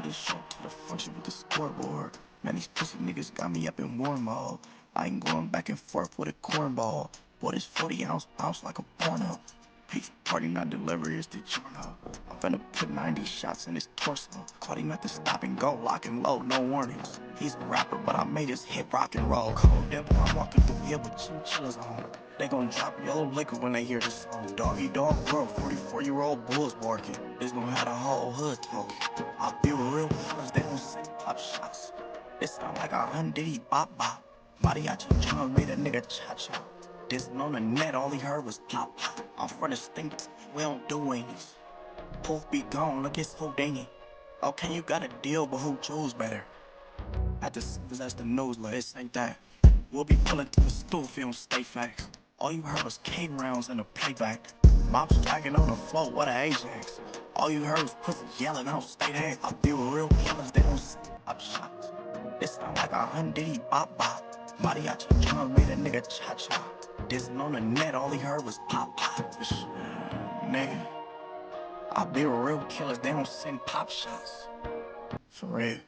just show to the function with the scoreboard. Man, these pussy niggas got me up in war mode. I ain't going back and forth with a cornball. Boy, this 40-ounce bounce like a porno. Peace party, not delivery, it's the journal. I'm finna put 90 shots in his torso. Caught him at the stop and go, lock and load, no warnings. He's a rapper, but I made his hit rock and roll. Cold devil, I'm walking through here with chinchillas on. They gon' drop yellow liquor when they hear this song. Doggy dog world, 44-year-old bulls barking. This gon' have the whole hood talking. I be real killers, they don't say pop shots. It sound like a hundity bop bop. Mariachi John made a nigga cha-cha. Dissing on the net, all he heard was pop pop. I'm from the stink, we don't do weenies. Poof be gone, look it's Houdini. Okay, you got a deal, but who chose better? Had to possess the news, like this ain't that. We'll be pulling to the stool if you don't stay facts. All you heard was K rounds in the playback. Mops dragging on the floor, what a Ajax. All you heard was pussy yelling, I don't stay there. I be with real killers, they don't say pop shots. It sound like a hundity bop bop. Mariachi John made a nigga cha-cha. Dissing on the net, all he heard was pop pop. Nigga, I be with real killers, they don't send pop shots. For real.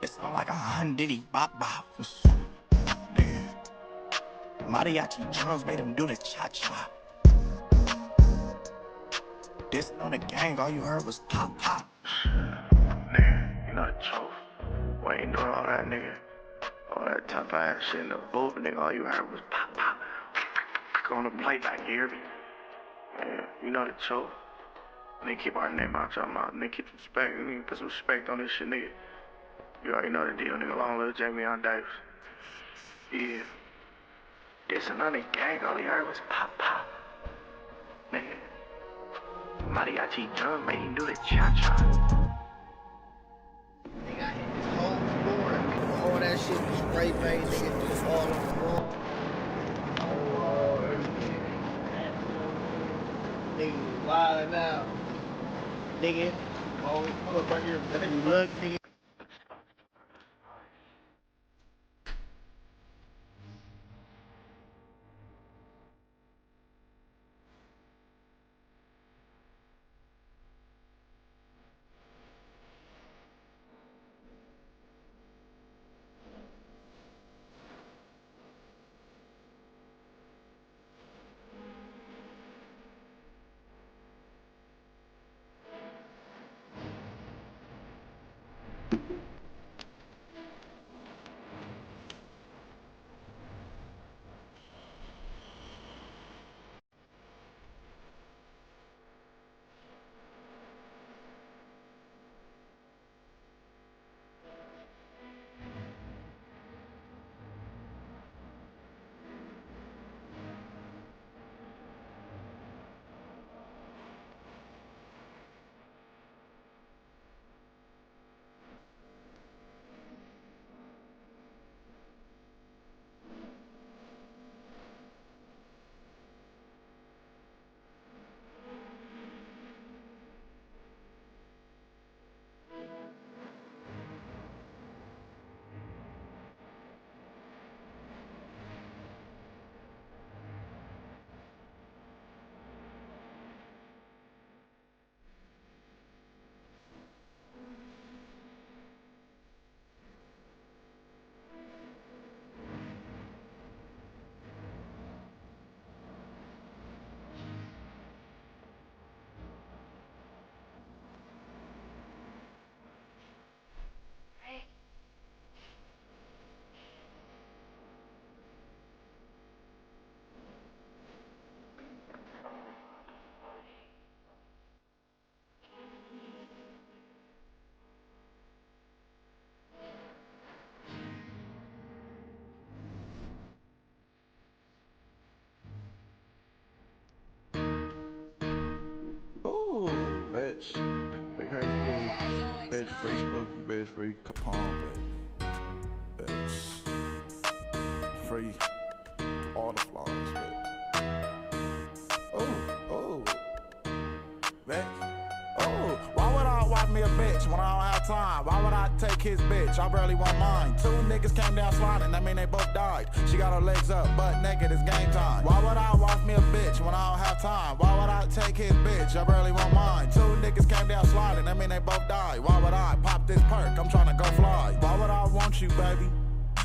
It sound like a hundity bop bop. Nigga, Mariachi drums made him do the cha-cha. Dissing on the gang, all you heard was pop pop. Nigga, you know the truth. We ain't doing all that, nigga. All that tough ass shit in the booth, nigga, all you heard was pop pop. On the playback, you hear me? Yeah, you know the truth. Nigga, keep our name out your mouth. Nigga, keep respect. Nigga, put some respect on this shit, nigga. You already know the deal, nigga. Long live Jamie on Davis. Yeah. Dissing on the gang, all he heard was pop pop. Nigga. Mariachi drum made him do the cha-cha. Nigga, I hit this whole floor. All that shit was spray paint, nigga, just all on the floor. Nigga, wildin' out. Nigga, always pull up right here, but you look, nigga. Ooh, bitch. Big high school, bitch, free Spooky, bitch, free Capone, bitch. Free all the flaws, bitch. Oh, bitch. Oh, why would I watch me a bitch when I don't have time. Why would I take his bitch? I barely want mine. Two niggas came down sliding, that mean they both died. She got her legs up, butt naked, it's game time. Why would I walk me a bitch when I don't have time? Why would I take his bitch? I barely want mine. Two niggas came down sliding, that mean they both died. Why would I pop this perk? I'm tryna go fly. Why would I want you, baby,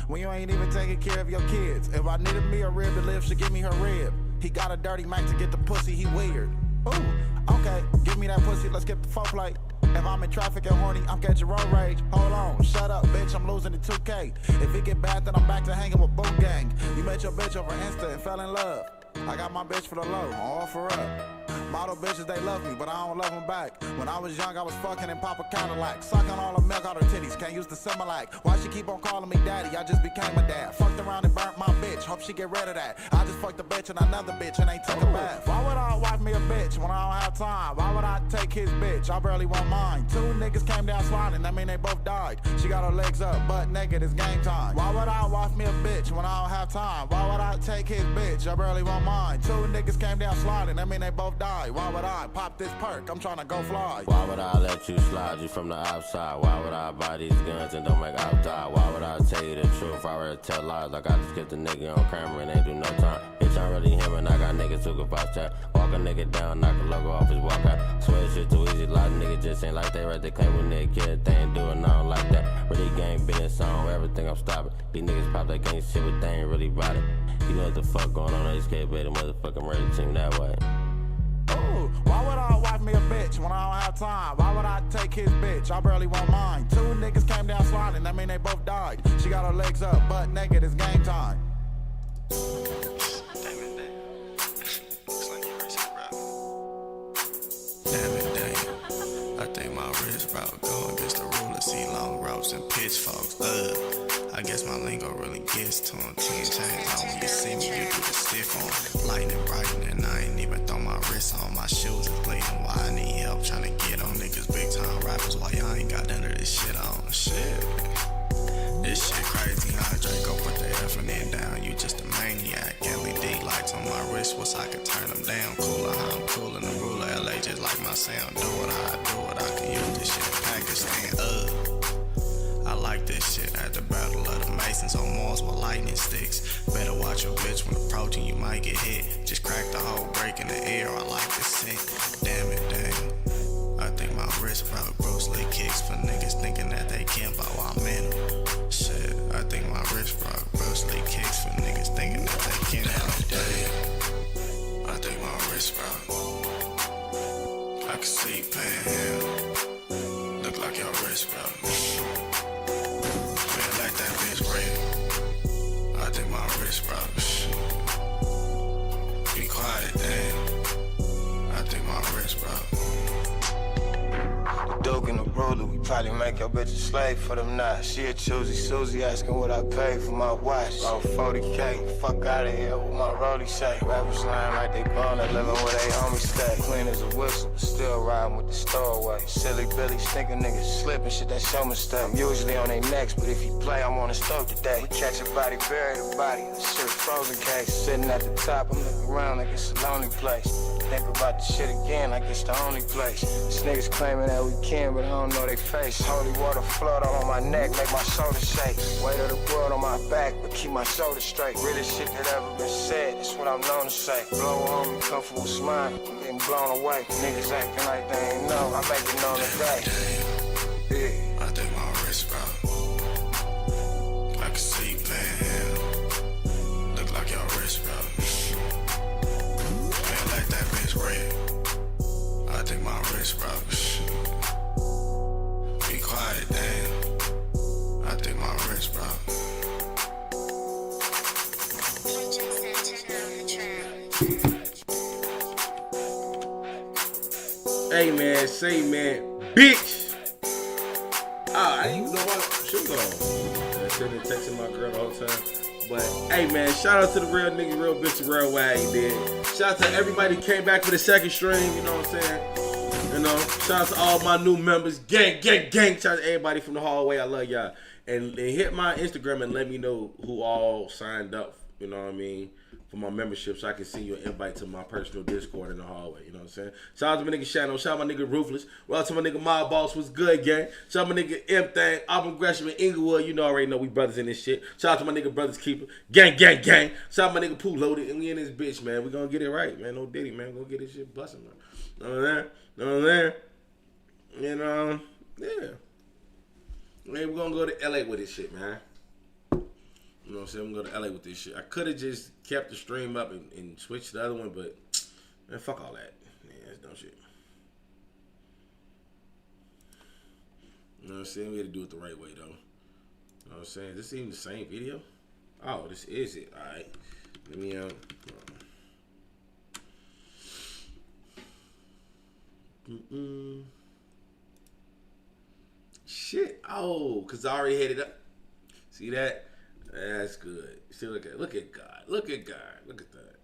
when you ain't even taking care of your kids? If I needed me a rib to live, she give me her rib. He got a dirty mic to get the pussy, he weird. Ooh, okay, give me that pussy, let's get the foreplay. If I'm in traffic and horny, I'm catching road rage. Hold on, shut up, bitch, I'm losing the 2K. If it get bad, then I'm back to hanging with Boom Gang. You met your bitch over Insta and fell in love. I got my bitch for the low, I'm all for up. Model bitches, they love me, but I don't love them back. When I was young, I was fucking in Papa Cadillac. Sucking all the milk out her titties, can't use the Similac. Why she keep on calling me daddy? I just became a dad. Fucked around and burnt my bitch, hope she get rid of that. I just fucked a bitch and another bitch and ain't took a bath. Why would I wife me a bitch when I don't have time? Why would I take his bitch? I barely want mine. Two niggas came down sliding, that mean they both died. She got her legs up, butt naked, it's game time. Why would I wife me a bitch when I don't have time? Why would I take his bitch? I barely want mine. Two niggas came down sliding, that mean they both died. Why would I pop this perk? I'm tryna go fly. Why would I let you slide you from the outside? Why would I buy these guns and don't make out die? Why would I tell you the truth? I rather tell lies like I just get the nigga on camera and ain't do no time. Bitch, I'm really him and I got niggas who can bounce that. Walk a nigga down, knock a logo off his walkout. Swear shit too easy, a lot of niggas just ain't like they right. They claim when they kid, they ain't doing nothing like that. Really gang business on everything, I'm stopping. These niggas pop that gang shit, but they ain't really about it. You know what the fuck going on? They escape the motherfucking murder team that way. Ooh, why would I wife me a bitch when I don't have time? Why would I take his bitch? I barely want mine. Two niggas came down sliding, that mean they both died. She got her legs up, butt naked, it's game time. I think my wrist route go against the ruler. See long ropes and pitchforks. I guess my lingo really gets to him. 10 chains on when you see me, you do the stiff on. Lightning brighten and I ain't even throw my wrist on. My shoes is bleeding. Why I need help trying to get on niggas big time rappers? Why y'all ain't got none of this shit on? Shit. This shit crazy. I Draco put the F and N down. You just a maniac. LED lights on my wrist. What's I can turn them down? Cooler, how I'm coolin' the ruler. LA just like my sound. Do it how I do it. I can use this shit in Pakistan. I like this shit at the battle of the Masons on Mars with lightning sticks. Better watch your bitch when approaching, you might get hit. Just crack the whole break in the air, I like this sick. Damn it, damn. I think my wrist brought Bruce Lee kicks for niggas thinking that they can't bow while I'm in them. Shit, I think my wrist brought Bruce Lee kicks for niggas thinking that they can't bow. I think my wrist brought. I can see pan. Look like your wrist brought. That bitch red. I think my wrist broke. Be quiet, damn. I think my wrist broke. Duke and the ruler, we probably make your bitch a slave for them knots. She a choosy Susie asking what I paid for my watch. About 40K, fuck out of here, what my rollie say. Rappers lying like they born and living where they homies stay. Clean as a whistle, but still riding with the stowaway. Silly Billy, stinking niggas slipping shit, that's your mistake. I'm usually on their necks, but if you play, I'm on the stove today. We catch a body, bury the body, that shit frozen case. Sitting at the top, I'm looking around like it's a lonely place. Think about the shit again like it's the only place. These niggas claiming that we can, but I don't know they face. Holy water flood all on my neck, make my shoulders shake. Weight of the world on my back, but keep my shoulders straight. Realest shit that ever been said, that's what I'm known to say. Blow on me, comfortable smile, I'm getting blown away. Niggas acting like they ain't know, I make it known today. Yeah. I think my wrist broke. I can see pan. Look like your wrist broke. Man, like that bitch red. I think my wrist broke. Be quiet, damn. I think my wrist broke. Hey man, say man, bitch. I didn't even know what should go. I should have texted my girl the whole time. But hey man, shout out to the real nigga, real bitch, the real wagon, man. Shout out to everybody who came back for the second stream, you know what I'm saying? You know, shout out to all my new members. Gang, gang, gang. Shout out to everybody from the hallway. I love y'all. And hit my Instagram and let me know who all signed up you know what I mean, for my membership, so I can send you an invite to my personal Discord in the hallway. You know what I'm saying? Shout out to my nigga Shannon. Shout out to my nigga Ruthless. Well, out to my nigga Mob Boss. What's good, gang? Shout out to my nigga M Thing, Auburn Gresham, and Inglewood. You know, already know we brothers in this shit. Shout out to my nigga Brothers Keeper. Gang, gang, gang. Shout out to my nigga Pooh Loaded, and we in this bitch, man. We gonna get it right, man. No Diddy, man. Gonna get this shit busting, man. Know what I'm saying? Know what I'm saying? And yeah. Man, we're gonna go to LA with this shit, man. You know what I'm saying? I'm gonna go to LA with this shit. I could have just kept the stream up and switched the other one, but man, fuck all that. Man, that's dumb shit. You know what I'm saying? We had to do it the right way, though. You know what I'm saying? Is this even the same video? Oh, this is it. Alright. Let me Shit. Oh, because I already had it up. See that? That's good. See, look at God. Look at God. Look at that.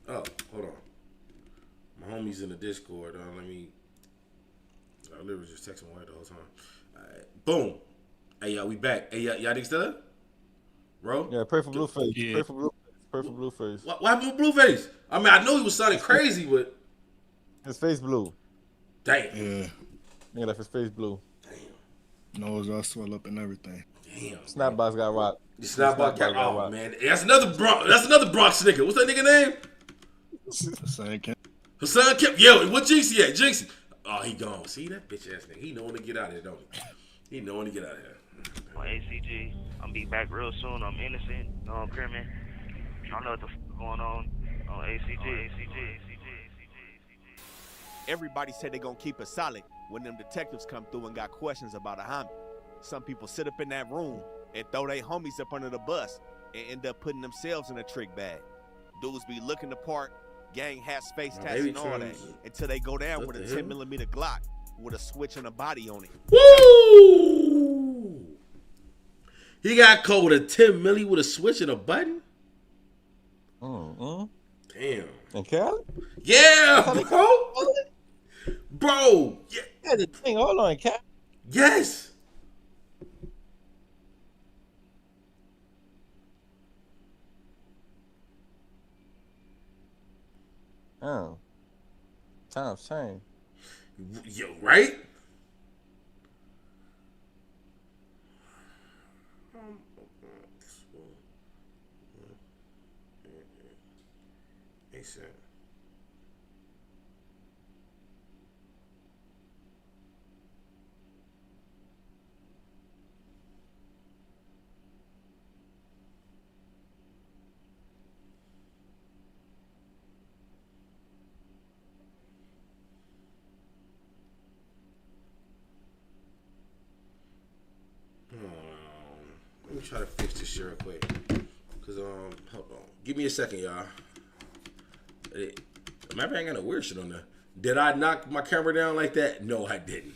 Oh, hold on. My homie's in the Discord. Let me. I literally just texting my wife the whole time. All right. Boom. Hey, y'all, we back. Hey, y'all niggas still up? Bro? Yeah, pray for Blueface. Yeah. Pray for Blueface. Pray for Blueface. What happened with Blueface? I mean, I know he was sounding crazy, but his face blue. Damn. Yeah. Yeah, that's his face blue. Damn. Nose all swell up and everything. Damn. Snapbox got rocked. The Snapbox got rocked. Oh man, that's another Bronx nigga. What's that nigga name? Hassan Kemp. Hassan Kemp. Yo, what Jinxie at? Jinxie. Oh, he gone. See that bitch ass nigga. He know when to get out of here, don't he? He know when to get out of here. On ACG, I'm be back real soon. I'm innocent. No, I'm criminal. Y'all know what the fuck going on ACG. Everybody said they gonna keep it solid when them detectives come through and got questions about a homie. Some people sit up in that room and throw their homies up under the bus and end up putting themselves in a trick bag. Dudes be looking the part, gang hats, face tats, and all that, until they go down with a 10mm Glock with a switch and a body on it. Woo! He got caught with a 10 milli with a switch and a button? Damn. In Cali? Yeah, bro. Bro. Yeah, the thing. Hold on, Cali. Yes. Oh. Times change. Yo, right? ASAP. Let me try to fix this shit real quick. Cause hold on. Give me a second, y'all. Maybe I ain't got no weird shit on there. Did I knock my camera down like that? No, I didn't.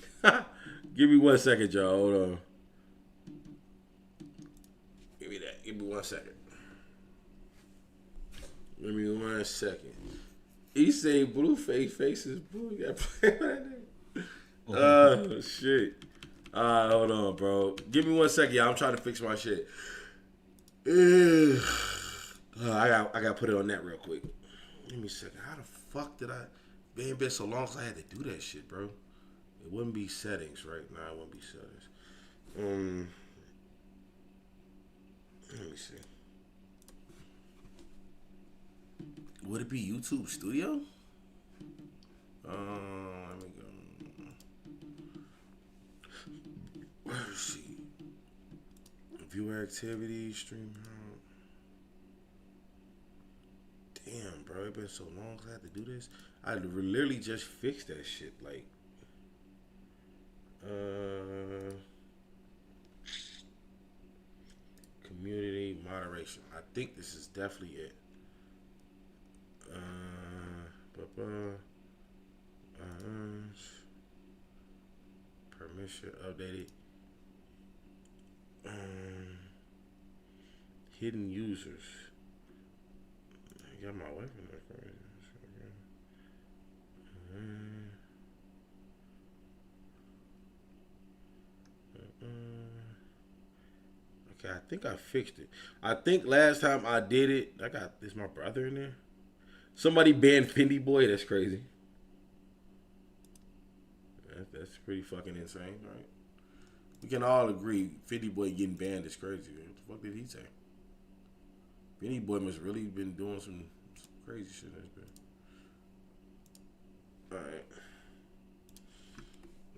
Give me 1 second, y'all. Hold on. Give me that. Give me 1 second. Give me 1 second. He say Blueface faces blue. You gotta play that nigga. Oh shit. Hold on, bro. Give me 1 second, y'all. I'm trying to fix my shit. I gotta put it on that real quick. Give me a second. How the fuck did I? Man, been so long since I had to do that shit, bro. It wouldn't be settings, right? Nah, it wouldn't be settings. Let me see. Would it be YouTube Studio? Let me go. Let's see. Viewer activity, stream. Damn, bro, it's been so long since I had to do this. I literally just fixed that shit. Like, community moderation. I think this is definitely it. Permission updated. Hidden users. I got my wife in there. Okay, I think I fixed it. I think last time I did it, is my brother in there? Somebody banned Fendi Boy. That's crazy. That's pretty fucking insane, right? We can all agree Fendi Boy getting banned is crazy. What the fuck did he say? Fendi Boy must really been doing some crazy shit. Alright.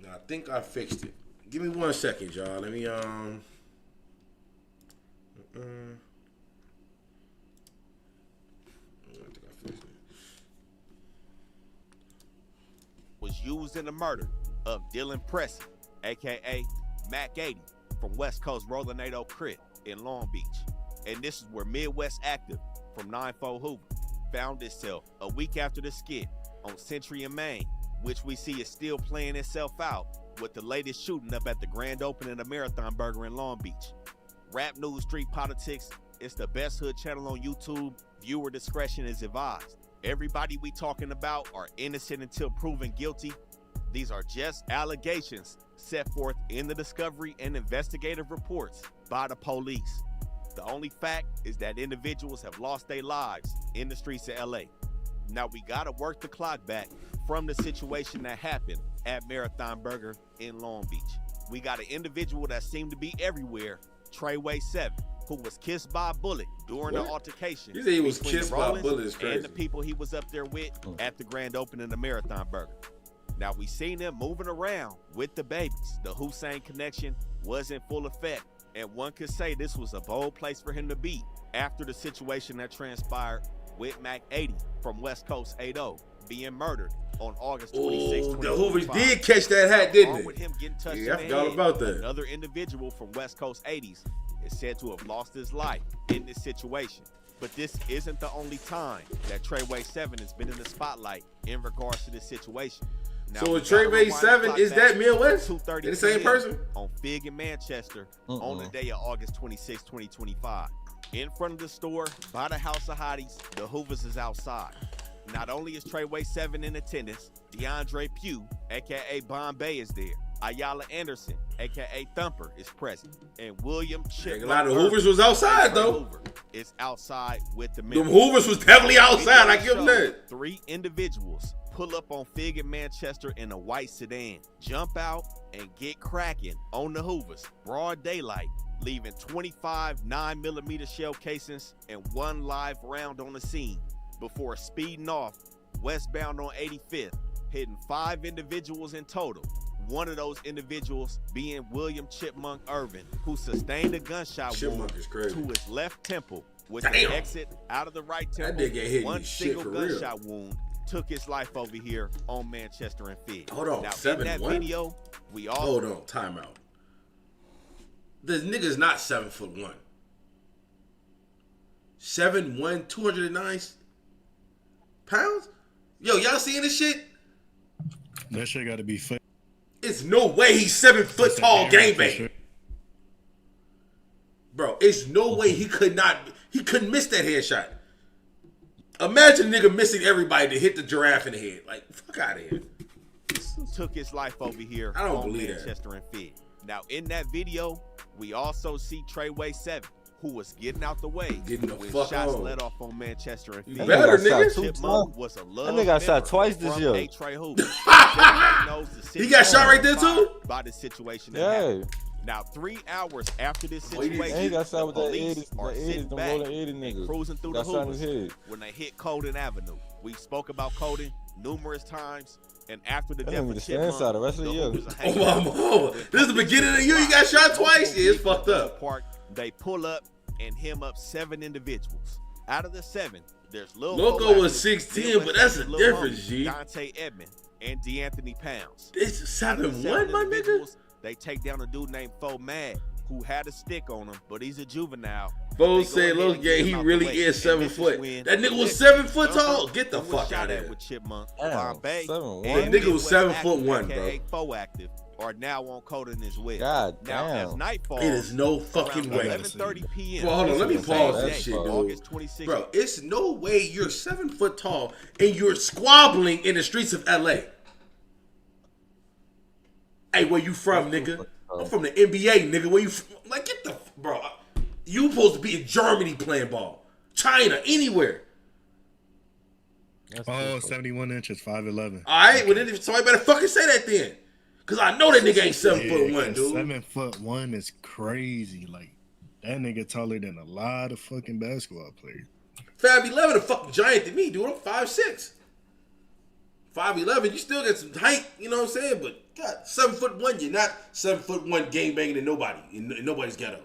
Now I think I fixed it. Give me 1 second, y'all. Let me I think I fixed it. Was used in the murder of Dylan Preston, aka Mac 80, from West Coast Rollinado Crit in Long Beach. And this is where Midwest Active from 94 Hoover found itself a week after the skit on Century and Main, which we see is still playing itself out with the latest shooting up at the grand opening of Marathon Burger in Long Beach. Rap News Street Politics, it's the best hood channel on YouTube. Viewer discretion is advised. Everybody we talking about are innocent until proven guilty. These are just allegations set forth in the discovery and investigative reports by the police. The only fact is that individuals have lost their lives in the streets of LA. Now we gotta work the clock back from the situation that happened at Marathon Burger in Long Beach. We got an individual that seemed to be everywhere, Treyway 7, who was kissed by a bullet during the altercation. You say he was between kissed the by a Rollins bullet is crazy. and the people he was up there with at the grand opening of Marathon Burger. Now we seen him moving around with the babies. The Hussein connection was in full effect, and one could say this was a bold place for him to be after the situation that transpired with Mac 80 from West Coast 80 being murdered on August 26, Oh, the 2025. Hoovers did catch that hat, didn't Along they? with him getting touched Yeah, I in the forgot head, about that. another individual from West Coast 80s is said to have lost his life in this situation. But this isn't the only time that Treyway 7 has been in the spotlight in regards to this situation. Now, So we with gotta Treyway rewind the 7, clock is back that to Midwest? 2:30 They the same PM person? on Fig in Manchester on the day of August 26, 2025. In front of the store, by the House of Hotties, the Hoovers is outside. Not only is Treyway 7 in attendance, DeAndre Pugh, aka Bombay, is there. Ayala Anderson, aka Thumper, is present. And William Chip. A lot of Hoovers was outside, though. Hoover is outside with the Them men. Hoovers was definitely outside, I give them that. 3 individuals pull up on Fig in Manchester in a white sedan, jump out, and get cracking on the Hoovers. Broad daylight, leaving 25 9mm shell casings and 1 live round on the scene before speeding off westbound on 85th, hitting 5 individuals in total. One of those individuals being William Chipmunk Irvin, who sustained a gunshot Chipmunk wound is crazy. to his left temple with Damn. an exit out of the right That temple. nigga hit me One shit single for real. gunshot wound took his life over here on Manchester and Fig. Hold on, now, 7-1? in that video, we all Hold on, time out. This nigga's not 7'1". 7'1", 209 pounds? Yo, y'all seeing this shit? That shit got to be fake. It's no way he's 7 foot tall gangbang. Bro, it's no way he couldn't miss that headshot. Imagine a nigga missing everybody to hit the giraffe in the head. Like, fuck out of here. took his life over here I don't on believe that. Manchester and Fig. Now, in that video, we also see Treyway 7, who was getting out the way Getting the when fuck shots on. let off on Manchester and You Fig. better, That nigga got nigga. shot Chipmunk was a love That nigga got shot member twice this from year. A. Trey Hoover. Everybody knows the city He got shot right there, too? by the situation that Yeah. happened. Now, 3 hours after this Oh, he did. situation, And he got shot with the that police 80s, are the sitting 80s, them back rolling 80 and niggas. cruising through Got the shot in his Hoovers head. when they hit Colden Avenue. We spoke about Colden numerous times, and after the That death nigga of just staying Chipmunk, inside the rest of the year. Hoovers are Oh, hanging my out. mama. This is the beginning of the year. You got shot twice. Yeah, it's fucked up. Park, they pull up and hem up 7 individuals. Out of the 7, there's Lil Loco Mo was Active, 16, Midwest but that's a Active Lil difference, Homie, G. Dante Edmond, and DeAnthony Pounds. It's Out of the 7 7'1", my nigga. individuals, they take down a dude named Fo Mad, who had a stick on him, but he's a juvenile. Bo They go said, ahead look, and yeah, get him he out the really way. is And 7 this is foot. when That nigga was Listen, 7 foot Thumper, tall. Get the who was fuck shot out of at here. with Chipmunk, Damn, Bombay, 7'1". and Nigga was Midwest 7'1", Active, bro. aka Fo Active, are now on Colden as well. God Now, as damn. nightfall, It is no fucking around way. 11:30 p.m. Bro, hold on, let me this pause same this day, shit, dude. August 26th. Bro, it's no way you're 7 foot tall and you're squabbling in the streets of LA. Hey, where you from, nigga? I'm from the NBA, nigga. Where you from? Like, get the bro. You supposed to be in Germany playing ball, China, anywhere. Oh, 71 inches, 5'11". All right, well then somebody better fucking say that then, cause I know that nigga ain't 7'1", dude. 7'1" is crazy. Like that nigga taller than a lot of fucking basketball players. 5'11", a fucking giant to me, dude. I'm 5'6". 5'11", you still got some height, you know what I'm saying? But God, 7'1", you're not 7'1" gang banging in nobody in nobody's ghetto.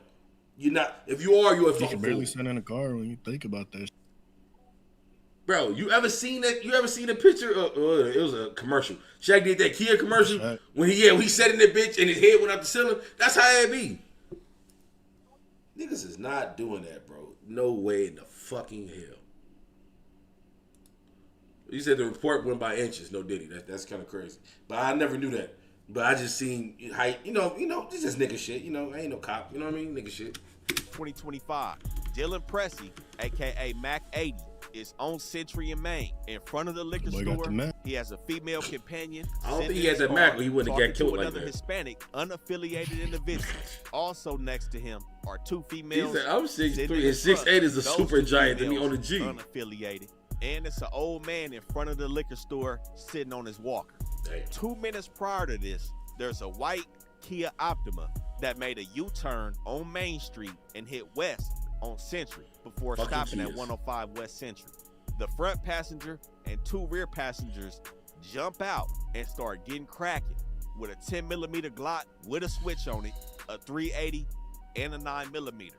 You're not. If you are, you're a You fucking can barely fool. sit in a car when you think about that. Bro, you ever seen that? You ever seen a picture? It was a commercial. Shaq did that Kia commercial Shaq. when he sat in that bitch and his head went up the ceiling. That's how it be. Niggas is not doing that, bro. No way in the fucking hell. You said the report went by inches. No diddy. That's kind of crazy. But I never knew that. But I just seen height. You know, this is nigga shit. You know, I ain't no cop. You know what I mean? Nigga shit. 2025, Dylan Pressey, a.k.a. Mac 80, is on Century in Maine. In front of the liquor Boy got store, the Mac. he has a female companion. I don't think sitting he in had his that Mac car, or he wouldn't have got talking killed to like another that. Hispanic, unaffiliated individual. Also next to him are two He females. said, I'm 6'3", sitting in and the truck. 6'8" is a Those super two giant to me females on the G. Unaffiliated. And it's an old man in front of the liquor store sitting on his walker. Damn. 2 minutes prior to this, there's a white Kia Optima that made a U-turn on Main Street and hit west on Century before Fucking stopping at Kias. 105 West Century. The front passenger and two rear passengers jump out and start getting cracking with a 10mm Glock with a switch on it, a 380, and a 9mm.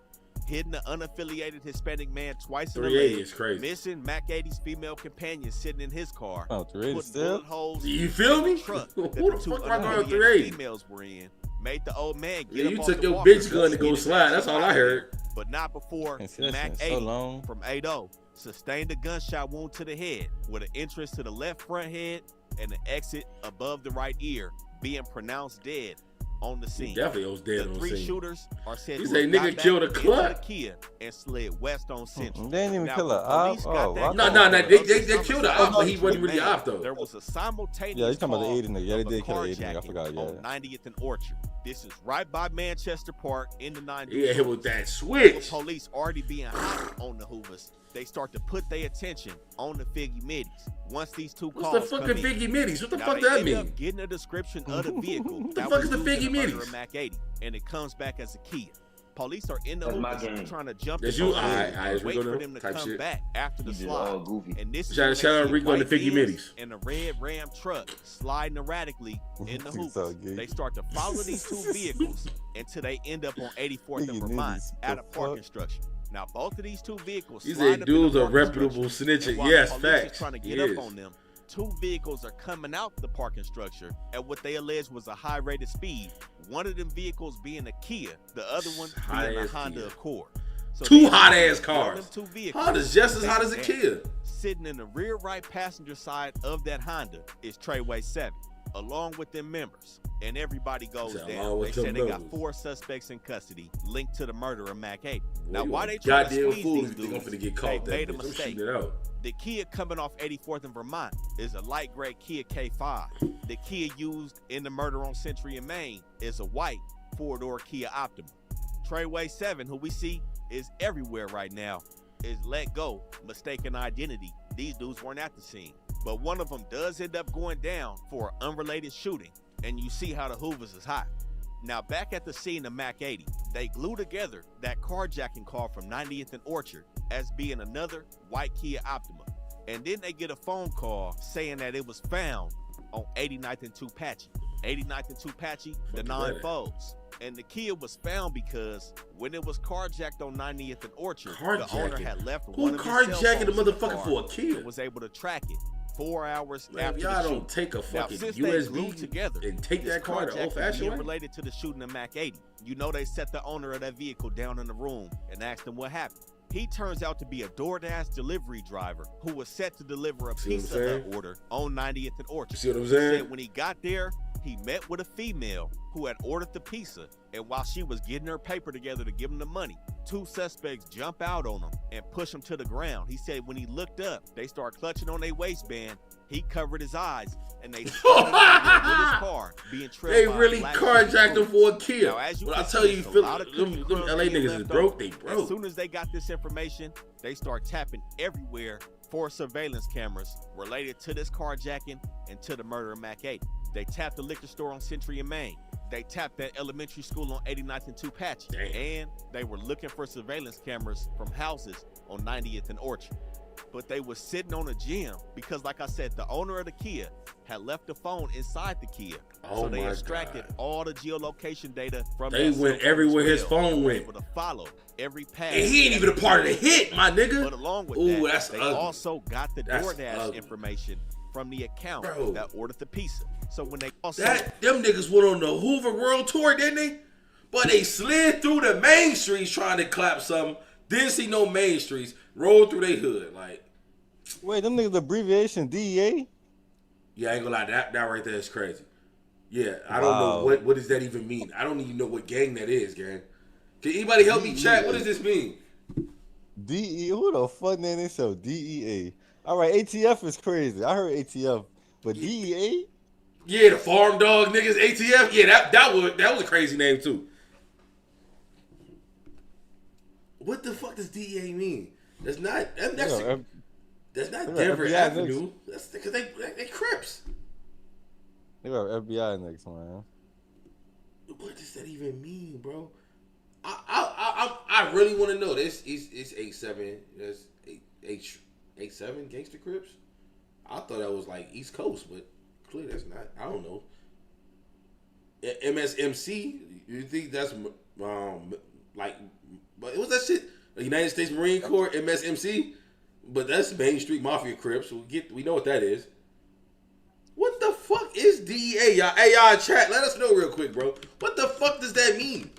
Hitting the unaffiliated Hispanic man twice in the 380 leg, is crazy. missing Mac 80's female companion sitting in his car, Oh, 380 putting still? bullet holes You feel in the me? truck Who that the the two fuck am I going unaffiliated 380? females were in, made the old man get Yeah, up you off took the your walker bitch gun to go and slide. That's all I heard. But not before Can't see that Mac shit so 80 long. from 80 sustained a gunshot wound to the head with an entrance to the left front head and an exit above the right ear, being pronounced dead on the He scene. definitely was dead The on three scene. shooters are said He to say have nigga got back killed a into clut. the Kia and slid west on Central. They didn't even Now, kill when a op. police got Oh, that wow. No, call they of this killed the homicide op, but he wasn't really man, op though. There was a simultaneous Yeah, you talking about the call 80 nigga. Yeah, they of a did kill the 80 nigga. I carjacking forgot, yeah. on 90th and Orchard. This is right by Manchester Park in the 90s. Yeah, hit with that With switch. police already being hot on the Hoovers, they start to put their attention on the Figgy Middies. Once these two What's calls the come fucking in, Figgy Middies? What the now fuck they that end up mean? getting a description of the vehicle the that fuck was is the used in Figgy murder Middies? of Mac 80, and it comes back as a Kia. Police are in the That's my Hoovers game. trying to jump That's the you? police Alright, and we wait go for to them to type come shit. back after the You did slide. all goofy. And this is Shout when out they to see Rico and the white Figgy Benz Middies. and a red Ram truck sliding erratically in the He's so Hoovers. gay. They start to follow these two vehicles until they end up on 84th and Figgy Vermont Middies, at the a parking fuck? structure. Now, both of these two vehicles These slide ain't up in the dudes are parking reputable structure, snitching. and while Yes, the police facts. is trying to He get up is. on them, two vehicles are coming out the parking structure at what they allege was a high rate of speed. One of them vehicles being a Kia, the other one being a Hot-ass Honda Kia. Accord. So Two they- hot-ass one of cars. them two vehicles, Hot is just as they hot as a down. Kia. Sitting in the rear right passenger side of that Honda is Treyway 7, along with them members. And everybody goes Said, down. along They with say them they got members. 4 suspects in custody linked to the murder of Mac 80. Now, Boy, why you they a trying to goddamn squeeze fool these if you think I'm dudes, finna get they caught that made a bitch. I'm mistake. shooting it out. The Kia coming off 84th and Vermont is a light gray Kia K5. The Kia used in the murder on Century in Maine is a white 4-door Kia Optima. Treyway 7, who we see is everywhere right now, is let go, mistaken identity. These dudes weren't at the scene. But one of them does end up going down for an unrelated shooting, and you see how the Hoovers is hot. Now, back at the scene of Mac 80, they glue together that carjacking call from 90th and Orchard as being another white Kia Optima. And then they get a phone call saying that it was found on 89th and Tupachi. 89th and Tupachi, the Fuck nine that. folds. And the Kia was found because when it was carjacked on 90th and Orchard, the owner Carjacking? had left Who one of his cell carjacking the phones in the motherfucker car for a Kia? and was able to track it 4 hours Man, after y'all the don't shooting. take a Now, fucking since they glued USB together, and take this that car the carjacking old-fashioned being way? related to the shooting of Mac 80. You know they set the owner of that vehicle down in the room and asked him what happened. He turns out to be a DoorDash delivery driver who was set to deliver a See what I'm pizza hut saying? order on 90th and Orchard. You see what I'm He saying? said when he got there, he met with a female who had ordered the pizza, and while she was getting her paper together to give him the money, 2 suspects jump out on him and push him to the ground. He said when he looked up, they start clutching on their waistband. He covered his eyes, and they started with his car being trailed They by a really black carjacked him for a kill. Now, as you When I can tell see, you, it's a Philly, lot of them cookie LA crumbs being niggas is left broke. over. They As broke. soon as they got this information, they start tapping everywhere for surveillance cameras related to this carjacking and to the murder of Mac 8. They tapped the liquor store on Century and Main. They tapped that elementary school on 89th and 2 Patch. And they were looking for surveillance cameras from houses on 90th and Orchard. But they were sitting on a gym because, like I said, the owner of the Kia had left the phone inside the Kia. Oh So they my extracted God. all the geolocation data from They that went cell phone everywhere as his well. phone They were went. able to follow every path. And he ain't even a part of the hit, my nigga. But along with Ooh, that, that's they ugly. also got the That's DoorDash ugly. information from the account Bro. that ordered the pizza. So when they also Them niggas went on the Hoover World Tour, didn't they? But they slid through the main streets trying to clap something. Didn't see no main streets. Rolled through their hood. Like, Wait, them niggas abbreviation DEA? yeah, I ain't gonna lie. That right there is crazy. Yeah, I don't know what does that even mean. I don't even know what gang that is, gang. Can anybody help me chat? What does this mean? DEA? Who the fuck name they sell? DEA. All right, ATF is crazy. I heard ATF, but DEA? Yeah, the farm dog niggas, ATF. Yeah, that was a crazy name too. What the fuck does DEA mean? That's not that's not Denver FBI Avenue. That's because they Crips. They got FBI next, man. What does that even mean, bro? I really want to know. This is 8-7. That's 8-7 Gangster Crips. I thought that was like East Coast, but clearly that's not. I don't know. MSMC. You think that's like? But what's that shit? The United States Marine Corps, MSMC. But that's Main Street Mafia Crips. We know what that is. What the fuck is DEA, y'all? Hey, y'all, chat. Let us know real quick, bro. What the fuck does that mean?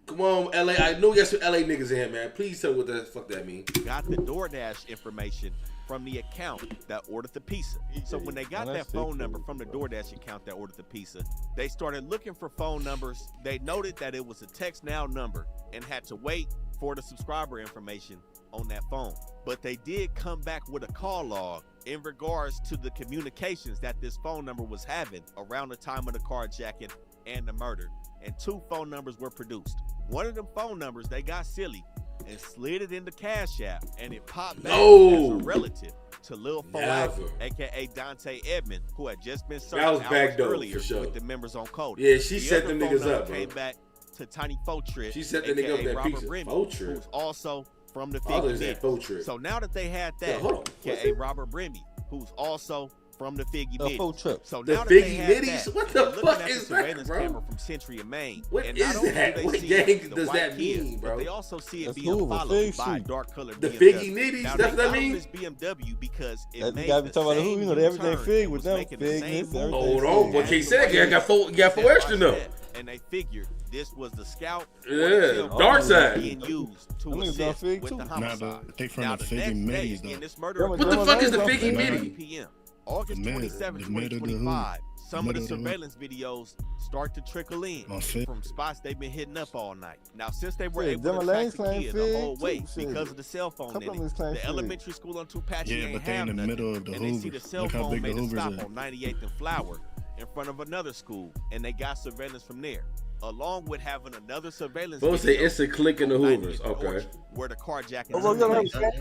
Come on, LA. I know we got some LA niggas in here, man. Please tell me what the fuck that mean. got the DoorDash information from the account that ordered the pizza. So when they got that phone number from the DoorDash account that ordered the pizza, they started looking for phone numbers. They noted that it was a text now number and had to wait for the subscriber information on that phone. But they did come back with a call log in regards to the communications that this phone number was having around the time of the carjacking and the murder. And 2 phone numbers were produced. One of them phone numbers, they got silly and slid it into Cash App, and it popped back as a relative to Lil Foax, aka Dante Edmond, who had just been served hours earlier with the members on code. Yeah, she set them niggas up, bro. Came back to Tiny Fotrip, she set the nigga up that Robert pizza. Bremy, Fotrip. who's also from the Figgy Middies. So now that they had that, aka Robert Bremy, who's also from the Figgy Middies. So now that they had that, what the fuck is that, bro? Camera from Century and Main. What and is that? What gang does that mean, bro? But they also see it being followed by a dark colored the BMW. Figgy Middies. Now, that's what that mean. means. BMW because it made the same. You know, the everyday Fig with them Figness. Hold on, but can't say that. Got four extra though. And they figured this was the scout. Yeah, dark side. Being used to assist with the homicide. They from the Figgy Middies though. This murder what the fuck is the Figgy Middies? PM. August 27, 2025, some of the surveillance videos start to trickle in from spots they've been hitting up all night. Now, since they were able to track the kid the whole way because of the cell phone in it, the elementary school on Tupac ain't have nothing, and they see the cell phone made a stop on 98th and Flower in front of another school, and they got surveillance from there. Along with having another surveillance video. Say it's a click in the Hoovers, okay. Where the carjacking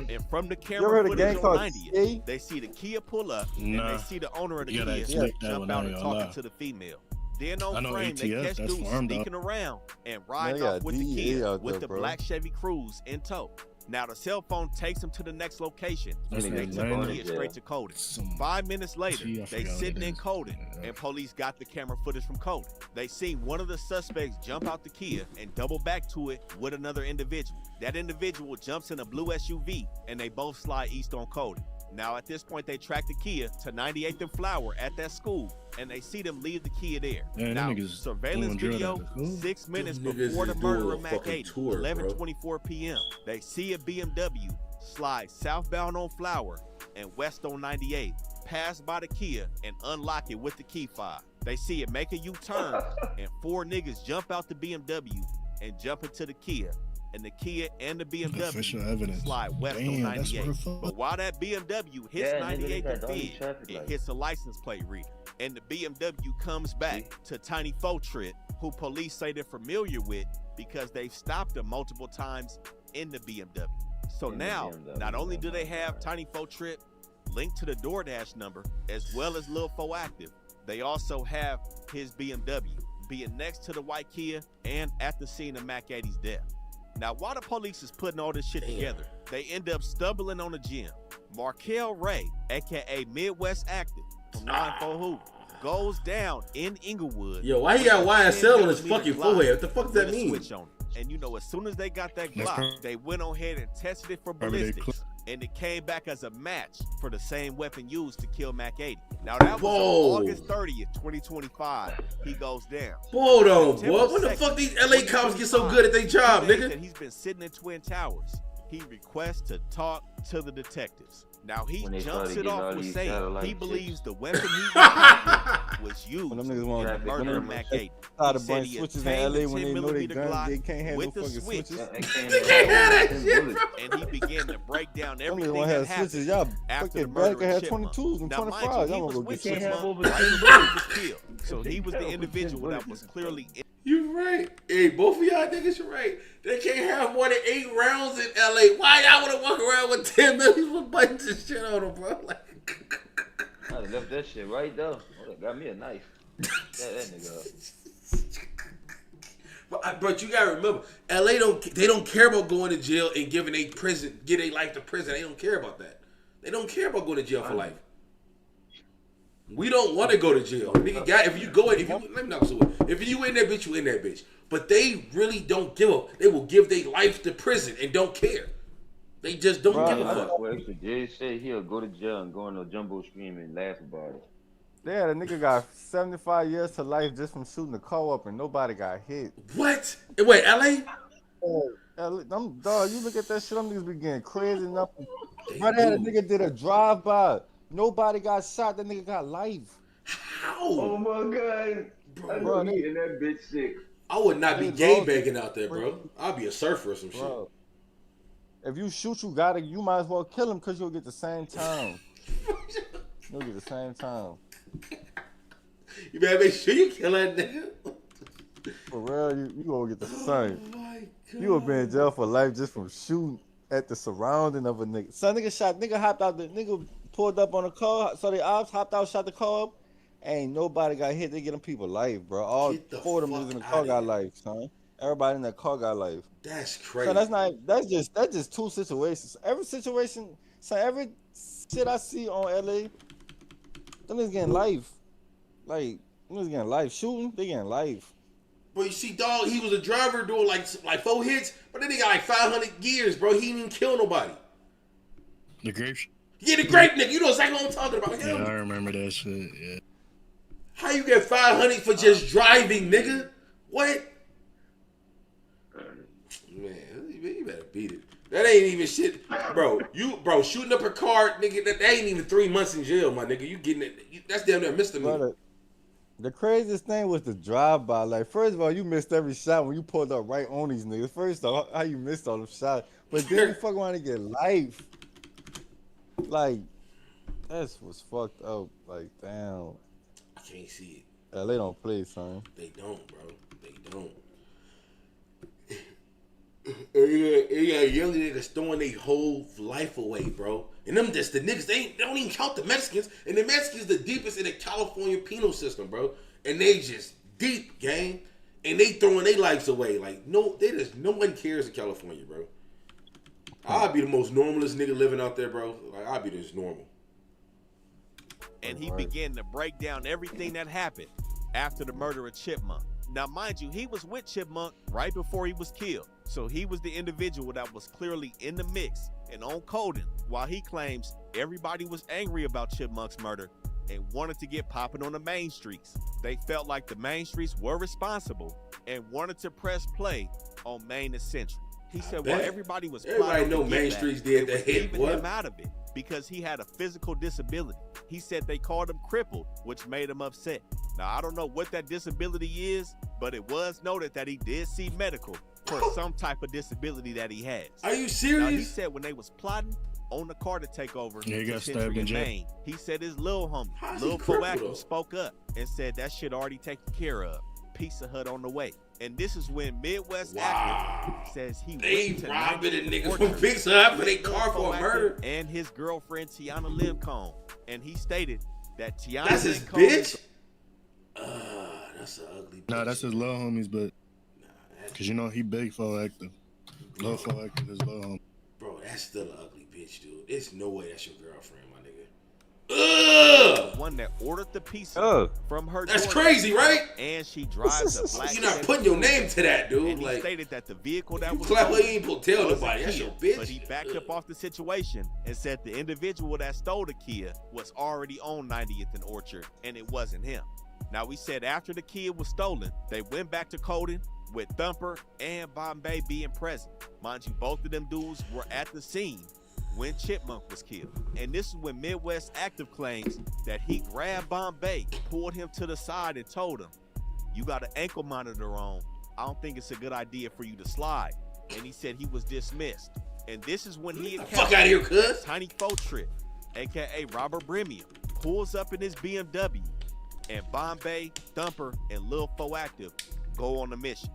and from the camera footage on 90th, they see the Kia pull up, and they see the owner of the Kia jump out and talking to the female. Then on frame, they catch dudes sneaking around and ride off with the Kia with the black Chevy Cruze in tow. Now the cell phone takes them to the next location, and they take the Kia straight to Cody. 5 minutes later, they sitting in Cody, and police got the camera footage from Cody. They see one of the suspects jump out the Kia and double back to it with another individual. That individual jumps in a blue SUV, and they both slide east on Cody. Now at this point, they track the Kia to 98th and Flower at that school, and they see them leave the Kia there. Now, surveillance video, 6 minutes before the murder of Mac 8, 11:24 p.m. They see a BMW slide southbound on Flower and west on 98, pass by the Kia and unlock it with the key fob. They see it make a U-turn, and 4 niggas jump out the BMW and jump into the Kia. And the Kia and the Official BMW evidence. slide west Damn, on that's 98. where the fuck- But while that BMW hits 98 to bid, it hits a license plate reader. And the BMW comes back to Tiny Fo Trip, who police say they're familiar with because they've stopped him multiple times in the BMW. So now, not only do they have Tiny Fo Trip linked to the DoorDash number, as well as Lil Fo Active, they also have his BMW being next to the white Kia and at the scene of Mac 80's death. Now, while the police is putting all this shit together, they end up stumbling on a gem. Markel Ray, aka Midwest Active from 94 Hoover, goes down in Inglewood. Yo, why he got YSL on his fucking forehead? What the fuck does that mean? Switch on it. And you know, as soon as they got that Glock, they went on ahead and tested it for ballistics. And it came back as a match for the same weapon used to kill Mac 80. Now that was on August 30th, 2025. He goes down. Hold on, boy. When the fuck these LA cops get so good at their job, nigga? That he's been sitting in Twin Towers. He requests to talk to the detectives. Now he jumps it off with saying he believes the weapon he was used When them niggas in want the murder of Mac 80. How He to said bunch he switches in obtained LA the when they 10 know they millimeter guns, Glock they can't have with no the fucking switch. switches. They can't have that shit, bro. And he began to break down Them everything niggas want to that have switches. happened Y'all after the fucking murder bad can of have Chipmunk. 22s and Now, mind 25s. you, he Y'all was gonna go with get switches. Chipmunk right before he was killed. So he was the individual that was clearly in. You right. Hey, both of y'all niggas, you're right. They can't have more than 8 rounds in LA. Why y'all want to walk around with 10 million with buttons and shit on them, bro? Like, I left that shit right there. Oh, that got me a knife. That nigga up. But you gotta remember, LA don't care about going to jail and giving a life to prison. They don't care about that. They don't care about going to jail for life. We don't want to go to jail. Nigga, if you go in, let me not so if you in that bitch, you in that bitch. But they really don't give up. They will give their life to prison and don't care. They just don't give a fuck. Well, Jay said he'll go to jail and go on a jumbo stream and laugh about it. Yeah, the nigga got 75 years to life just from shooting a car up and nobody got hit. What? Wait, LA? Dog, you look at that shit, them niggas be getting crazy enough. Bro, that nigga did a drive-by. Nobody got shot, that nigga got life. How? Oh my god. Bro, I'm eating that bitch sick. I would not be gangbanging out there, bro. I'll be a surfer or some bro, shit. if you shoot, you might as well kill him because you'll get the same time. You'll get the same time. You better make sure you kill that nigga. For real, you gonna get the same. Oh my god. You will be in jail for life just from shooting at the surrounding of a nigga. Some nigga hopped out, the nigga pulled up on a car, so the ops hopped out, shot the car up. Ain't nobody got hit. They get them people life, bro. All 4 of them niggas in the car got life, son. Everybody in that car got life. That's crazy. So that's just 2 situations. Every situation, so every shit I see on LA, them niggas getting life. Like, them niggas getting life. Shooting, they getting life. But you see, dog, he was a driver doing like 4 hits, but then he got like 500 years, bro. He didn't even kill nobody. The grape. Yeah, the grape nigga. You know exactly what I'm talking about. Yeah, I remember that shit. Yeah. How you get 500 for just driving, nigga? What? Man, you better beat it. That ain't even shit, bro. Shooting up a car, nigga. That ain't even 3 months in jail, my nigga. You getting it? That's damn near misdemeanor. The craziest thing was the drive-by. Like, first of all, you missed every shot when you pulled up right on these niggas. First off, how you missed all the shots, but then you fuck around and get life. Like, that's what's fucked up. Like, damn. I can't see it. LA don't play, son. They don't, bro. They don't. You got young niggas throwing their whole life away, bro. And them just the niggas, they don't even count the Mexicans. And the Mexicans the deepest in the California penal system, bro. And they just deep, gang. And they throwing their lives away. Like, no one cares in California, bro. I'd be the most normalest nigga living out there, bro. Like, I'd be just normal. And he began to break down everything that happened after the murder of Chipmunk. Now, mind you, he was with Chipmunk right before he was killed. So he was the individual that was clearly in the mix and on coding, while he claims everybody was angry about Chipmunk's murder and wanted to get popping on the main streets. They felt like the main streets were responsible and wanted to press play on Main and Central. He said bet. while everybody was Everybody plotting know to Main get back, Streets they did that was hit, leaving boy. him out of it because he had a physical disability. He said they called him crippled, which made him upset. Now, I don't know what that disability is, but it was noted that he did see medical for some type of disability that he has. Are you Now, he serious? said when they was plotting on the car to take over Yeah, he got Century stabbed in and jail. Maine, he said his little homie, How's he Lil crippled, though? Proactive, spoke up and said that shit already taken care of. Pizza Hut on the way. And this is when Midwest Active says he They went to robbing a 98th nigga Orchard from Pizza Hut for their with car for a Proactive murder. and his girlfriend Tiana Lincombe. And he stated that Tiana That's his Lincombe bitch? That's an ugly bitch. Nah, that's his little homies, but cause you know he big for active. Lil for active is little homie. Bro, that's still an ugly bitch, dude. There's no way that's your girlfriend, my nigga. Ugh! one that ordered the pizza Ugh. from her That's daughter, crazy, right? and she drives a black You're not Chevy putting your Cruze. name to that, dude. And he Like, stated that the vehicle that you was clever, stolen you ain't supposed to tell was a nobody. That's Kia, your bitch. But he backed up off the situation and said the individual that stole the Kia was already on 90th and Orchard, and it wasn't him. Now, we said after the Kia was stolen, they went back to Colden with Thumper and Bombay being present. Mind you, both of them dudes were at the scene when Chipmunk was killed. And this is when Midwest Active claims that he grabbed Bombay, pulled him to the side, and told him, "You got an ankle monitor on. I don't think it's a good idea for you to slide." And he said he was dismissed. And this is when he Fuck out of here, cuz. Tiny Faux Trip, aka Robert Bremium, pulls up in his BMW, and Bombay, Thumper, and Lil Foactive go on a mission.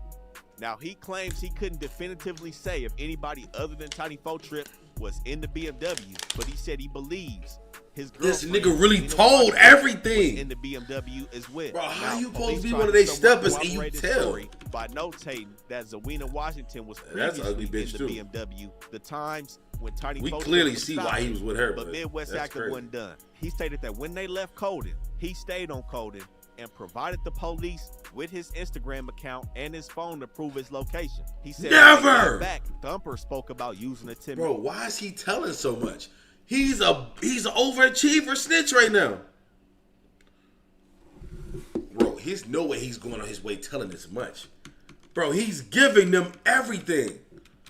Now, he claims he couldn't definitively say if anybody other than Tiny Faux Trip was in the BMW, but he said he believes his This girlfriend, nigga really Gina told Washington, everything. was in the BMW as well. Bro, how Now, you supposed to police be tried one of they somewhat steppers and you corroborate his tell? story by notating that Zawina Washington was That's an previously ugly bitch, in too. the BMW. The times when Tiny We Faux clearly Trip see stopped why he him, was with her, but but Midwest that's Active crazy. wasn't done. He stated that when they left Colden, he stayed on Colden and provided the police with his Instagram account and his phone to prove his location. He said, when they Never! got back, Thumper spoke about using a 10 Bro, why is he telling so much? He's an overachiever snitch right now. Bro, there's no way he's going on his way telling this much. Bro, he's giving them everything.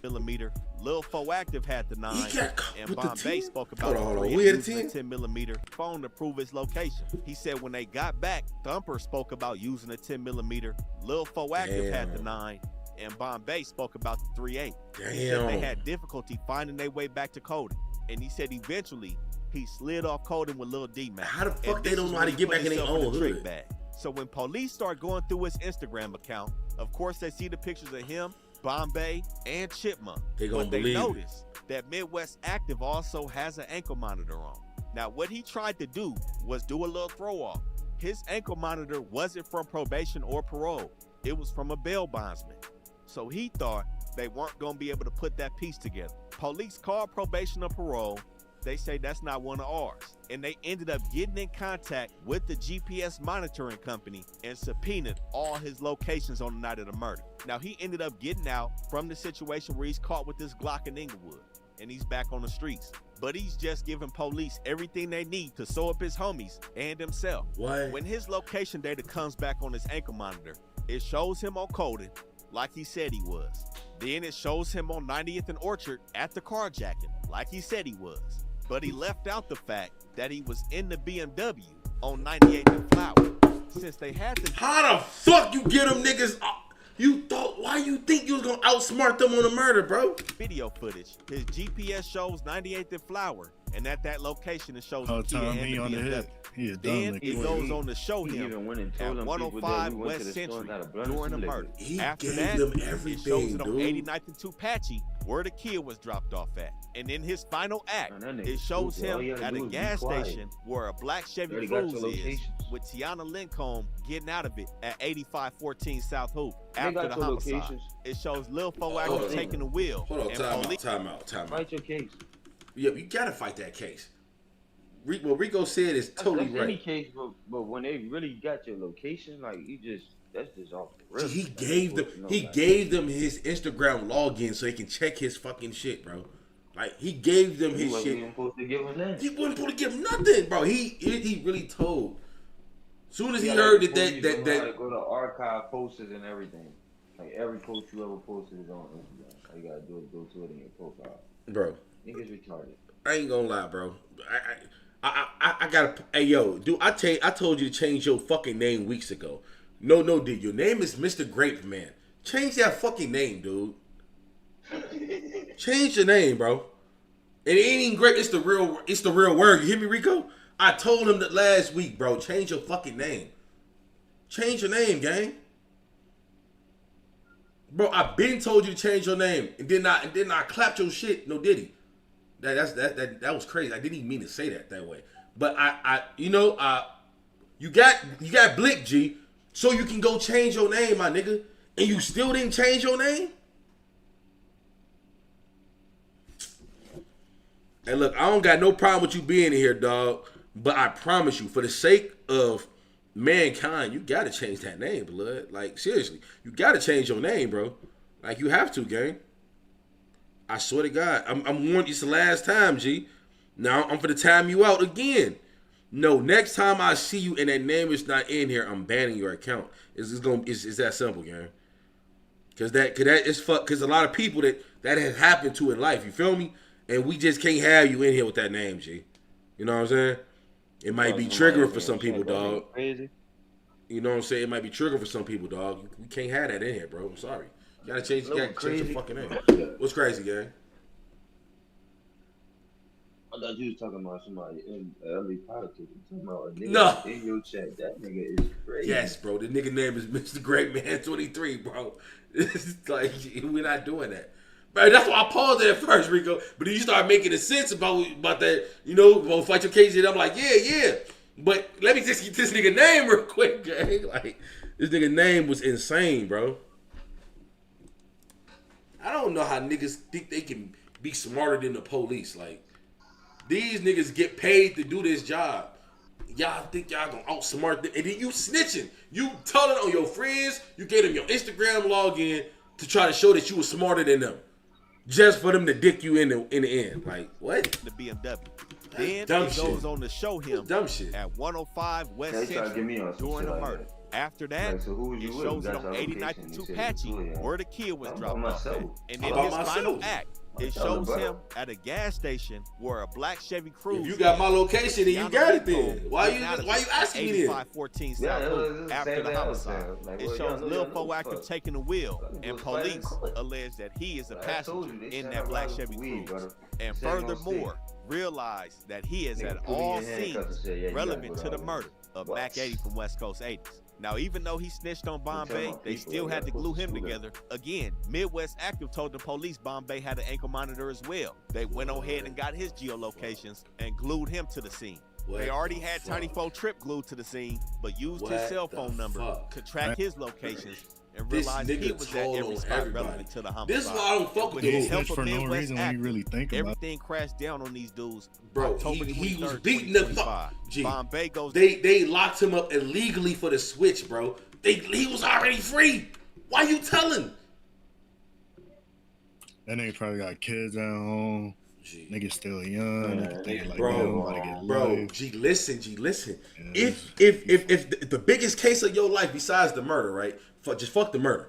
millimeter. Lil Foactive had the 9, He got caught and with the Bombay 10? spoke about Hold on, the 3 who had a using 10? a 10 millimeter phone to prove his location. He said when they got back, Thumper spoke about using a 10 millimeter. Lil Foactive had the Damn. 9, and Bombay spoke about the 3.8. He said they Damn. had difficulty finding their way back to Colden, and he said eventually he slid off Colden with Lil D-Mac. How the And fuck they this don't is know how when to he get put back in their himself own the trick hood? bag. So when police start going through his Instagram account, of course they see the pictures of him, Bombay, and Chipmunk. They gonna but they believe it. notice that Midwest Active also has an ankle monitor on. Now, what he tried to do was do a little throw off. His ankle monitor wasn't from probation or parole. It was from a bail bondsman. So he thought they weren't gonna be able to put that piece together. Police called probation or parole. They say that's not one of ours. And they ended up getting in contact with the GPS monitoring company and subpoenaed all his locations on the night of the murder. Now, he ended up getting out from the situation where he's caught with this Glock in Inglewood, and he's back on the streets. But he's just giving police everything they need to sew up his homies and himself. What? When his location data comes back on his ankle monitor, it shows him on Colden like he said he was. Then it shows him on 90th and Orchard at the carjacking like he said he was. But he left out the fact that he was in the BMW on 98th and Flower. Since they had to... How the fuck you get them niggas? Why you think you was gonna outsmart them on a murder, bro? video footage, his GPS shows 98th and Flower, and at that location it shows Whole the Kia time and he the on the BMW. head. He a dumb Then nigga. it goes on to show He him even went and at told them people that 105 we went to West the store Century and got a blunt during the and murder. He After gave that, them it shows everything, it on dude. 89th and Tupache where the Kia was dropped off at. And in his final act, Man, that nigga it shows stupid. All he him had to at do a was be gas quiet. station where a black Chevy Already got your Cruze is, locations. with Tiana Lincombe getting out of it at 8514 South Hoover They after got the your homicide. locations. It shows Lil Hold Foactive on. taking the wheel. Hold on, and time police- out. Fight your case. Yeah, you gotta fight that case. What Rico said is totally That's any right. case, but when they really got your location, like that's just off the rip. See, he Like, gave you them supposed to know, he like, gave them his Instagram login so he can check his fucking shit, bro. Like he gave them he his wasn't shit. even supposed to give him that. He wasn't supposed to give him nothing, bro. He really told. Soon as he Yeah, heard like, that you that know how to that go to archive posters and everything. Like every post you ever posted is on Instagram. All you gotta do is go to it in your profile. Bro. Niggas retarded. I ain't gonna lie, bro. I gotta. Hey, yo, dude. I told you to change your fucking name weeks ago. No, dude. Your name is Mr. Grape Man. Change that fucking name, dude. Change your name, bro. And it ain't even great. It's the real word. You hear me, Rico? I told him that last week, bro. Change your fucking name. Change your name, gang. Bro, I been told you to change your name, and then I clapped your shit. No diddy. That was crazy. I didn't even mean to say that way. But you got Blick, G, so you can go change your name, my nigga, and you still didn't change your name. And look, I don't got no problem with you being in here, dog. But I promise you, for the sake of mankind, you gotta change that name, blood. Like, seriously, you gotta change your name, bro. Like, you have to, gang. I swear to God, I'm warning you. It's the last time, G. Now I'm for the time you out again. No, next time I see you and that name is not in here, I'm banning your account. It's that simple, gang. Cause a lot of people that has happened to in life. You feel me? And we just can't have you in here with that name, G. You know what I'm saying? It might be triggering for some people, dog. Crazy. You know what I'm saying? It might be triggering for some people, dog. We can't have that in here, bro. I'm sorry. You gotta change your fucking name. What's crazy, gang? I thought you was talking about somebody in LA politics. I'm talking about a nigga in your chat. That nigga is crazy. Yes, bro. The nigga name is Mr. Great Man 23, bro. It's like, we're not doing that. Bro, that's why I paused it at first, Rico. But then you start making a sense about that, about fight your case. And I'm like, yeah. But let me just get this nigga name real quick, gang. Like, this nigga name was insane, bro. I don't know how niggas think they can be smarter than the police. Like, these niggas get paid to do this job. Y'all think y'all gonna outsmart them. And then you snitching. You telling on your friends. You gave them your Instagram login to try to show that you were smarter than them. Just for them to dick you in the end. Like, what? The BMW. Then dumb it goes on to show him dumb shit. at 105 West Central during the murder. After that, it shows it on 89th and Tupache where the kid was dropped off at. And in his final act, it shows him at a gas station where a black Chevy Cruze. If you got my location, then you got it then. Why you asking me this? 8514 South after the homicide. It shows Lil Proactive taking the wheel, and police allege that he is a passenger in that black Chevy Cruze. And furthermore, realize that he is at all scenes relevant to the murder of Mac 80 from West Coast 80s. Now, even though he snitched on Bombay, they still had to glue him together. Again, Midwest Active told the police Bombay had an ankle monitor as well. They went ahead and got his geolocations and glued him to the scene. They already had Tiny 4 Trip glued to the scene, but used his cell phone number to track his locations and realized he was at every spot relevant to the homicide. This is why I don't fuck with his dudes. help For no reason when you really think about it. Everything crashed down on these dudes. Bro, he was beating the fuck. Bombay goes. They locked him up illegally for the switch, bro. He was already free. Why you telling? That nigga probably got kids at home. Nigga still young. Nigga thinking like, bro. G, listen. Yeah, if the biggest case of your life besides the murder, right? Just fuck the murder.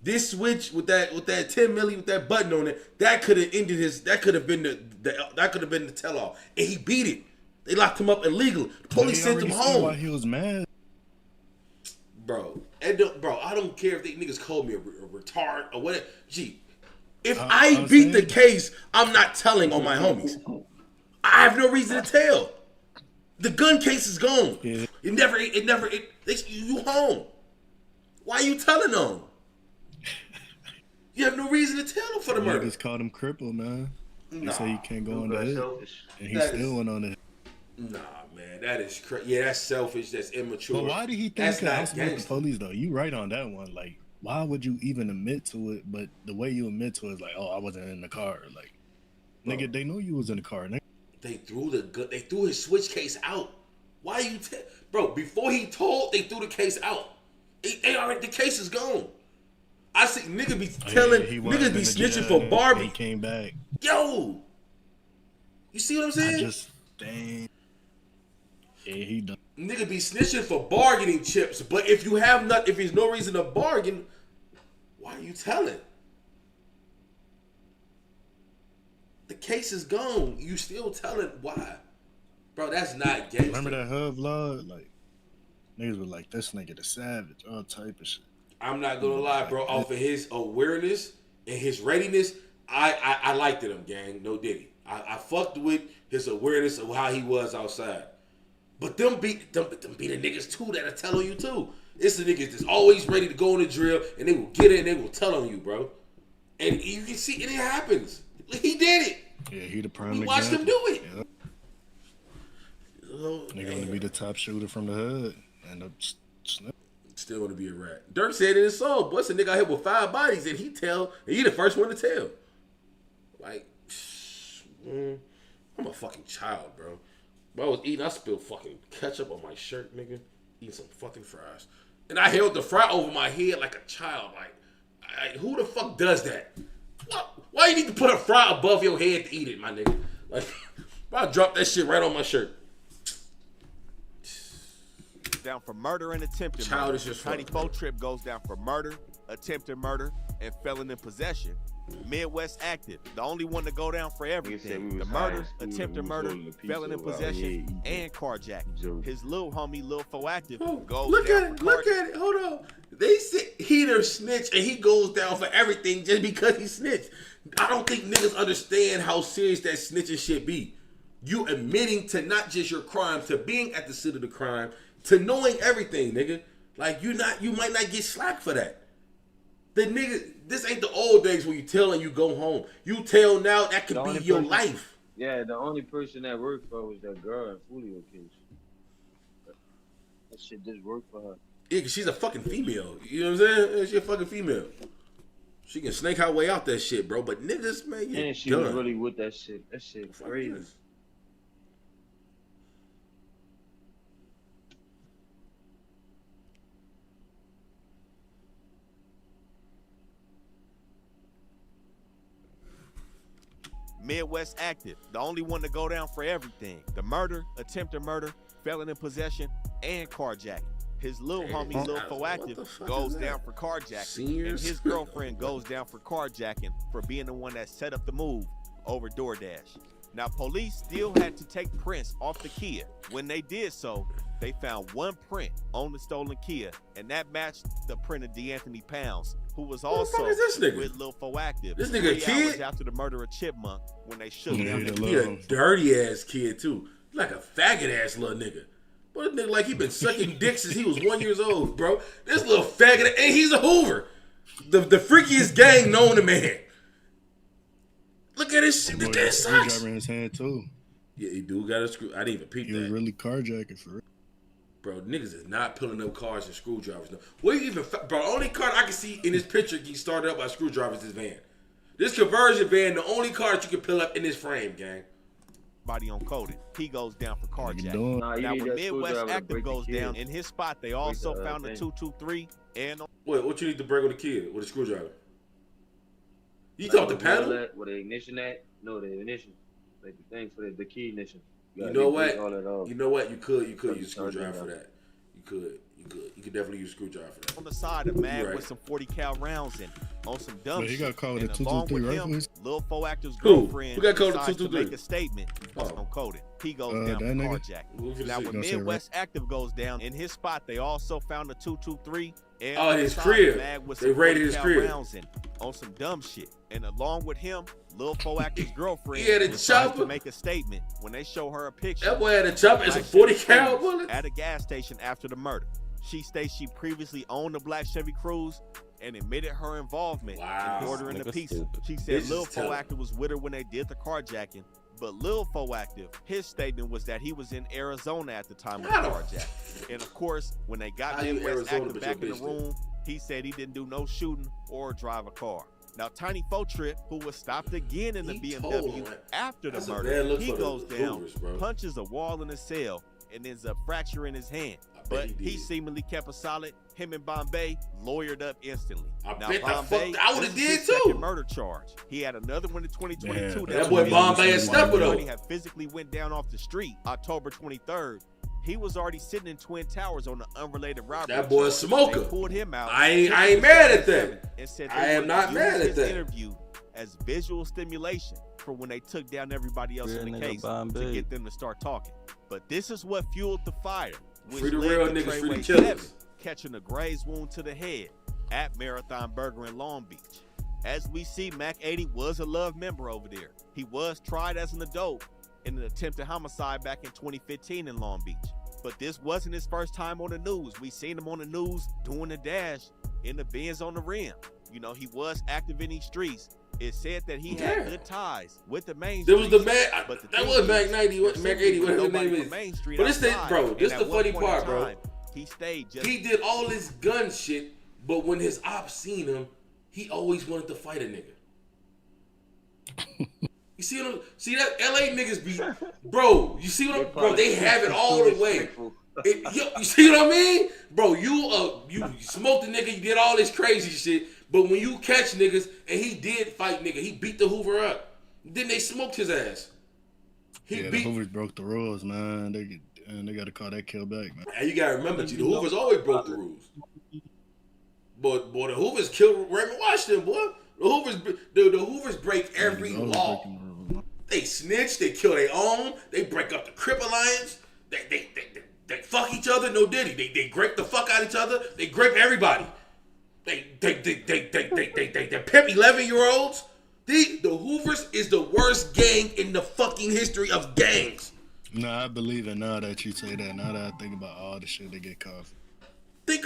This switch with that 10 million with that button on it, that could have ended his. That could have been the tell all, and he beat it. They locked him up illegally. The police sent him home. Why he was mad, bro? I don't care if they niggas called me a retard or whatever. Gee, if I beat the case, I'm not telling on my homies. I have no reason to tell. The gun case is gone. Yeah. You home. Why are you telling them? You have no reason to tell them for the murder. Niggas called him crippled, man. He said you can't go on the hit. And he still went on the hit. Nah, man, that is crazy. Yeah, that's selfish. That's immature. But why did he think that's not the police, though? You right on that one. Like, why would you even admit to it? But the way you admit to it is like, oh, I wasn't in the car. Like, nigga, they knew you was in the car. Nigga. They threw his switch case out. Why you bro? Before he told, they threw the case out. The case is gone. I see niggas be telling niggas be snitching for Barbie. He came back. Yo, you see what I'm saying? Dang. Yeah, he done. Nigga be snitching for bargaining chips, but if you have if there's no reason to bargain, why are you telling? case is gone. You still telling why? Bro, that's not gangster. Remember that Hub vlog? Like, niggas were like, this nigga the savage, all type of shit. I'm not gonna lie, bro. Off of his awareness and his readiness, I liked him, gang. No diddy. I fucked with his awareness of how he was outside. But them be the niggas too that are telling you too. It's the niggas that's always ready to go in the drill and they will get it and they will tell on you, bro. And you can see it happens. He did it. Yeah, he the prime We example. watched him do it. Yeah. Nigga want to be the top shooter from the hood. End up still want to be a rat. Dirk said in his song, "What's a nigga out here with 5 bodies?" And he the first one to tell. Like, I'm a fucking child, bro. But I was eating, I spilled fucking ketchup on my shirt, nigga. Eating some fucking fries. And I held the fry over my head like a child. Like, who the fuck does that? Why you need to put a fry above your head to eat it, my nigga? Like, I dropped that shit right on my shirt. Down for murder and attempted Childish murder. as fuck. Tiny Foe Trip goes down for murder, attempted murder, and felon in possession. Midwest Active, the only one to go down for everything. The murder, attempted murder, felon in possession, and carjacking. His little homie, Lil Foe Active, goes Look down at it, for look at it. Hold on. They say he the snitch and he goes down for everything just because he snitched. I don't think niggas understand how serious that snitching shit be. You admitting to not just your crime, to being at the scene of the crime, to knowing everything, nigga. Like you might not get slack for that. The nigga, this ain't the old days where you tell and you go home. You tell now, that could be your life. Yeah, the only person that worked for was that girl in Fulio case. That shit just worked for her. Yeah, cause she's a fucking female. You know what I'm saying? She's a fucking female. She can snake her way out that shit, bro. But niggas, man, you And she done. was really with that shit. That shit crazy. Midwest Active, the only one to go down for everything. The murder, attempted murder, felon in possession, and carjacking. His little homie, Lil Foe Active, goes down for carjacking. Seniors? And his girlfriend goes down for carjacking for being the one that set up the move over DoorDash. Now, police still had to take prints off the Kia. When they did so, they found one print on the stolen Kia, and that matched the print of DeAnthony Pounds, who was also is this nigga? with Lil Foe Active. This nigga a 3 hours kid? after the murder of Chipmunk, when they shook Yeah, down he the He a dirty ass kid too. Like a faggot ass little nigga. But this nigga like he been sucking dick since he was 1 year old, bro. This little faggot, and he's a Hoover. The freakiest gang known to man. Look at his shit. Look at his socks. Screwdriver in his hand too. Yeah, he do got a screw. I didn't even peep He was that. really carjacking for real. Bro, niggas is not pulling up cars and screwdrivers. No. What you even, bro? Only car I can see in this picture getting started up by screwdrivers is this van. This conversion van, the only car that you can pull up in this frame, gang. body on coded. He goes down for carjacking. doing? Nah, you Now, need when that Midwest screwdriver to Active break the goes kid. down, in his spot, they also the, found a thing. 223 and What you need to break on the kid with a screwdriver? You talking the panel? With the ignition at? No, the ignition. Like the thing for the key ignition. You know what? All that off. You know what? You could use a Start screwdriver doing for that. You could definitely use a screwdriver for that. on the side of Mag Right. with some 40 cal rounds in on some dumb But he shit. got caught with And a along 223 with rifle. him, Lil Foe Active's Who? girlfriend Who got caught with a decides to 223? make a statement Oh. on coded. He goes down that for nigga? carjacking. Who finna Now say- when Gonna say Midwest Active goes down, in his spot they also found a 223 and Oh, on the his side crib. of Mag with They some raided 40 his cal crib. rounds in on some dumb shit. And along with him, Lil Foe Active's girlfriend He had a decides chopper? to make a statement when they show her a picture. That boy had a chopper and some Black 40 Chevy cal Cruze bullets. at a gas station after the murder. She states she previously owned a black Chevy Cruze and admitted her involvement Wow. in ordering the Nigga pizza. stupid. She This said is Lil Foe telling. Active was with her when they did the carjacking, but Lil Foe Active, his statement was that he was in Arizona at the time of the How the carjacking. And of course, when they got How you Midwest Arizona, Active but back your in the bitch room, he said he didn't do no shooting or drive a car. Now, Tiny Foe Trip, who was stopped again in the He BMW told him. after the That's a bad murder, look he for the goes down, Hoovers, bro. punches a wall in his cell, and ends up fracturing his hand. I bet But he he did. seemingly kept a solid. Him and Bombay lawyered up instantly. I Now bet the Bombay, fuck I would've this is his did too. second murder charge. He had another one in 2022. Yeah, That boy what Bombay he and said. Stepper though. When he had physically went down off the street October 23rd. He was already sitting in Twin Towers on the unrelated robbery. That boy a charge. smoker. They pulled him out. I ain't took him to mad at 77 that. And said I they am would not use mad at his that. interview as visual stimulation for when they took down everybody else Real in the nigga case buying to big. get them to start talking. But this is what fueled the fire, which Free the led real to niggas, free the Treyway killers. 7 catching a graze wound to the head at Marathon Burger in Long Beach. As we see, Mac 80 was a Love member over there. He was tried as an adult in an attempted homicide back in 2015 in Long Beach. But this wasn't his first time on the news. We seen him on the news doing the dash in the Benz on the rim. You know, he was active in these streets. It said that he had good ties with the main There was streets. the Mac. But the That thing was Mac is, 90, there Mac seemed 80, to be whatever his nobody name from is. Main Street But this the outside. bro. This And the at one funny point in part, bro. time, he stayed just. He did all this gun shit, but when his ops seen him, he always wanted to fight a nigga. You see what I'm, see that LA niggas be, bro. You see what I'm, bro? They have it all the way. You see what I mean, bro? You smoked the nigga, you did all this crazy shit, but when you catch niggas and he did fight nigga, he beat the Hoover up. Then they smoked his ass. The Hoovers broke the rules, man. They got to call that kill back, man. And you gotta remember, the Hoovers always broke the rules. But boy, the Hoovers killed Raymond Washington, boy. The Hoovers break every law. They snitch, they kill their own, they break up the Crip Alliance, they fuck each other, no diddy. They grape the fuck out of each other, they grape everybody. They pimp 11-year-olds. The Hoovers is the worst gang in the fucking history of gangs. No, I believe it now that you say that. Now that I think about all the shit they get caught. Think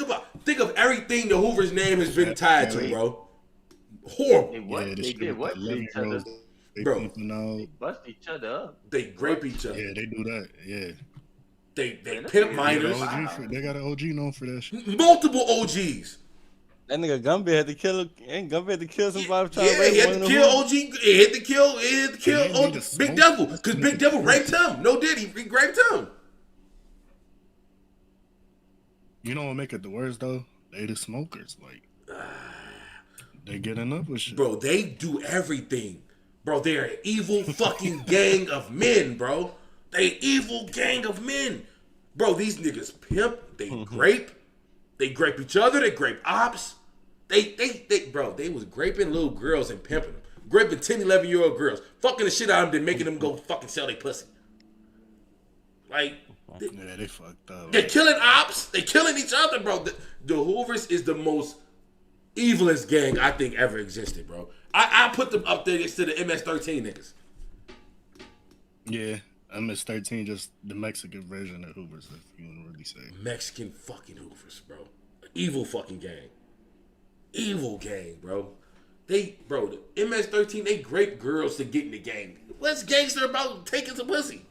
of everything the Hoover's name has been tied to, bro. Horrible. They did what to each other? Bro, They bust each other up. They grape each other. Yeah, they do that. Yeah. They pimp minors. They got an OG known for that shit. Multiple OGs. That nigga Gumby had to kill. Ain't Gumby had to kill somebody trying to Yeah, rape he one had of to the kill Hoovers? OG. He had to kill Big Devil. Because Big Devil raped him. No did he raped him. You know what make it the worst though? They the smokers. Like they getting up with shit. Bro, they do everything. Bro, they're an evil fucking gang of men, bro. They evil gang of men. Bro, these niggas pimp, they grape each other, they grape ops. Bro, they was graping little girls and pimping them. Graping 10, 11-year-old girls. Fucking the shit out of them, then making them go fucking sell their pussy. Like, yeah, they fucked up. They're killing ops. They killing each other, bro. The Hoovers is the most evilest gang I think ever existed, bro. I put them up there next to the MS-13 niggas. Yeah, MS-13 just the Mexican version of Hoovers, if you want to really say. Mexican fucking Hoovers, bro. Evil fucking gang. Evil gang, bro. The MS-13, they grape girls to get in the gang. What's gangster about taking some pussy?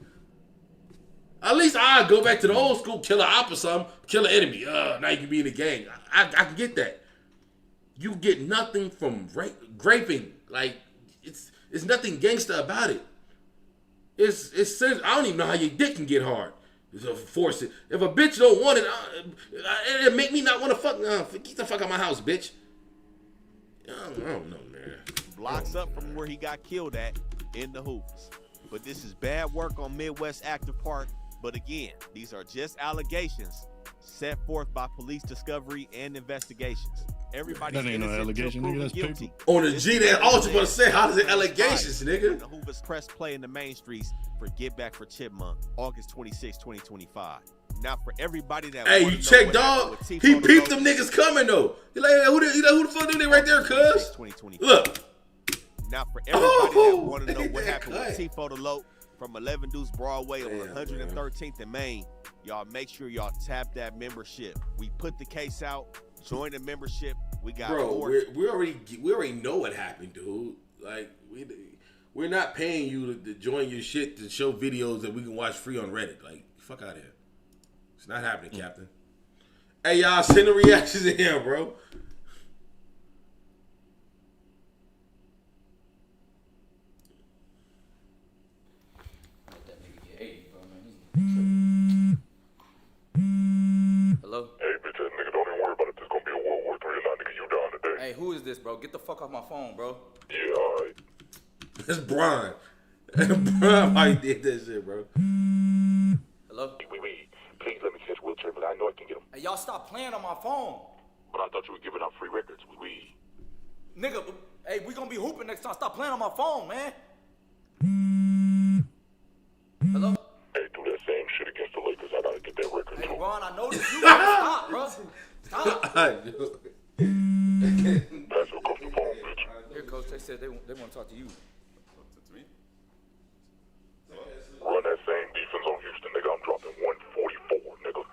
At least I go back to the old school, kill an op or something, kill an enemy. Now you can be in the gang. I can get that. You get nothing from graping. Like, it's nothing gangster about it. It's I don't even know how your dick can get hard. Force it. If a bitch don't want it, it make me not want to fuck. Get the fuck out of my house, bitch. I don't know, man. Blocks up from where he got killed at in the Hoovers. But this is bad work on Midwest Active Park. But again, these are just allegations set forth by police discovery and investigations. Everybody's That ain't no innocent allegation, till nigga. proven That's guilty. On the G, that I was just gonna say, how does it allegations, nigga? The Hoovers press play in the main streets for Get Back for Chipmunk, August 26, 2025. Now for everybody that Hey, wanna you know check, what dog. happened with He T-Phone peeped Low, them niggas coming though. You like who the fuck do they right there, cuz? 2025. Look. Now for everybody that want to know hit what that happened cut. with T-Photo Low from 11 Deuce Broadway on Damn, 113th and Main, y'all make sure y'all tap that membership. We put the case out. Join the membership. We got Bro, more. we already know what happened, dude. Like we're not paying you to join your shit to show videos that we can watch free on Reddit. Like, fuck out of here. It's not happening, Captain. Hey, y'all, send the reactions in here, bro. Hello? Hey, bitch ass nigga, don't even worry about it. There's gonna be a World War III now, nigga. You done today. Hey, who is this, bro? Get the fuck off my phone, bro. Yeah, alright. That's Brian. Brian, how you did that shit, bro. Hello? Wait. Please let me catch Will Trevor. I know I can get him. Hey, y'all stop playing on my phone. But I thought you were giving out free records. Nigga, hey, we gonna be hooping next time. Stop playing on my phone, man. Hello? Hey, do that same shit against the Lakers. I gotta get that record Hey, too. Ron, I know this. You gotta stop, bro. Stop. Pass your coach the phone, bitch. Here, coach, they said they want to talk to you. Run that same defense on Houston, nigga. I'm dropping 144, nigga.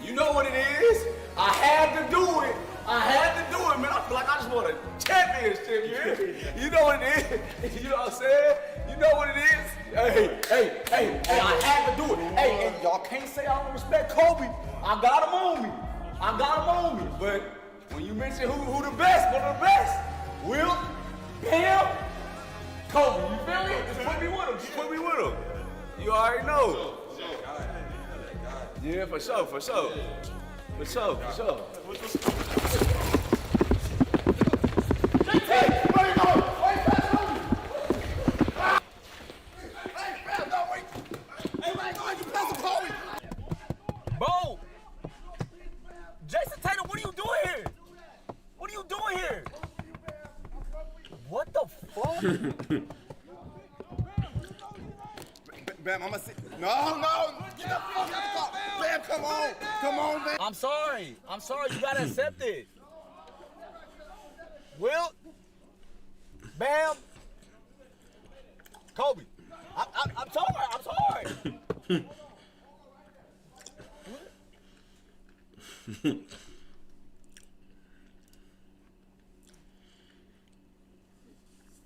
You know what it is? I had to do it. I had to do it, man. I feel like I just won a championship, you hear me? You know what it is? You know what I'm saying? You know what it is? Hey, I had to do it. Hey, and y'all can't say I don't respect Kobe. I got him on me. But when you mention who the best, one of the best, Will, Pam, Kobe, you feel me? Just put me with him. You already know. Yeah, for sure. Bro! Jason Tatum, what are you doing here? What the fuck? Bam, I'ma sit. No. Get the fuck out. Bam, come on, Bam. I'm sorry. You gotta accept it. Will, Bam, Kobe. I'm sorry.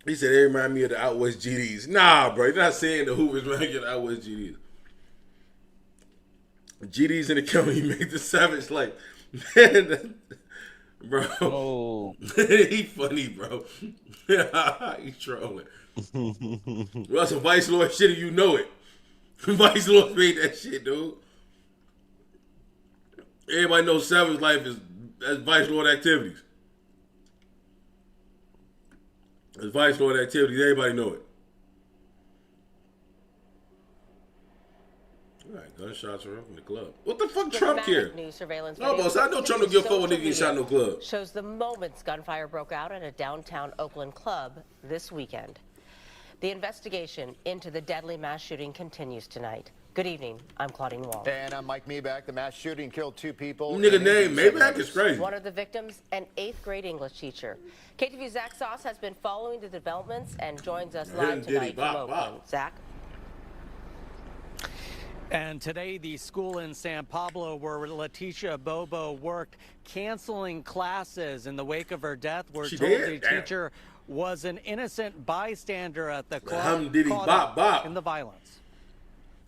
He said they remind me of the Out West GDs. Nah, bro, you're not saying the Hoovers remind you of the Out West GDs. GDs in the county make the Savage like, man, bro. Oh. He funny, bro. He's trolling. Well, that's some Vice Lord shit and you know it. Vice Lord made that shit, dude. Everybody knows Savage Life is that's Vice Lord activities. It's Vice Lord activities. Everybody know it. All right, gunshots are up in the club. What the fuck, Trump here? New surveillance No, boss, I know Trump don't give a fuck when niggas get shot in no club. Shows the moments gunfire broke out at a downtown Oakland club this weekend. The investigation into the deadly mass shooting continues tonight. Good evening. I'm Claudine Wall. And I'm Mike Meback. The mass shooting killed 2 people. Nigga name Maybach is crazy. One of the victims, an 8th grade English teacher. KTV's Zach Sauce has been following the developments and joins us live tonight from Oakland. Zach? And today, the school in San Pablo where Letitia Bobo worked, canceling classes in the wake of her death. We're told the teacher was an innocent bystander at the club caught up in the violence.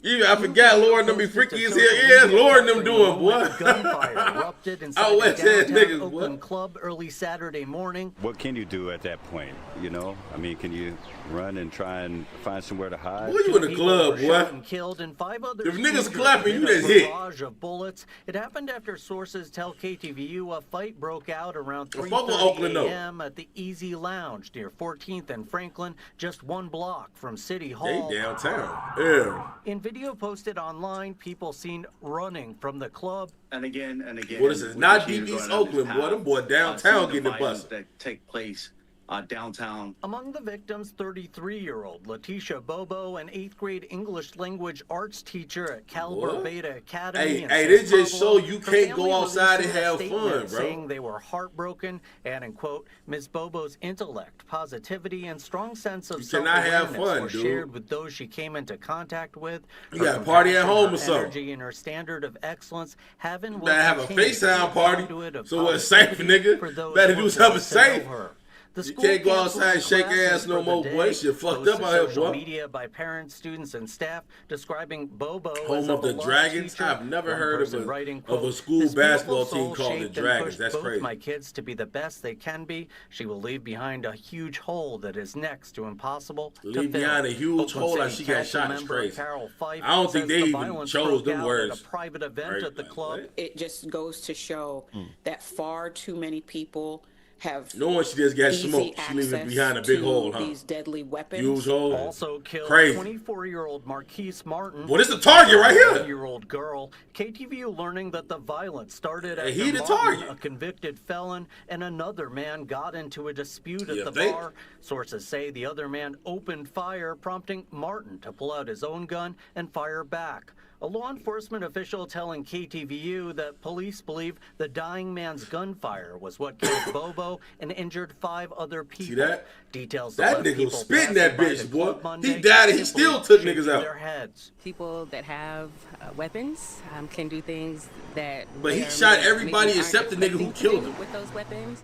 Yeah, I forgot Lauren them be freaky as hell. Yeah, Lauren them doing, boy. Gunfire erupted inside Out West the niggas, Oakland club early Saturday morning. What can you do at that point? You know, I mean, can you run and try and find somewhere to hide? Boy, you in the club, boy. And killed and 5 others. If niggas clapping, you just hit. Barrage of bullets. It happened after sources tell KTVU a fight broke out around Fuck with Oakland, 3:30 a.m. at the Easy Lounge near 14th and Franklin, just 1 block from City Hall. They downtown. Yeah. In video posted online, people seen running from the club. And again. Well, this is not deep East Oakland, boy. Them boy downtown getting the bus. That take place downtown. Among the victims, 33-year-old Letitia Bobo, an 8th grade English language arts teacher at Caliber What? Beta Academy. Hey, this just show you can't go outside and have fun, bro. Saying they were heartbroken and, in quote, Ms. Bobo's intellect, positivity, and strong sense of cannot have self-awareness fun, were dude. shared with those she came into contact with. You got a party at home or Her something. energy and her standard of excellence have Better have a FaceTime party, so it's safe, nigga. Better do something safe. You can't go outside and shake ass no more, boy. Shit fucked up out here, Social boy. media by parents, students, and staff describing Bobo Home as of the beloved Dragons? teacher. I've never One heard person of writing, a quote, school "This basketball beautiful team soul called the shaped and Dragons." pushed That's both crazy. my kids to be the best they can be. She will leave behind a huge hole that is next to impossible to Leave fill." behind a huge Oakland hole like City she got Council shot is member crazy. Carol Fife I don't think says they the even violence chose broke them out words. at a private event Right, at the man. club. It just goes to show that far too many people have knowing she just got easy smoked. She leaving access behind a big to hole, huh? these deadly weapons. Huge hole. Also killed Crazy. 24-year-old Marquise Martin. Well, this the target right here. 1-year-old girl. KTVU learning that the violence started after he the Martin, target. a convicted felon, and another man got into a dispute You at the think? bar. Sources say the other man opened fire, prompting Martin to pull out his own gun and fire back. A law enforcement official telling KTVU that police believe the dying man's gunfire was what killed Bobo and injured 5 other people. See that? Details That left nigga was people spitting that passing by bitch, the boy. club Monday He died and he simply still took shaking niggas out. their heads. People that have weapons can do things that. But he they are shot maybe everybody aren't except the nigga who expecting to killed do him. with those weapons.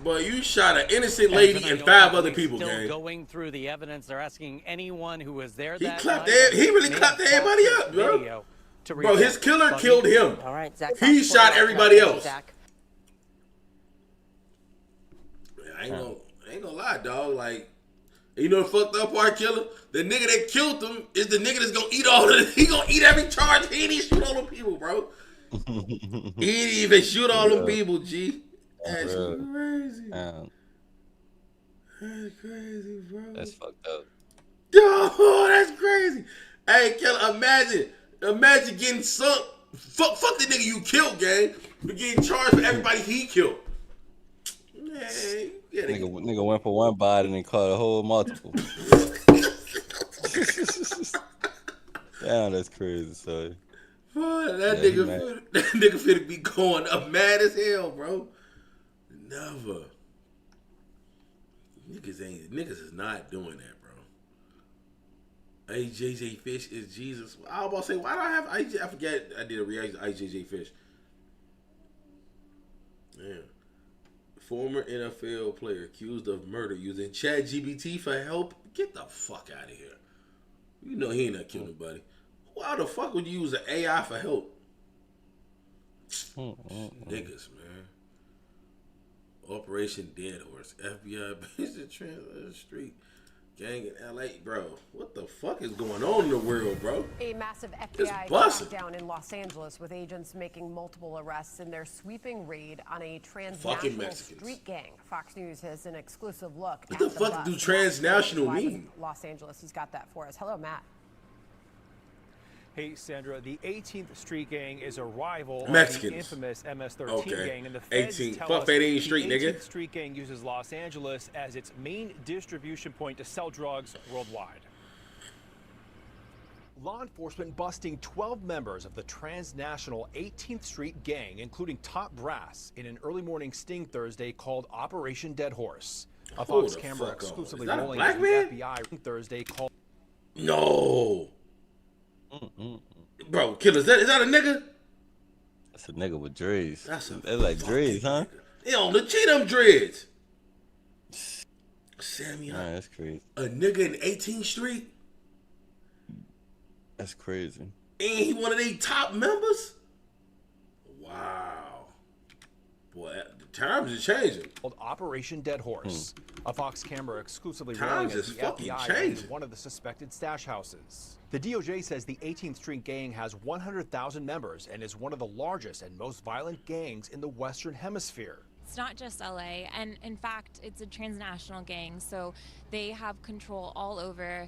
But you shot an innocent lady and 5 other people, Still gang. going through the evidence. They're asking anyone who was there He that clapped night. he really may clapped have everybody caught up, this bro. video to Bro, his react. killer But killed him. All right, Zach. He shot everybody else. Zach. I ain't gonna lie, dog. Like, you know the fucked up part, killer? The nigga that killed him is the nigga that's gonna eat all of it. He gonna eat every charge. He didn't shoot all them people, bro. He didn't even shoot all them people, G. That's crazy. That's crazy, bro. That's fucked up. Yo, that's crazy. Hey, killer, imagine getting sunk. Fuck the nigga you killed, gang. But getting charged for everybody he killed. Man, Nigga went for one body and then caught a whole multiple. Damn, that's crazy, sorry. That nigga finna be going up mad as hell, bro. Never. Niggas is not doing that, bro. AJJ Fish is Jesus. I was about to say, why do I have IJ? I forget I did a reaction to IJJ Fish. Yeah. Former NFL player accused of murder using ChatGPT for help. Get the fuck out of here. You know he ain't not killing nobody. Why the fuck would you use an AI for help? Niggas, man. Operation Dead Horse. FBI based in Trans Street. Gang in LA, bro. What the fuck is going on in the world, bro? A massive It's FBI busting. crackdown in Los Angeles with agents making multiple arrests in their sweeping raid on a Fucking transnational Mexicans. street gang. Fox News has an exclusive look What at the the fuck bus. do transnational Live in mean? Los Angeles. He's got that for us. Hello, Matt. Hey, Sandra, the 18th Street Gang is a rival Mexicans. of the infamous MS-13 Okay. gang, and the feds 18. tell Fuck us 18th Street, the nigga. 18th Street Gang uses Los Angeles as its main distribution point to sell drugs worldwide. Law enforcement busting 12 members of the transnational 18th Street Gang, including top brass, in an early morning sting Thursday called Operation Dead Horse. A Hold Fox the camera fuck on. exclusively Is that a rolling black as man? the FBI Thursday called. No. Bro, killer, is that a nigga? That's a nigga with dreads. That's like dreads, huh? They on legit them dreads. Sammy, Nah, that's crazy. a nigga in 18th Street, That's crazy. and he one of their top members? Wow. Boy, the times is changing. Called Operation Dead Horse. A Fox camera exclusively Times rolling is as the fucking FBI changing. raided one of the suspected stash houses. The DOJ says the 18th Street Gang has 100,000 members and is one of the largest and most violent gangs in the Western Hemisphere. It's not just LA, and in fact, it's a transnational gang, so they have control all over,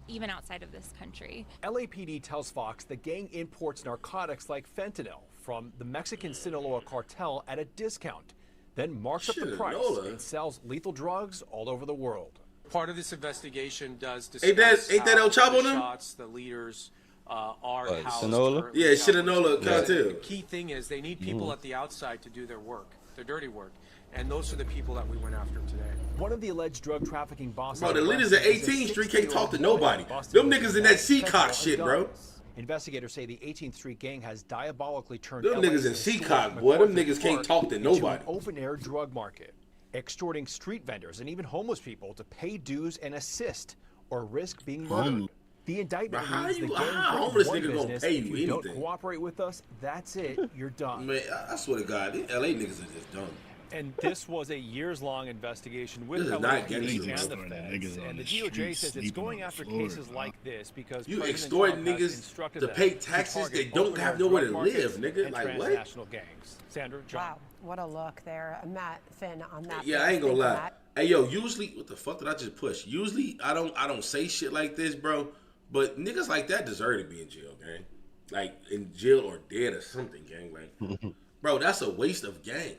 even outside of this country. LAPD tells Fox the gang imports narcotics like fentanyl from the Mexican Sinaloa cartel at a discount, then marks up the price Sinaloa? and sells lethal drugs all over the world. Part of this investigation does Ain't discuss that El how Chapo the them? shots, the leaders are What, housed. Sinaloa? currently Yeah, out. Sinaloa The cartel. key thing is they need people at the outside to do their work, their dirty work. And those are the people that we went after today. One of the alleged drug trafficking bosses. Bro, the leaders at 18th Street can't talk to nobody. Them niggas in that Seacock shit, bro. Investigators say the 18th Street Gang has diabolically turned Them LA's niggas in historic Seacock, boy. Them MacArthur niggas can't Park talk to into nobody. an open-air drug market, extorting street vendors and even homeless people to pay dues and assist or risk being murdered. The indictment But how reads you- the how gang a runs homeless one nigga gonna business. pay If you don't anything? cooperate with us, that's it. You're done. Man, I swear to God, these LA niggas are just dumb. And this was a years-long investigation with This is LA not police gangster, and bro. the feds. And the DOJ says it's going after cases like this because You President extort Trump has niggas instructed to them pay taxes target that don't open have air nowhere drug to markets live, nigga. and Like, what? transnational gangs. Sandra, John. Wow, what a look there. Matt Finn on that. Yeah, I ain't gonna lie. Hey, yo, usually, what the fuck did I just push? Usually, I don't say shit like this, bro. But niggas like that deserve to be in jail, gang. Like, in jail or dead or something, gang. Like, bro, that's a waste of gang.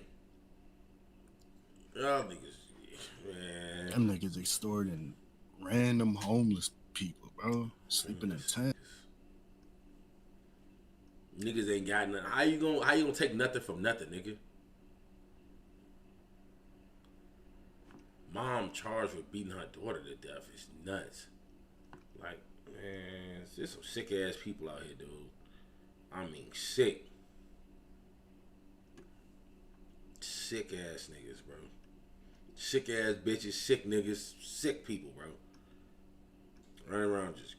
Y'all niggas, man. Them niggas extorting random homeless people, bro. Sleeping in tents. Niggas ain't got nothing. How you gonna take nothing from nothing, nigga? Mom charged with beating her daughter to death. It's nuts. Like, man, there's some sick ass people out here, dude. I mean, sick. Sick ass niggas, bro. Sick ass bitches, sick niggas, sick people, bro. Running around just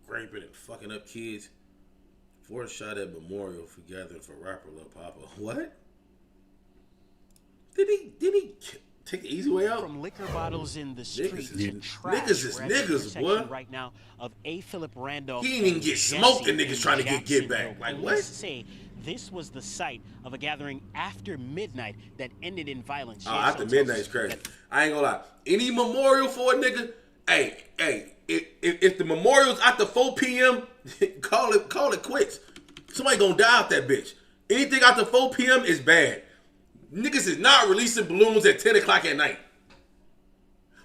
raping and fucking up kids. Fourth shot at memorial for gathering for rapper Lil Papa. What? Did he take the easy way out? From liquor bottles in the streets Niggas to trash. niggas is We're at the niggas, intersection boy. right now of A. Philip Randolph. He didn't even and get Jesse smoked and niggas in trying to get back. Jacksonville. Like, Police what? say this was the site of a gathering after midnight that ended in violence. Oh, after midnight is crazy. I ain't gonna lie. Any memorial for a nigga, hey, if the memorial's after 4 p.m., call it quits. Somebody gonna die out that bitch. Anything after 4 p.m. is bad. Niggas is not releasing balloons at 10 o'clock at night.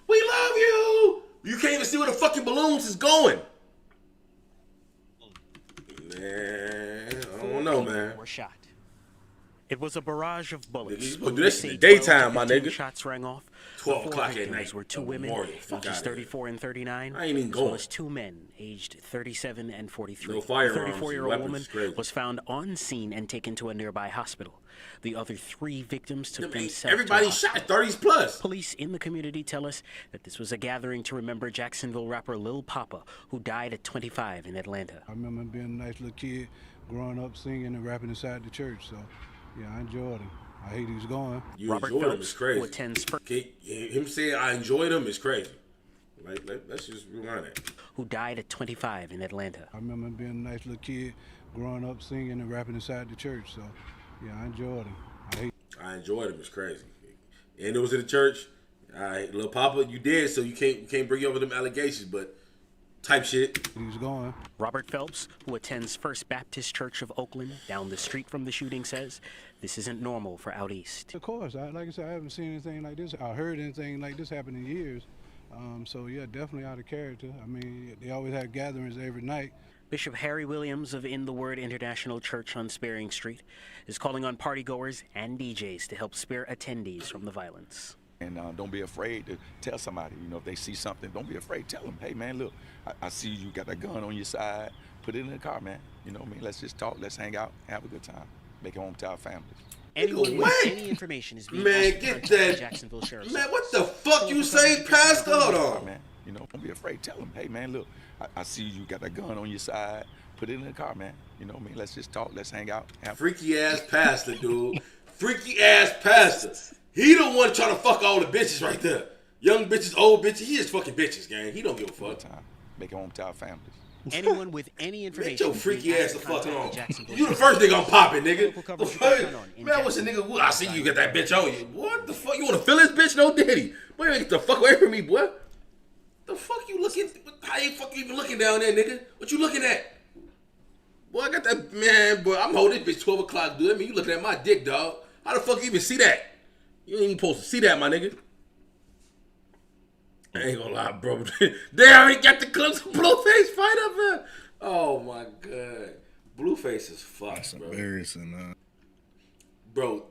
We love you. You can't even see where the fucking balloons is going. Man, I don't know, man. Were shot. It was a barrage of bullets. Niggas supposed to do this in the daytime, my nigga. Shots rang off. 12 The four o'clock at victims night. were two A women, memorial. Fuck ages outta here. 34 and 39. I ain't even as going. well as two men, aged 37 and 43. No The firearms, 34-year-old weapons, woman crazy. was found on scene and taken to a nearby hospital. The other three victims took themselves Everybody to shot 30s plus. Police in the community tell us that this was a gathering to remember Jacksonville rapper Lil Papa, who died at 25 in Atlanta. I remember being a nice little kid, growing up singing and rapping inside the church. So, yeah, I enjoyed him. I hate he's going. You Robert enjoyed him Phelps, is crazy. who attends Him saying I enjoyed him is crazy. Like, let's just rewind that. Who died at 25 in Atlanta. I remember being a nice little kid, growing up singing and rapping inside the church. So, yeah, I enjoyed him. I enjoyed him. It's crazy. And it was in the church. All right, Lil Papa, you did, so you can't bring you over them allegations, but type shit. He's going. Robert Phelps, who attends First Baptist Church of Oakland, down the street from the shooting, says this isn't normal for out east. Of course, like I said, I haven't seen anything like this. I heard anything like this happen in years. So, yeah, definitely out of character. I mean, they always have gatherings every night. Bishop Harry Williams of In the Word International Church on Spearing Street is calling on partygoers and DJs to help spare attendees from the violence. And don't be afraid to tell somebody, you know, if they see something, don't be afraid. Tell them, hey, man, look, I see you got a gun on your side. Put it in the car, man. You know what I mean? Let's just talk. Let's hang out. Have a good time. Make it home to our families. Anyone with any information is being Man, asked to get contact that. the Jacksonville Sheriff's Man, Office. what the fuck you say, Pastor? Hold on. Man, you know, don't be afraid. Tell them, hey, man, look, I see you got a gun on your side. Put it in the car, man. You know what I mean? Let's just talk. Let's hang out. Freaky ass pastor, dude. Freaky ass pastor. He the one trying to fuck all the bitches right there. Young bitches, old bitches. He just fucking bitches, gang. He don't give a fuck. Make it home to our families. Anyone with any Get information. your is freaky being ass asked the to fuck contact on. the Jacksonville You the Sheriff's first nigga I'm popping, nigga. Local coverage will be done on Man, what's a nigga? I see you got that bitch on you. What the fuck? You want to feel this bitch? No daddy. Boy, get the fuck away from me, boy. The fuck you looking? How you fucking even looking down there, nigga? What you looking at? Boy, I got that, man, boy, I'm holding this bitch 12 o'clock, dude. I mean, you looking at my dick, dog. How the fuck you even see that? You ain't even supposed to see that, my nigga. I ain't gonna lie, bro. They already got the clips of Blueface fight up there. Oh, my God. Blueface is fucked, That's bro. embarrassing, man. Bro,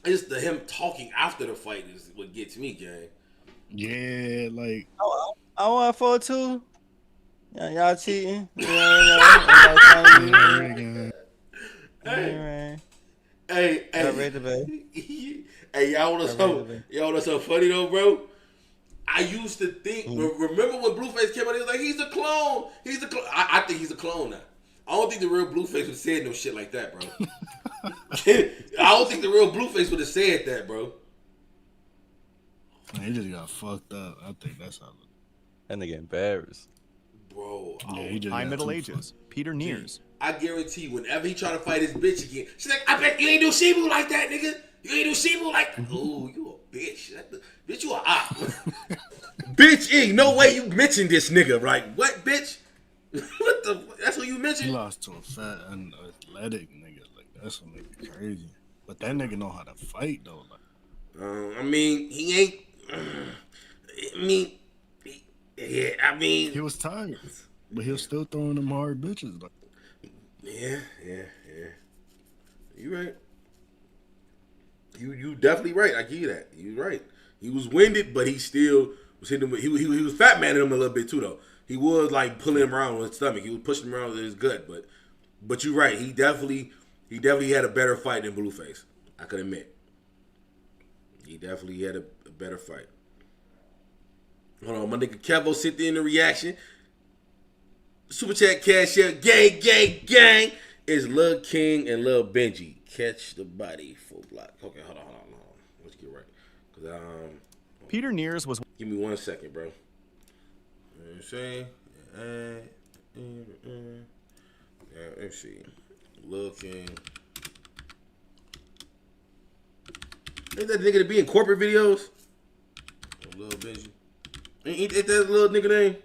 it's the him talking after the fight is what gets me, gang. Yeah, like. I want 4-2. Y'all cheating. Hey, y'all know something funny though, bro? I used to think, remember when Blueface came out, he was like, he's a clone. He's a clone. I think he's a clone now. I don't think the real Blueface was saying no shit like that, bro. I don't think the real Blueface would have said that, bro. Man, he just got fucked up. I think that's how. That nigga embarrassed. Bro, Yeah, he just High got Middle too Ages. Peter Neers. I guarantee you, whenever he try to fight his bitch again, she's like, I bet you ain't do Shibu like that, nigga. You ain't do Shibu like that. Ooh, you a bitch. Bitch, you a op. Bitch, ain't no way you mentioned this nigga. Like, what, bitch? What the? That's what you mentioned? He lost to a fat and athletic nigga. Like, that's what make it crazy. But that nigga know how to fight, though. Like, I mean, he ain't. he was tired, but he was still throwing them hard bitches. Like, yeah. You right. You definitely right. I give you that. You right. He was winded, but he still was hitting him. He was fat manning him a little bit too, though. He was like pulling him around with his stomach. He was pushing him around with his gut. But you're right. He definitely had a better fight than Blueface. I could admit. He definitely had a better fight. Hold on, my nigga Kevo sent in the reaction. Super chat cash out, gang is Lil King and Lil Benji. Catch the body full block. Okay, hold on. Let's get right. Cause Peter Neers was. Give me 1 second, bro. You know what I'm saying? Yeah, let's see. Lil King. Ain't that nigga that be in corporate videos? Lil Benji. Ain't that little nigga name?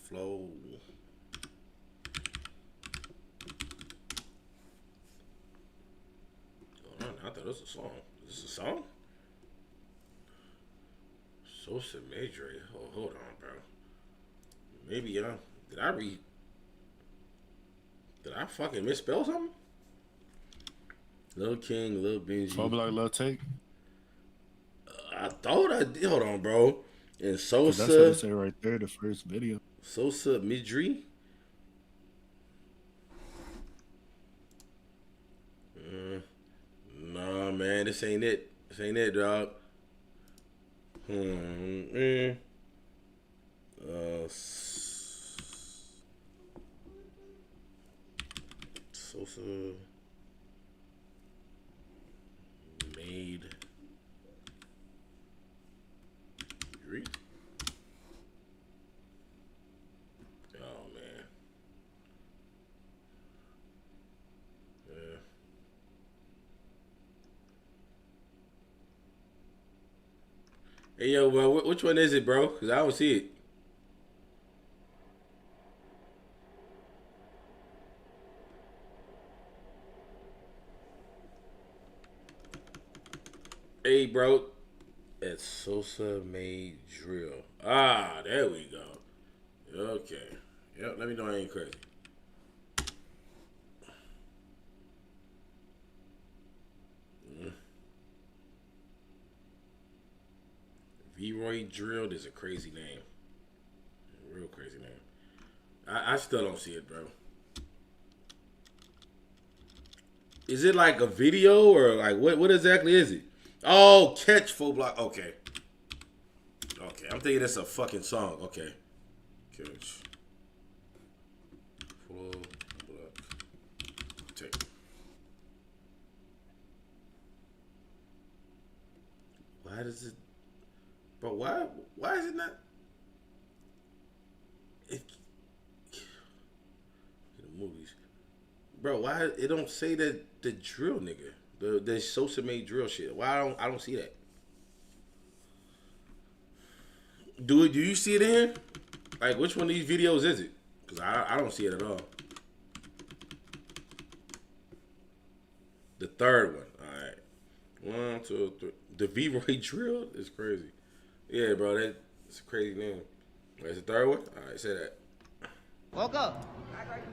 Flow. Oh, I thought it was a song. Is this a song? Sosa Madre. Oh, hold on, bro. Maybe did I fucking misspell something? Lil King, Lil Benji. Probably like Lil Take. I thought I did. Hold on, bro. And Sosa. That's what it said right there, the first video. Sosa Midri. Nah, man, this ain't it. This ain't it, dog. Sosa made. Read. Oh man. Yeah. Hey yo, well, which one is it, bro? Cause I don't see it. Hey, bro. It's Sosa Made Drill. Ah, there we go. Okay. Yep, let me know I ain't crazy. V-Roy Drill is a crazy name. A real crazy name. I still don't see it, bro. Is it like a video or like what exactly is it? Oh, catch full block. Okay. Okay, I'm thinking it's a fucking song. Okay. Catch full block. Take. Why does it? Bro, why is it not? The movies. Bro, why it don't say that the drill nigga? The Sosa Made Drill shit. Why I don't see that? Do you see it in here? Like, which one of these videos is it? Because I don't see it at all. The third one. All right. 1, 2, 3. The V-Roy Drill is crazy. Yeah, bro, that's a crazy name. That's the third one? All right, say that. Walk up.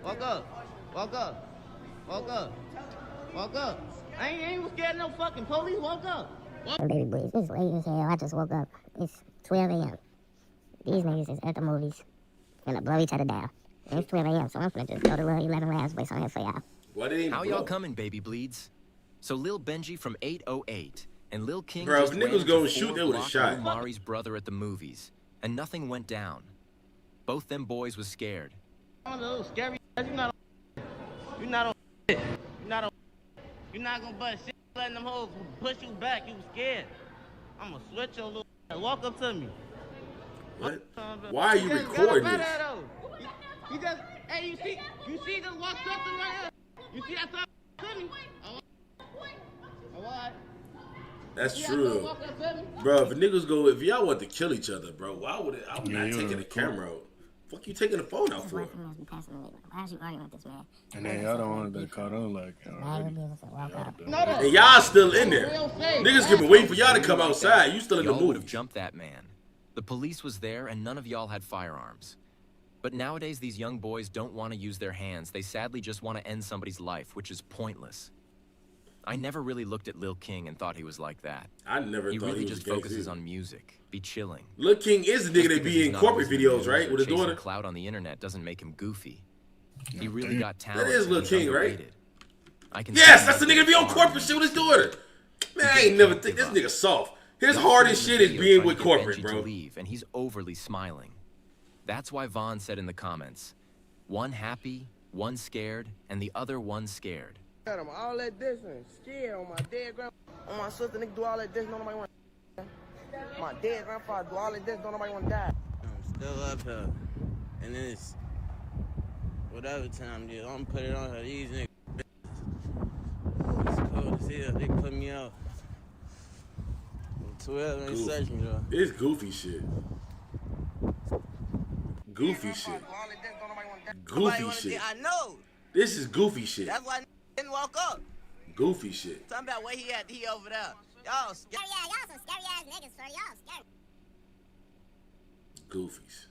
Walk up. Walk up. Walk up. Walk up. I ain't scared of no fucking police. Walk up. Baby boys, it's late as hell. I just woke up. It's 12 a.m. These niggas is at the movies. Finna blow each other down. And it's 12 a.m., so I'm finna just go to Little 11 Labs place on here for y'all. How y'all coming, baby bleeds? So Lil Benji from 808 and Lil King bro, just if niggas ran go into shoot, 4 they would've block shot. Mari's brother at the movies, and nothing went down. Both them boys was scared. I'm a little scary. You're not on. You're not on. You're You're not gonna bust shit. Letting them hoes push you back. You scared. I'm gonna switch your little. Walk up to me. What? Why are you recording this? He just, hey, you see this walk up to right here? You see that stuff to me? What? That's true, bro. If niggas go, if y'all want to kill each other, bro, why would it? I'm not taking the camera out. Fuck you taking the phone out for? Why is you arguing with this man? And then y'all don't want to be caught on like. And y'all still in there. Niggas have been waiting for y'all to come outside. You still in the Y'all would have movie. jumped that man. The police was there, and none of y'all had firearms. But nowadays, these young boys don't want to use their hands. They sadly just want to end somebody's life, which is pointless. I never really looked at Lil King and thought he was like that. I never he thought really he was just gay, focuses too. on music, be chilling. Lil King is the nigga that Just because be he's in not corporate always in the videos, news right? or With his chasing daughter. clout on the internet doesn't make him goofy. He really got talent. That is Lil and he's King, right? underrated. I can Yes, see that's the him nigga that be on farming. corporate shit with his daughter. Man, I ain't never think this nigga soft. His hardest shit is being with corporate, Benji bro. to leave, and he's overly smiling. That's why Vaughn said in the comments, one happy, one scared, and the other one scared. Got him all that distance, scared on my dead grandma. On my sister, nigga do all that distance, don't nobody want to. My dead grandfather do all that distance, don't nobody want to die. I'm still up here, and then it's whatever time it is, I'm gonna put it on her. These niggas, it's cold as hell. They put me out. 12 ain't search me though. It's goofy shit. Goofy shit. Goofy shit. I know. This is goofy shit. That's why I didn't walk up. Goofy shit. Talking about where he at, he over there. Y'all scary. Yeah, y'all some scary ass niggas, for y'all scary. Goofies.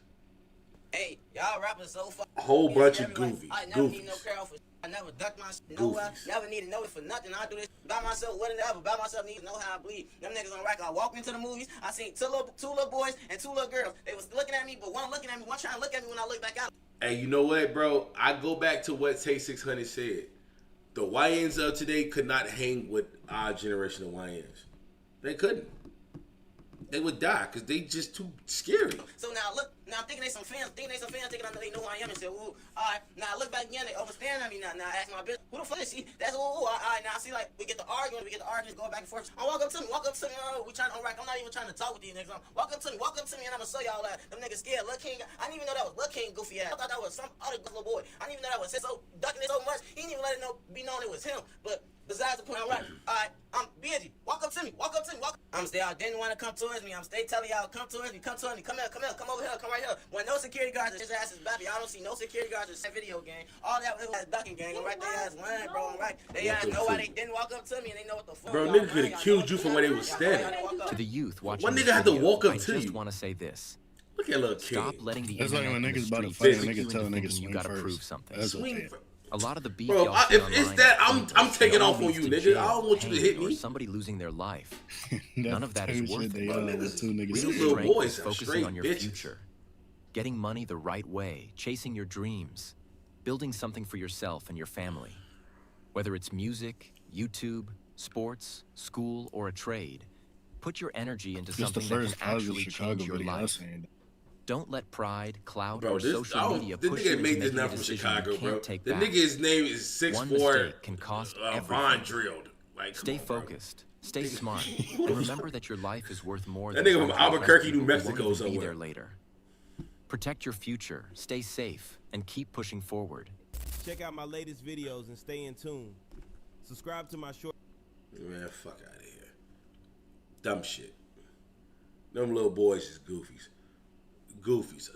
Hey, y'all rappers so fucking. Whole bunch of goofies. I never need no crowd for. I never duck my shit nowhere. Never needed no for nothing. I do this by myself. What ever by myself. Need to know how I bleed. Them niggas on rack. I walked into the movies. I seen two little boys and two little girls. They was looking at me, but one looking at me, one trying to look at me when I look back out. Hey, you know what, bro? I go back to what Tay 600 said. The YNs of today could not hang with our generation of YNs. They couldn't. They would die because they just too scary. So now look, now I'm thinking they some fans, thinking I know they know who I am and say, ooh, alright, now I look back again, they overstand at me now. Now I ask my bitch, who the fuck is she? That's alright, now I see like we get the argument, going back and forth. Walk up to me, we trying to unrack. I'm not even trying to talk with these niggas. Walk up to me, and I'm gonna show y'all that them niggas scared. Lil King, I didn't even know that was Lil King goofy ass. I thought that was some other little boy. I didn't even know that was him. So ducking it so much, he didn't even let it be known it was him. But besides the point, I'm right. Alright, I'm busy. Walk up to me. I'm stay out. Didn't want to come towards me. I'm stay telling y'all, come towards me. Come over here, come right here. When no security guards, his ass is baby. I don't see no security guards in that video game. All that was ducking gang. I'm right, they ass lying, bro. I'm right. They ass know why they didn't walk up to me and they know what the fuck. Bro, niggas could have killed you from where they was standing. To the youth watching One this nigga had to video, walk up I to just you. want to say this. Look at Lil King. Stop letting the That's like internet when and the niggas about to streets fight, trick niggas you tell into niggas thinking you swing gotta first. prove something. That's what they A lot of the beef Bro, y'all if see it's online that, is I'm pointless. taking It off only on leads you, to nigga. jail, I don't want you to hit pain, or me. somebody losing their life. That's None of that the is type of worth shit it. they with two niggas. These Real little strength boys is are focusing straight on your bitches. future, getting money the right way, chasing your dreams, building something for yourself and your family. Whether it's music, YouTube, sports, school, or a trade, put your energy into Just the something that first can actually Chicago change your video I life. seen. Don't let pride, clout, Bro, or this social media push you nigga into made this making not a from decision Chicago, you can't bro. take The back. nigga's name is One 6'4", mistake can cost Von everything. drilled. Like, come Stay on, bro. focused, stay smart, and remember that your life is worth more That than nigga from something Albuquerque, people New who won't Mexico even be somewhere. there later. Protect your future, stay safe, and keep pushing forward. Check out my latest videos and stay in tune. Subscribe to my short. Man, fuck out of here. Dumb shit. Them little boys is goofies.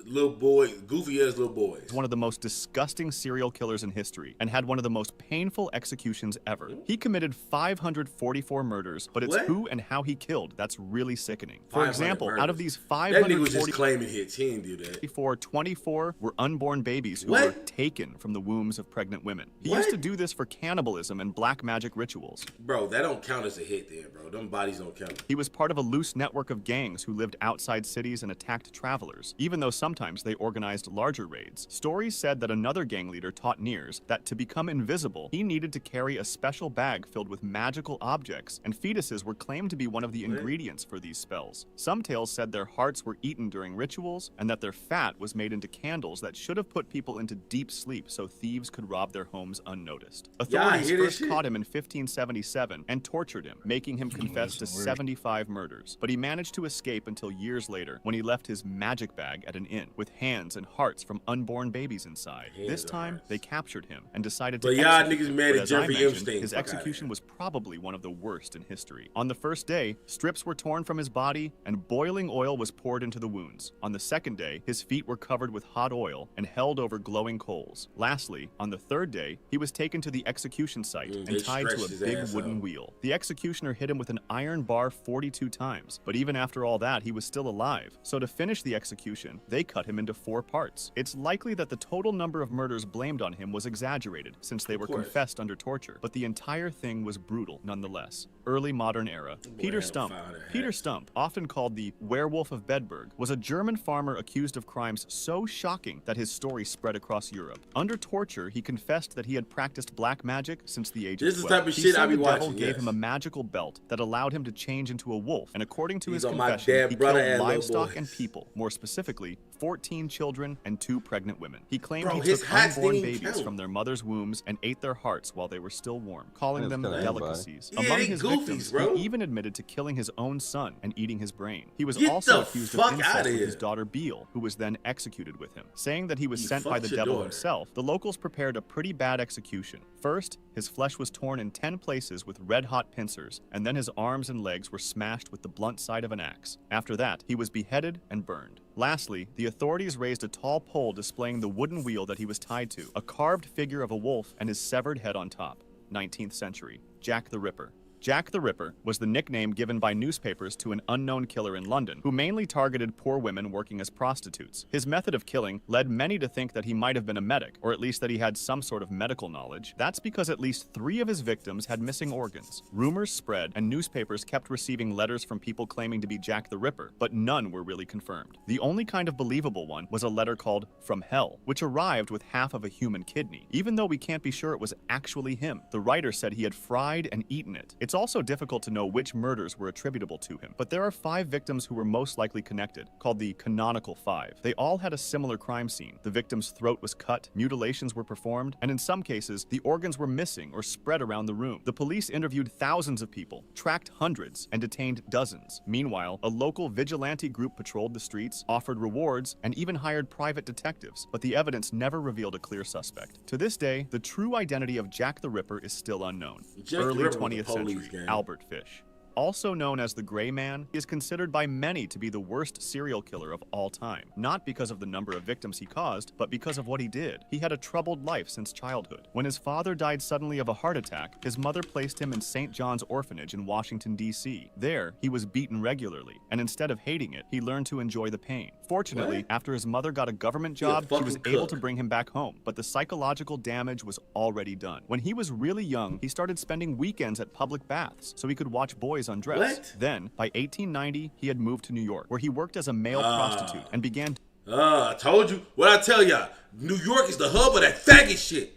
Little boy, goofy ass little boys. One of the most disgusting serial killers in history and had one of the most painful executions ever. He committed 544 murders, but it's What? who and how he killed that's really sickening. For 500 example, out of murders. these That nigga was 544, just claiming hits. He didn't do that. 24 were unborn babies who What? were taken from the wombs of pregnant women. He What? used to do this for cannibalism and black magic rituals. Bro, that don't count as a hit then, bro. Them bodies don't count. He was part of a loose network of gangs who lived outside cities and attacked travelers. even though sometimes they organized larger raids. Stories said that another gang leader taught Nears that to become invisible, he needed to carry a special bag filled with magical objects, and fetuses were claimed to be one of the ingredients for these spells. Some tales said their hearts were eaten during rituals, and that their fat was made into candles that should have put people into deep sleep so thieves could rob their homes unnoticed. Authorities first caught him in 1577 and tortured him, making him confess to 75 murders. But he managed to escape until years later, when he left his magic bag at an inn with hands and hearts from unborn babies inside. This time, they captured him and decided to execute him. But as I mentioned, his execution was probably one of the worst in history. On the first day, strips were torn from his body and boiling oil was poured into the wounds. On the second day, his feet were covered with hot oil and held over glowing coals. Lastly, on the third day, he was taken to the execution site and tied to a big wooden wheel. The executioner hit him with an iron bar 42 times, but even after all that, he was still alive. So to finish the execution, they cut him into 4 parts. It's likely that the total number of murders blamed on him was exaggerated, since they were confessed under torture, but the entire thing was brutal nonetheless. Early modern era. Peter Stump. Peter Stump, often called the Werewolf of Bedburg, was a German farmer accused of crimes so shocking that his story spread across Europe. Under torture, he confessed that he had practiced black magic since the age of 12. This is the type of He shit said I be the devil watching, gave him a magical belt that allowed him to change into a wolf, and according to his on my confession, dead he brother killed and little livestock boys. and people, more specifically, 14 children and 2 pregnant women. He claimed Bro, he his took hats unborn didn't babies count. from their mother's wombs and ate their hearts while they were still warm, calling them That's kinda delicacies. Yeah, Among they his goofies, victims, bro. he even admitted to killing his own son and eating his brain. He was Get also the accused fuck of outta incest with here. his daughter Beale, who was then executed with him. Saying that he was He sent by fucked the your devil daughter. himself, the locals prepared a pretty bad execution. First, his flesh was torn in 10 places with red-hot pincers, and then his arms and legs were smashed with the blunt side of an axe. After that, he was beheaded and burned. Lastly, the authorities raised a tall pole displaying the wooden wheel that he was tied to, a carved figure of a wolf and his severed head on top. 19th century. Jack the Ripper. Jack the Ripper was the nickname given by newspapers to an unknown killer in London, who mainly targeted poor women working as prostitutes. His method of killing led many to think that he might have been a medic, or at least that he had some sort of medical knowledge. That's because at least 3 of his victims had missing organs. Rumors spread, and newspapers kept receiving letters from people claiming to be Jack the Ripper, but none were really confirmed. The only kind of believable one was a letter called From Hell, which arrived with half of a human kidney. Even though we can't be sure it was actually him, the writer said he had fried and eaten it. It's also difficult to know which murders were attributable to him, but there are 5 victims who were most likely connected, called the Canonical 5. They all had a similar crime scene. The victim's throat was cut, mutilations were performed, and in some cases, the organs were missing or spread around the room. The police interviewed thousands of people, tracked hundreds, and detained dozens. Meanwhile, a local vigilante group patrolled the streets, offered rewards, and even hired private detectives, but the evidence never revealed a clear suspect. To this day, the true identity of Jack the Ripper is still unknown. Jack the Early Ripper was 20th the police, century. gang. Albert Fish. Also known as the Gray Man, he is considered by many to be the worst serial killer of all time. Not because of the number of victims he caused, but because of what he did. He had a troubled life since childhood. When his father died suddenly of a heart attack, his mother placed him in St. John's Orphanage in Washington, D.C. There, he was beaten regularly, and instead of hating it, he learned to enjoy the pain. Fortunately, after his mother got a government job, she was able to bring him back home, but the psychological damage was already done. When he was really young, he started spending weekends at public baths so he could watch boys undress. What? Then, by 1890, he had moved to New York, where he worked as a male prostitute and began. I told you. What I tell y'all, New York is the hub of that faggot shit.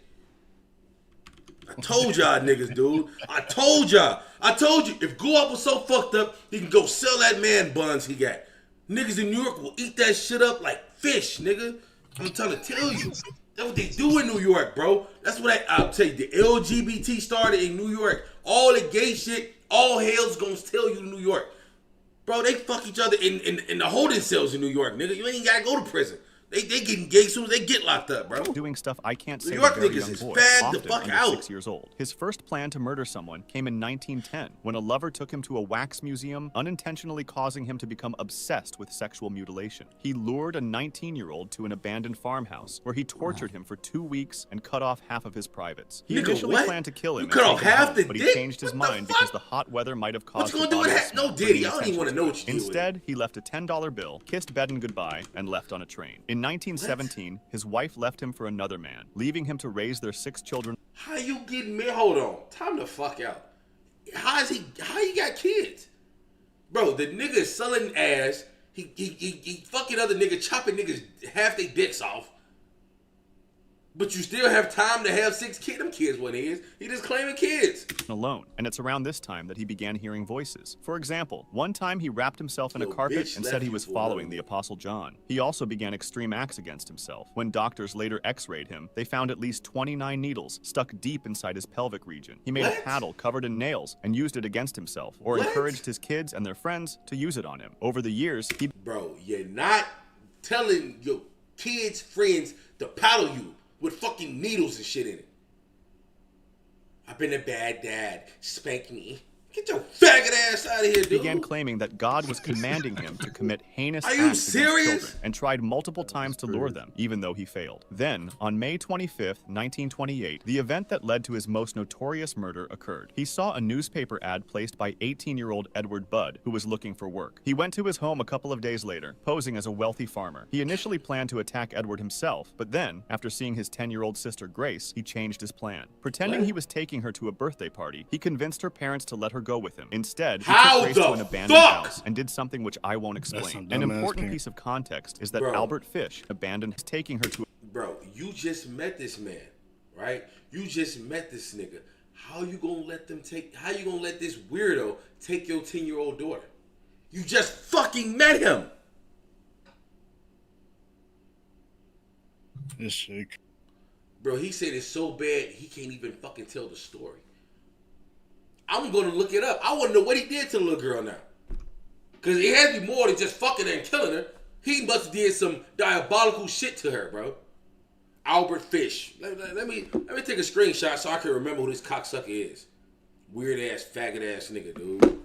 I told y'all niggas, dude. I told y'all. I told you, if Go Up was so fucked up, he can go sell that man buns he got. Niggas in New York will eat that shit up like fish, nigga. I'm trying to tell you. That's what they do in New York, bro. That's what I'll tell you. The LGBT started in New York. All the gay shit, all hell's gonna tell you in New York. Bro, they fuck each other in the holding cells in New York, nigga. You ain't gotta go to prison. They getting gay as soon as they get locked up, bro. Doing stuff I can't say New to York very niggas young is boys, fad the often fuck under out. 6 years old. His first plan to murder someone came in 1910, when a lover took him to a wax museum, unintentionally causing him to become obsessed with sexual mutilation. He lured a 19-year-old to an abandoned farmhouse, where he tortured him for 2 weeks and cut off half of his privates. He Nigga, initially what? planned to kill him, You cut and off take him half home, the but he dick? changed his What the mind because the hot weather might have caused. What's gonna the do with body that? to smell, No, Diddy, bringing I don't even attention wanna to know it. what you do with it. Instead, he left a $10 bill, kissed Bedden goodbye, and left on a train. In 1917, his wife left him for another man, leaving him to raise their 6 children. How you getting married? Hold on. Time the fuck out. How you got kids? Bro, the nigga is selling ass. He fucking other niggas, chopping niggas half their dicks off. But you still have time to have 6 kids. Them kids what it is. He just claiming kids. Alone, and it's around this time that he began hearing voices. For example, one time he wrapped himself in a carpet and said he was following the Apostle John. He also began extreme acts against himself. When doctors later x-rayed him, they found at least 29 needles stuck deep inside his pelvic region. He made a paddle covered in nails and used it against himself, or encouraged his kids and their friends to use it on him. Over the years, he... Bro, you're not telling your kids' friends to paddle you with fucking needles and shit in it. I've been a bad dad. Spank me. Get your faggot ass out of here, dude. Began claiming that God was commanding him to commit heinous Are you acts serious? against children, and tried multiple times to lure them, even though he failed. Then, on May 25th, 1928, the event that led to his most notorious murder occurred. He saw a newspaper ad placed by 18-year-old Edward Budd, who was looking for work. He went to his home a couple of days later, posing as a wealthy farmer. He initially planned to attack Edward himself, but then, after seeing his 10-year-old sister Grace, he changed his plan. Pretending he was taking her to a birthday party, he convinced her parents to let her go with him. Instead, he took Grace to an abandoned house and did something which I won't explain. An important piece of context is that Albert Fish abandoned taking her to... Bro, you just met this man, right? You just met this nigga. How you gonna let them take... How you gonna let this weirdo take your 10-year-old daughter? You just fucking met him. It's sick. Bro, he said it's so bad he can't even fucking tell the story. I'm gonna look it up. I wanna know what he did to the little girl now. Cause it has to be more than just fucking her and killing her. He must have did some diabolical shit to her, bro. Albert Fish. Let me take a screenshot so I can remember who this cocksucker is. Weird ass, faggot ass nigga, dude.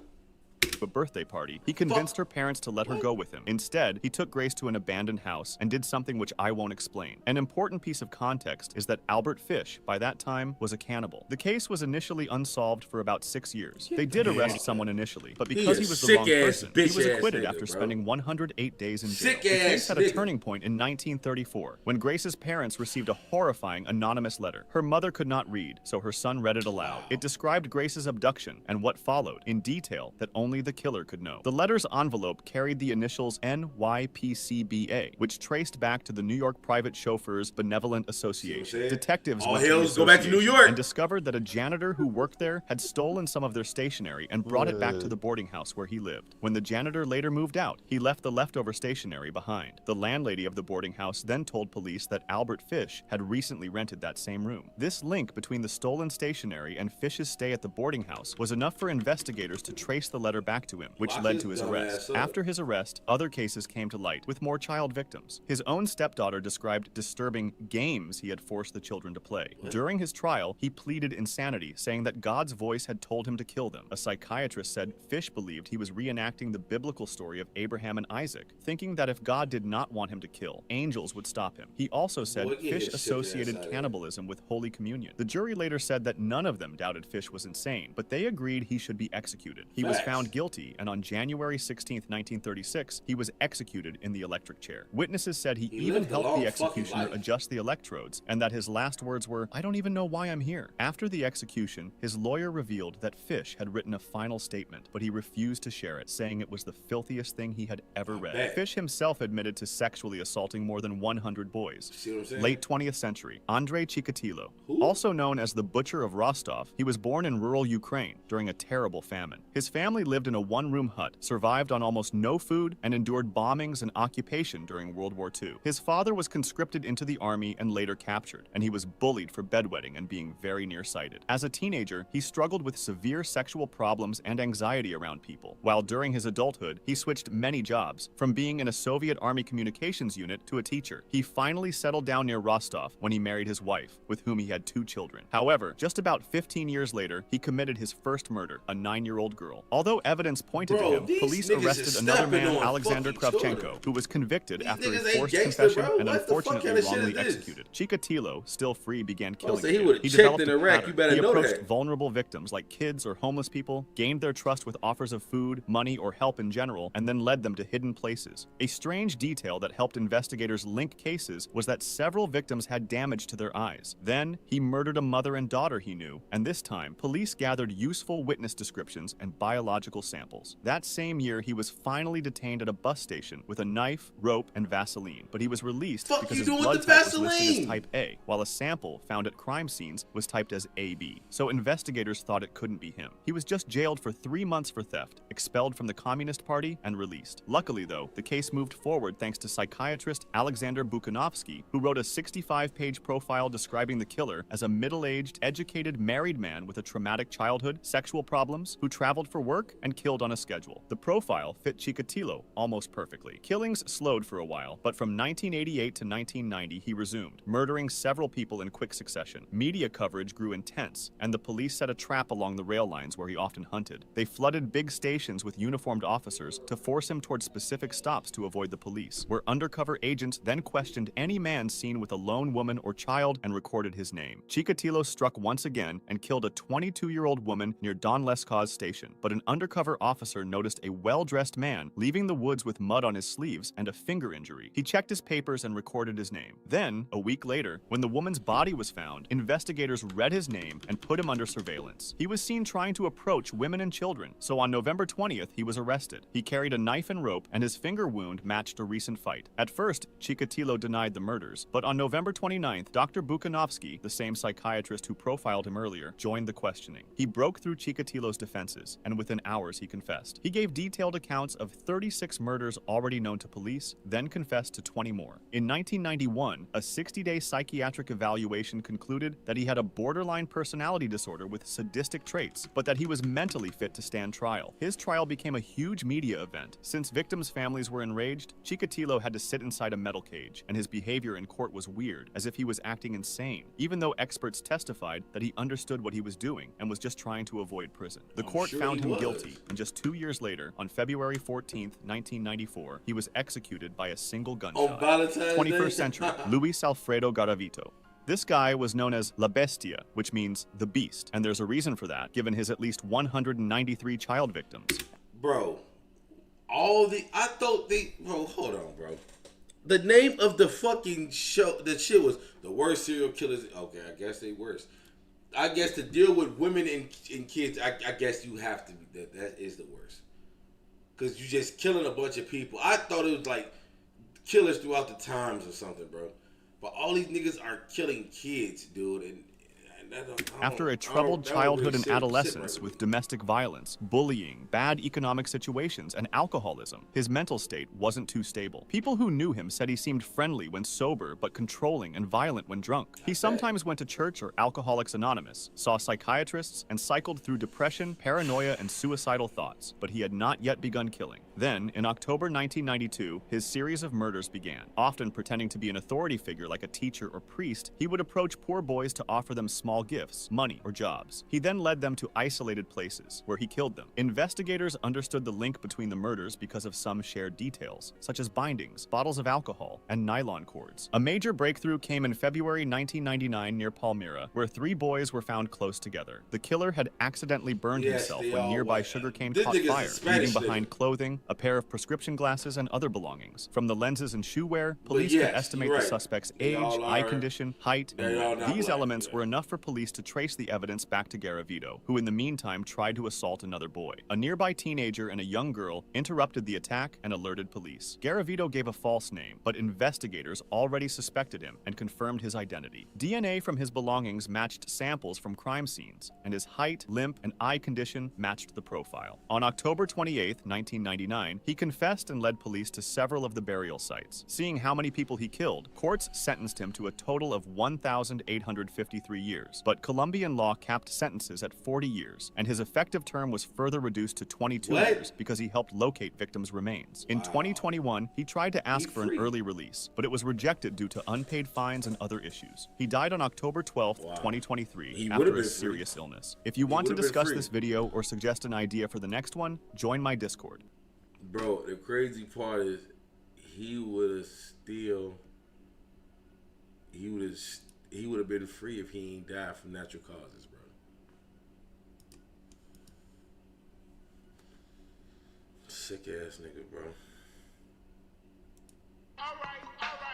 A birthday party, he convinced her parents to let her go with him. Instead, he took Grace to an abandoned house and did something which I won't explain. An important piece of context is that Albert Fish, by that time, was a cannibal. The case was initially unsolved for about 6 years. They did arrest someone initially, but because he was the wrong person, he was acquitted after spending 108 days in jail. The case had a turning point in 1934, when Grace's parents received a horrifying anonymous letter. Her mother could not read, so her son read it aloud. It described Grace's abduction and what followed in detail that only the killer could know. The letter's envelope carried the initials NYPCBA, which traced back to the New York Private Chauffeurs Benevolent Association. Detectives went to the go back to New York and discovered that a janitor who worked there had stolen some of their stationery and brought it back to the boarding house where he lived. When the janitor later moved out, he left the leftover stationery behind. The landlady of the boarding house then told police that Albert Fish had recently rented that same room. This link between the stolen stationery and Fish's stay at the boarding house was enough for investigators to trace the letter back to him, which led to his arrest. After his arrest, other cases came to light, with more child victims. His own stepdaughter described disturbing games he had forced the children to play. During his trial, he pleaded insanity, saying that God's voice had told him to kill them. A psychiatrist said Fish believed he was reenacting the biblical story of Abraham and Isaac, thinking that if God did not want him to kill, angels would stop him. He also said Fish associated cannibalism with Holy Communion. The jury later said that none of them doubted Fish was insane, but they agreed he should be executed. He was found guilty, and on January 16, 1936, he was executed in the electric chair. Witnesses said he even helped the executioner adjust the electrodes, and that his last words were, "I don't even know why I'm here." After the execution, his lawyer revealed that Fish had written a final statement, but he refused to share it, saying it was the filthiest thing he had ever read. Fish himself admitted to sexually assaulting more than 100 boys. See what I'm saying? Late 20th century, Andrei Chikatilo, also known as the Butcher of Rostov, he was born in rural Ukraine during a terrible famine. His family lived in a one-room hut, survived on almost no food, and endured bombings and occupation during World War II. His father was conscripted into the army and later captured, and he was bullied for bedwetting and being very nearsighted. As a teenager, he struggled with severe sexual problems and anxiety around people, while during his adulthood, he switched many jobs, from being in a Soviet Army communications unit to a teacher. He finally settled down near Rostov when he married his wife, with whom he had 2 children. However, just about 15 years later, he committed his first murder, a 9-year-old girl. Although evidence pointed to him, police arrested another man, Alexander Kravchenko, who was convicted after a forced confession and unfortunately wrongly executed. Chikatilo, still free, began killing again. He developed a pattern. He approached vulnerable victims like kids or homeless people, gained their trust with offers of food, money, or help in general, and then led them to hidden places. A strange detail that helped investigators link cases was that several victims had damage to their eyes. Then, he murdered a mother and daughter he knew, and this time, police gathered useful witness descriptions and biological samples. That same year, he was finally detained at a bus station with a knife, rope, and Vaseline, but he was released because his blood type was listed as type A, while a sample found at crime scenes was typed as AB. So investigators thought it couldn't be him. He was just jailed for 3 months for theft, expelled from the Communist Party, and released. Luckily, though, the case moved forward thanks to psychiatrist Alexander Buchanovsky, who wrote a 65-page profile describing the killer as a middle-aged, educated, married man with a traumatic childhood, sexual problems, who traveled for work and killed on a schedule. The profile fit Chikatilo almost perfectly. Killings slowed for a while, but from 1988 to 1990, he resumed, murdering several people in quick succession. Media coverage grew intense, and the police set a trap along the rail lines where he often hunted. They flooded big stations with uniformed officers to force him toward specific stops to avoid the police, where undercover agents then questioned any man seen with a lone woman or child and recorded his name. Chikatilo struck once again and killed a 22-year-old woman near Don Lescau's station, but an undercover officer noticed a well-dressed man leaving the woods with mud on his sleeves and a finger injury. He checked his papers and recorded his name. Then, a week later, when the woman's body was found, investigators read his name and put him under surveillance. He was seen trying to approach women and children, so on November 20th, he was arrested. He carried a knife and rope, and his finger wound matched a recent fight. At first, Chikatilo denied the murders, but on November 29th, Dr. Buchanovsky, the same psychiatrist who profiled him earlier, joined the questioning. He broke through Chikatilo's defenses, and within hours he confessed. He gave detailed accounts of 36 murders already known to police, then confessed to 20 more. In 1991, a 60-day psychiatric evaluation concluded that he had a borderline personality disorder with sadistic traits, but that he was mentally fit to stand trial. His trial became a huge media event. Since victims' families were enraged, Chikatilo had to sit inside a metal cage, and his behavior in court was weird, as if he was acting insane, even though experts testified that he understood what he was doing and was just trying to avoid prison. The court found him guilty, and just 2 years later, on February 14th, 1994, he was executed by a single gunshot. 21st century, Luis Alfredo Garavito. This guy was known as La Bestia, which means the beast, and there's a reason for that, given his at least 193 child victims. Bro, hold on, bro. The name of the fucking show, the shit was The Worst Serial Killers. Okay, I guess they worst. I guess to deal with women and kids, I guess you have to be, that is the worst. Because you just killing a bunch of people. I thought it was like killers throughout the times or something, bro. But all these niggas are killing kids, dude. And After a troubled childhood and adolescence with domestic violence, bullying, bad economic situations, and alcoholism, his mental state wasn't too stable. People who knew him said he seemed friendly when sober, but controlling and violent when drunk. He sometimes went to church or Alcoholics Anonymous, saw psychiatrists, and cycled through depression, paranoia, and suicidal thoughts, but he had not yet begun killing. Then, in October 1992, his series of murders began. Often pretending to be an authority figure like a teacher or priest, he would approach poor boys to offer them small gifts, money, or jobs. He then led them to isolated places, where he killed them. Investigators understood the link between the murders because of some shared details, such as bindings, bottles of alcohol, and nylon cords. A major breakthrough came in February 1999 near Palmyra, where 3 boys were found close together. The killer had accidentally burned himself when nearby sugarcane caught fire, leaving behind clothing, a pair of prescription glasses, and other belongings. From the lenses and shoe wear, police could estimate the suspect's age, eye condition, height, and weight. These elements were enough for police to trace the evidence back to Garavito, who in the meantime tried to assault another boy. A nearby teenager and a young girl interrupted the attack and alerted police. Garavito gave a false name, but investigators already suspected him and confirmed his identity. DNA from his belongings matched samples from crime scenes, and his height, limp, and eye condition matched the profile. On October 28, 1999, he confessed and led police to several of the burial sites. Seeing how many people he killed, courts sentenced him to a total of 1,853 years, but Colombian law capped sentences at 40 years, and his effective term was further reduced to 22 years because he helped locate victims' remains. In 2021, he tried to ask for an early release, but it was rejected due to unpaid fines and other issues. He died on October 12, 2023, after a serious illness. If you want to discuss this video or suggest an idea for the next one, join my Discord. Bro, the crazy part is he would have been free if he ain't died from natural causes, bro. Sick ass nigga, bro.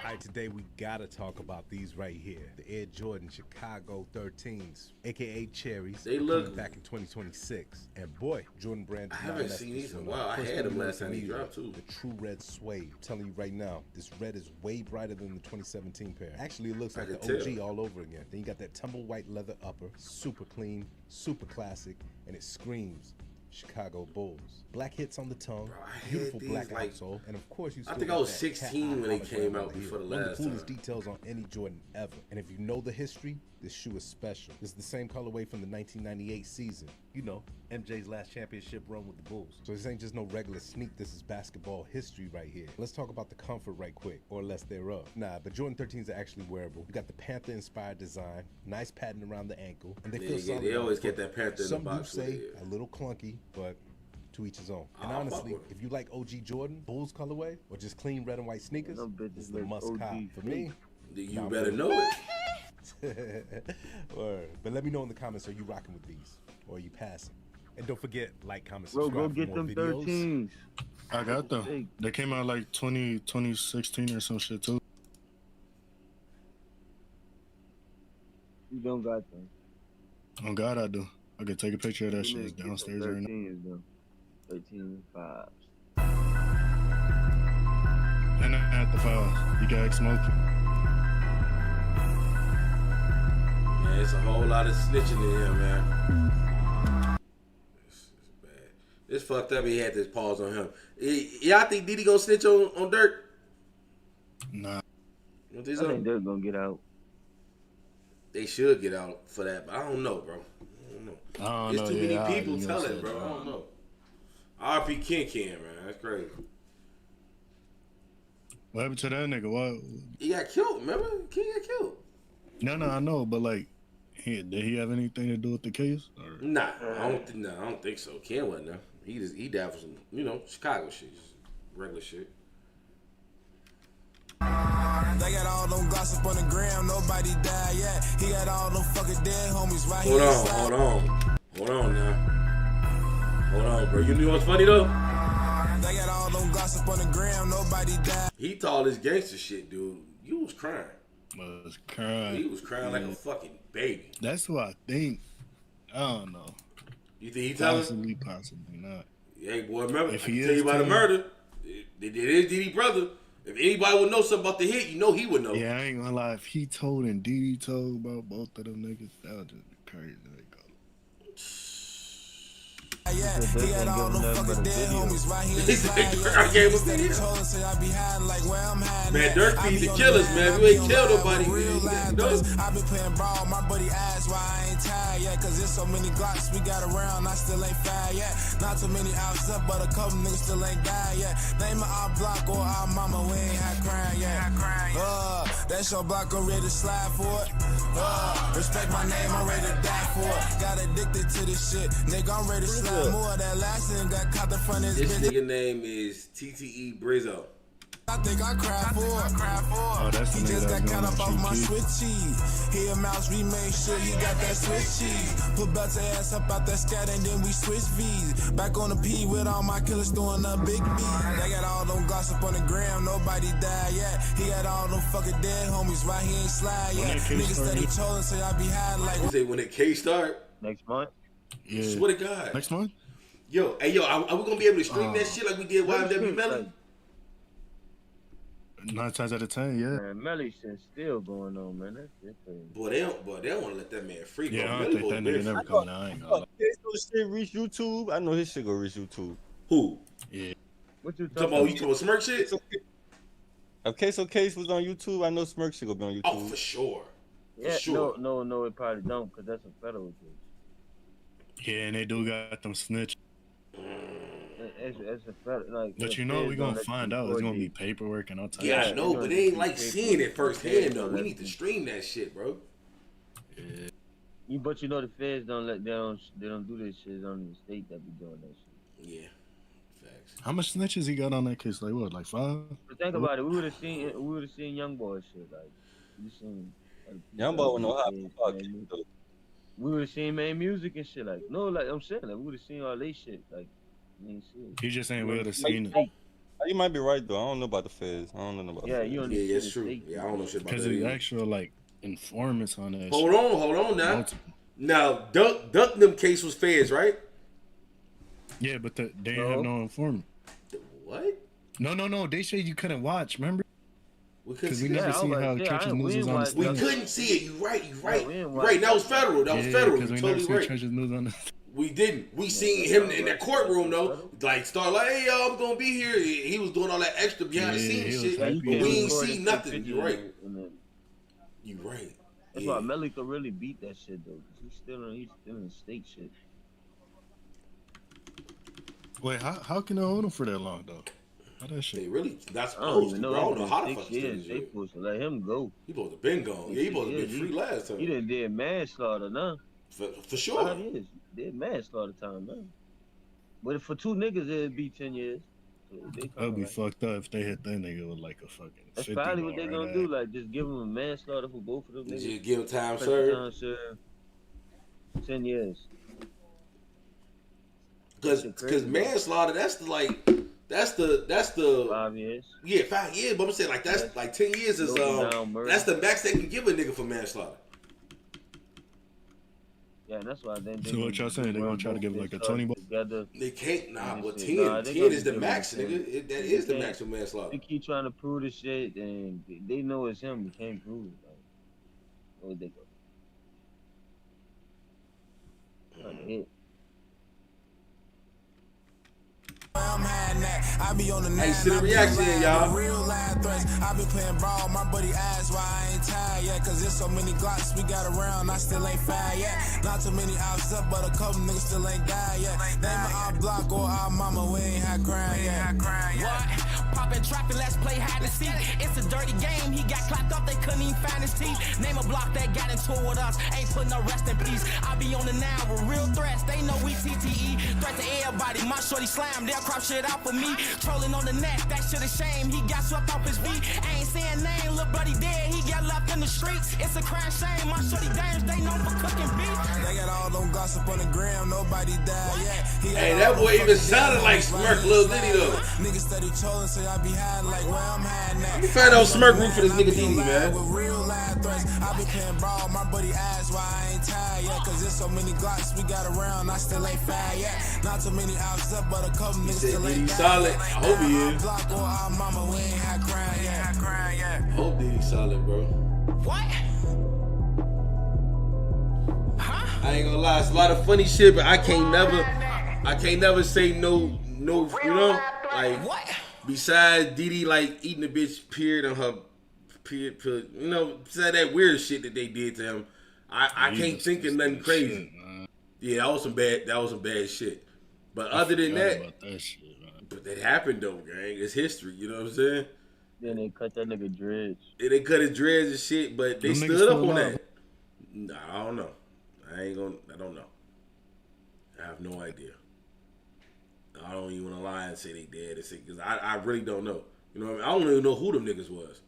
All right, today we gotta talk about these right here. The Air Jordan Chicago 13s, aka Cherries. They look coming back in 2026. And boy, Jordan Brand. I haven't seen these in a while. I First had thing them you last time notice they dropped too. The true red suede. I'm telling you right now, this red is way brighter than the 2017 pair. Actually, it looks like the OG all over again. Then you got that tumble white leather upper, super clean, super classic, and it screams Chicago Bulls. Black hits on the tongue, beautiful black outsole, and of course you still I think I was 16 when they came out before the last one of the coolest time. details on any Jordan ever. And if you know the history, this shoe is special. This is the same colorway from the 1998 season. You know, MJ's last championship run with the Bulls. So this ain't just no regular sneak, this is basketball history right here. Let's talk about the comfort right quick, or less thereof. Nah, but Jordan 13s are actually wearable. You got the Panther-inspired design, nice pattern around the ankle, and they feel solid. They always get that Panther in the Some box. do say a little clunky, but to each his own. And I'll honestly, fuck with if you like OG Jordan, Bulls colorway, or just clean red and white sneakers, this is the must cop. For me, you better know it. Word. But let me know in the comments, are you rocking with these? Or are you passing? And don't forget, like, comment, Bro, subscribe go get for them more videos. 13s. I got them. They came out like 2016 or some shit too. You don't got them. Oh God, I do. I could take a picture of that shit. It's Get downstairs them right now. 13s, though. 13 5s. And I had the 5. You got smoking. Man, it's a whole lot of snitching in here, man. It's bad. It's fucked up. He had this pause on him. Y'all think Diddy gonna snitch on Dirk? Nah. I think they're gonna get out. They should get out for that, but I don't know, bro. I don't There's know, too many yeah, people you know, telling, shit, bro. I bro. don't know. RP Ken, man. That's crazy. What happened to that nigga? What? He got killed, remember? Ken got killed. No, I know, but like, did he have anything to do with the case? Or? Nah, I don't think so. Ken wasn't there. He died for some, Chicago shit. Just regular shit. They got all them gossip on the gram, nobody died yet. He got all them fucking dead homies right Hold here. Hold on now. Hold on, bro. You knew what's funny though? They got all them gossip on the gram, nobody died. He told this gangster shit, dude. You was crying. Was crying. He was crying like a fucking baby. That's what I think. I don't know. You think he telling? Possibly not. Hey, boy, remember, If I can he tell you is about the telling- murder. It is Diddy brother. If anybody would know something about the hit, you know he would know. Yeah, I ain't gonna lie. If he told and Didi told about both of them niggas, that would just be crazy. Yeah, he had all them fucking dead homies right here. I gave him a video. Man, Dirk feeds the killers, man. We ain't kill nobody. I've been playing ball, my buddy asked why I ain't tired yet. Cause there's so many Glocks we got around, I still ain't fired yet. Not too many outs up, but a couple niggas still ain't died yet. Name it our block or our mama, we ain't had crime yet. That's your block, I'm ready to slide for it. Respect my name, I'm ready to die for it. Got addicted to this shit, nigga, I'm ready to slide more. That last thing got caught in front of his This bitch. nigga name is TTE Brizzo. I think I cried for it. Oh, that's the He nigga just got that's caught up doing off my the Swiss cheese. He a mouse, we made sure he got that Swiss cheese. Put Belt's ass up out that scat and then we switch V's. Back on the P with all my killers throwing up big B. They got all them gossip on the gram, nobody died yet. He had all them fucking dead homies, right? He ain't slide yet. Niggas steady trolling, say I be hiding like. You say when the case start? Next month? Yeah. Swear to God. Next month? Yo, are we gonna be able to stream that shit like we did YMW Melly? 9 times out of 10, yeah. Man, Melly shit still going on, man. That's different. Boy, they don't want to let that man free. Yeah, bro. I Melly don't think was that nigga different. never coming out. I ain't gonna lie. His shit reach YouTube. I know his shit gonna reach YouTube. Who? Yeah. What you talking about? You talking about Smirk shit? If Case of Case was on YouTube, I know Smirk shit gonna be on YouTube. Oh, for sure. Yeah, sure. No, it probably don't, because that's a federal case. Yeah, and they do got them snitch. It's a federal, like. But you know we gonna find out. It's gonna be paperwork and all types. Yeah, of I shit. know, but they ain't like seeing it firsthand though. We need to stream that shit, bro. Yeah. But you know the feds don't do this shit. It's only the state that be doing that shit. Yeah. Facts. How much snitches he got on that case? Like what? Like 5? But think about it. We would have seen Young Boy shit. Like we seen. Young Boy would know how to fuck. We would have seen main music and shit. Like no, like I'm saying, like we would have seen all they shit. Like we ain't see it. He just ain't able to seen it. You might be right though. I don't know about the feds. I don't know about. Yeah, the feds. you yeah, it's true. Yeah, I don't know shit about that. Because the actual like informants on that. Hold on now. Now, Duck them case was feds, right? Yeah, but they didn't have no informant. What? No. They said you couldn't watch. Remember? Because we never seen how Church's News was on the We stage. couldn't see it. You right. Right. That was federal. That was federal. Because You we totally never right. seen Church's News on the. We didn't. We seen him in that courtroom though. Like start like, hey y'all, I'm gonna be here. He was doing all that extra behind the scenes shit. But we ain't see nothing. You're right. You right. That's why Melly could really beat that shit though. Cause he's still in the state shit. Wait, how can they hold him for that long though? How that shit? They really that's I don't supposed even to. know. Bro. I don't know how the fuck They supposed to let him go. He supposed to been gone. Yeah, he supposed to be free last time. He done did manslaughter now. For sure. 5 years. Did manslaughter time now. But for 2 niggas, it'd be 10 years. So That'd be fucked up if they hit that nigga with like a fucking. That's 50 probably what bar they gonna do. Like just give him a manslaughter for both of them niggas. Just give him time Time served. served. 10 years. Because manslaughter, that's the 5 years. Yeah, 5 years. But I'm saying like that's like 10 years is that's the max they can give a nigga for manslaughter. Yeah, and that's why they. So what y'all saying? They gonna try to give like a 20 bar? They can't. But 10 they is the gonna max, give him nigga. 10. That is the max for manslaughter. They keep trying to prove this shit, and they know it's him. They can't prove it. Like, what they go? Hit. I be on the Hey, see the reaction, y'all. Real live threats. I been playing ball. My buddy asked why I ain't tired yet. Cause there's so many Glocks we got around. I still ain't fired yet. Not too many ops up, but a couple niggas still ain't died yet. Name my our block or our mama. We ain't had crime yet. What? Poppin' trappin', let's play hide and seek. It's a dirty game. He got clocked up, they couldn't even find his teeth. Name a block that got into it with us. Ain't put no rest in peace. I be on the now with real threats. They know we TTE. Threat to everybody. My shorty slam, they'll crop shit out for me. Trolling on the net, that shit a shame. He got swept off his feet. I ain't saying name, little buddy dead. He got left in the streets. It's a crime shame. My shorty dames, they know for cooking beef. They got all them gossip on the gram. Nobody died yet. Hey, that boy even sounded like Smirk Lil Diddy though. Niggas steady trolling, so I be hiding like where I'm hiding at. Let me find out Smirk root for this nigga Diddy, man. With real live threats, I be playing ball. My buddy asked why I ain't tired yet. Cause there's so many Glocks we got around. I still ain't fired yet. Not too many ops up, but a couple niggas still ain't died. Solid. I hope he is. Block or our mama, we ain't had crime yet. Hope Diddy solid, bro. What? I ain't gonna lie, it's a lot of funny shit, but I can't never say no, you know, like besides Diddy like eating a bitch period on her period, you know, besides that weird shit that they did to him, I can't think of nothing crazy. Yeah, that was some bad shit. But other than that, but that happened though, gang. It's history, you know what I'm saying? Then they cut that nigga dreads. Yeah, they cut his dreads and shit, but they stood up on that. Nah, I don't know. I don't know. I have no idea. I don't even want to lie and say they dead because I really don't know. You know what I mean? I don't even know who them niggas was.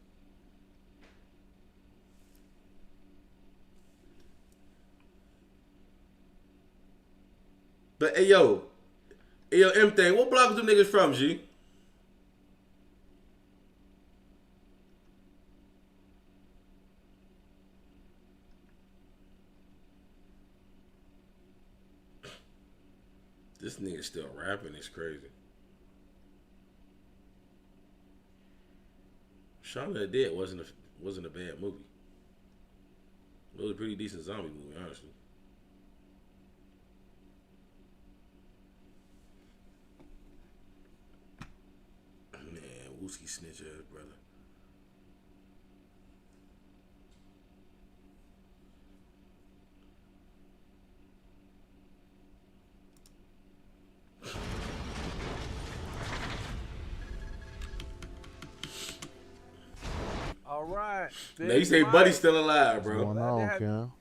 But hey yo, M thing, what block was them niggas from, G? This nigga still rapping. It's crazy. Shaun of the Dead wasn't a bad movie. It was a pretty decent zombie movie, honestly. Man, Wooski snitch ass brother. All right. Now you say Buddy's still alive, bro. What's going on, Cam?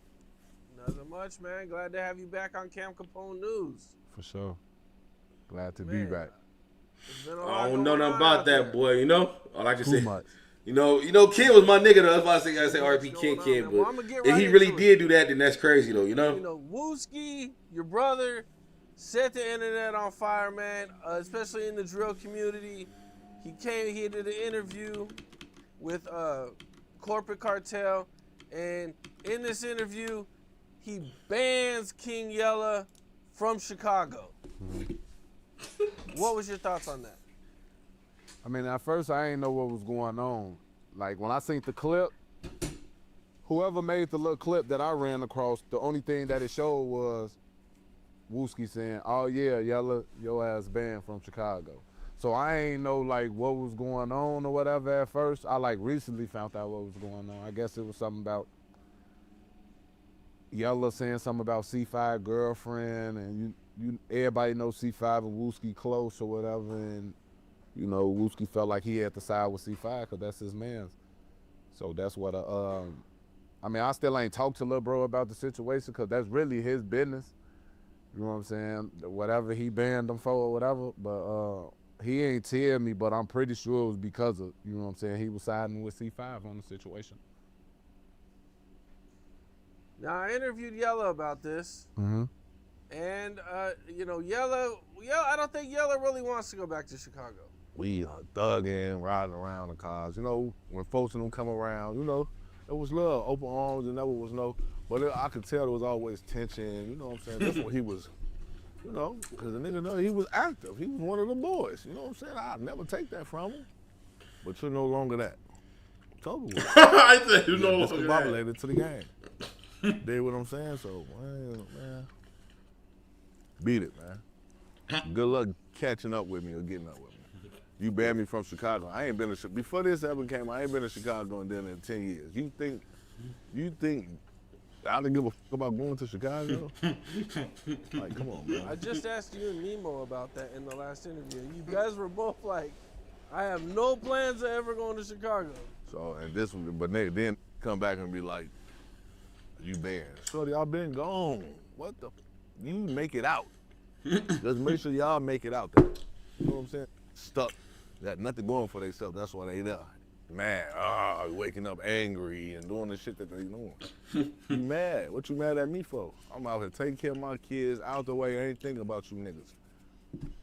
Nothing much, man. Glad to have you back on Cam Capone News. For sure. Glad to be back. I don't know nothing about that, boy. You know, all I can Too say. much. You know, Ken was my nigga though. That's why I say RP Ken. But if he really did do that, then that's crazy though. You know. You know, Wooski, your brother, set the internet on fire, man. Especially in the drill community. He did an interview with Corporate Cartel, and in this interview, he bans King Yella from Chicago. What was your thoughts on that? I mean, at first I didn't know what was going on. Like when I seen the clip, whoever made the little clip that I ran across, the only thing that it showed was Wooski saying, "Oh yeah, Yella, your ass banned from Chicago." So I ain't know like what was going on or whatever at first. I like recently found out what was going on. I guess it was something about Yella saying something about C5 girlfriend, and you everybody knows C5 and Wooski close or whatever, and you know Wooski felt like he had to side with C5 because that's his man. So that's what I mean, I still ain't talked to Lil Bro about the situation because that's really his business. You know what I'm saying? Whatever he banned them for or whatever, but he ain't tell me, but I'm pretty sure it was because of, you know what I'm saying, he was siding with C5 on the situation. Now, I interviewed Yella about this, and, you know, Yella, I don't think Yella really wants to go back to Chicago. We thugging, riding around the cars. You know, when folks and them come around, you know, it was love, open arms, and never was no, but I could tell there was always tension, you know what I'm saying? That's what he was, you know, because the nigga know he was active. He was one of the boys, you know what I'm saying? I'll never take that from him, but you're no longer that. Totally. I said you're no longer that. Discombobulated to the game. Did what I'm saying? So, man, beat it, man. Good luck catching up with me or getting up with me. You banned me from Chicago. I ain't been to before this ever came. I ain't been to Chicago in 10 years. You think I didn't give a fuck about going to Chicago? Like, come on, man. I just asked you and Nemo about that in the last interview. You guys were both like, I have no plans of ever going to Chicago. So, and this one, but they then come back and be like, you banned. Shorty, y'all been gone. What the? You make it out. Just make sure y'all make it out there. You know what I'm saying? Stuck. Got nothing going for themselves. That's why they there. Mad. Waking up angry and doing the shit that they doing. You mad? What you mad at me for? I'm out here taking care of my kids, out the way. I ain't thinking about you niggas.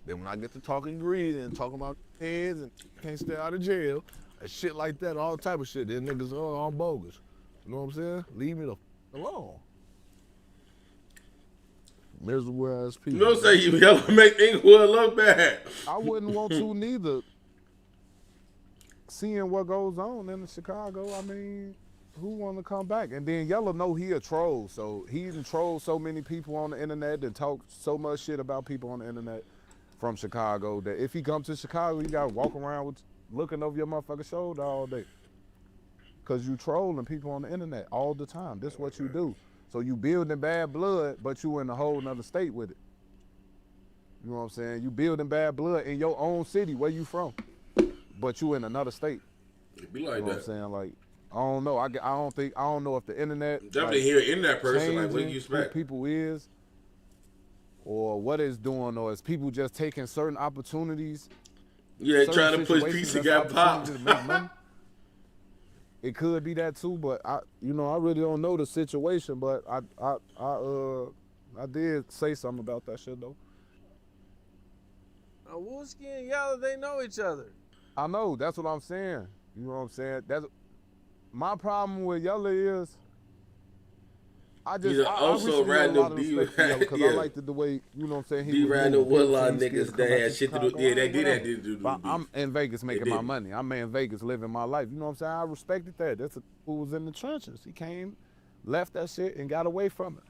Then when I get to talking greedy and talking about heads and can't stay out of jail and shit like that, all type of shit, then niggas are on bogus. You know what I'm saying? Leave me the alone. Miserable ass people. Don't say you Yella make Inglewood look bad. I wouldn't want to neither. Seeing what goes on in Chicago, I mean, who want to come back? And then Yella know he a troll, so he done trolled so many people on the internet and talk so much shit about people on the internet from Chicago that if he comes to Chicago, you gotta walk around with looking over your motherfucking shoulder all day. Cause you trolling people on the internet all the time. This is what you do. So you building bad blood, but you in a whole nother state with it. You know what I'm saying? You building bad blood in your own city, where you from, but you in another state. It be like you know that. What I'm saying? Like, I don't know. I don't know if the internet definitely hear an internet person. Like, what do you expect? Who people is, or what it's doing, or is people just taking certain opportunities? Yeah, trying to push pizza got popped. It could be that too, but I really don't know the situation. But I did say something about that shit though. Wooski and Yella, they know each other. I know. That's what I'm saying. You know what I'm saying? That's my problem with Yella is. I also random D because I liked the way, you know what I'm saying, he random Woodlawn niggas that had shit to do. Yeah, they did that. But I'm in Vegas making my money. I'm in Vegas living my life. You know what I'm saying? I respected that. That's who was in the trenches. He came, left that shit, and got away from it.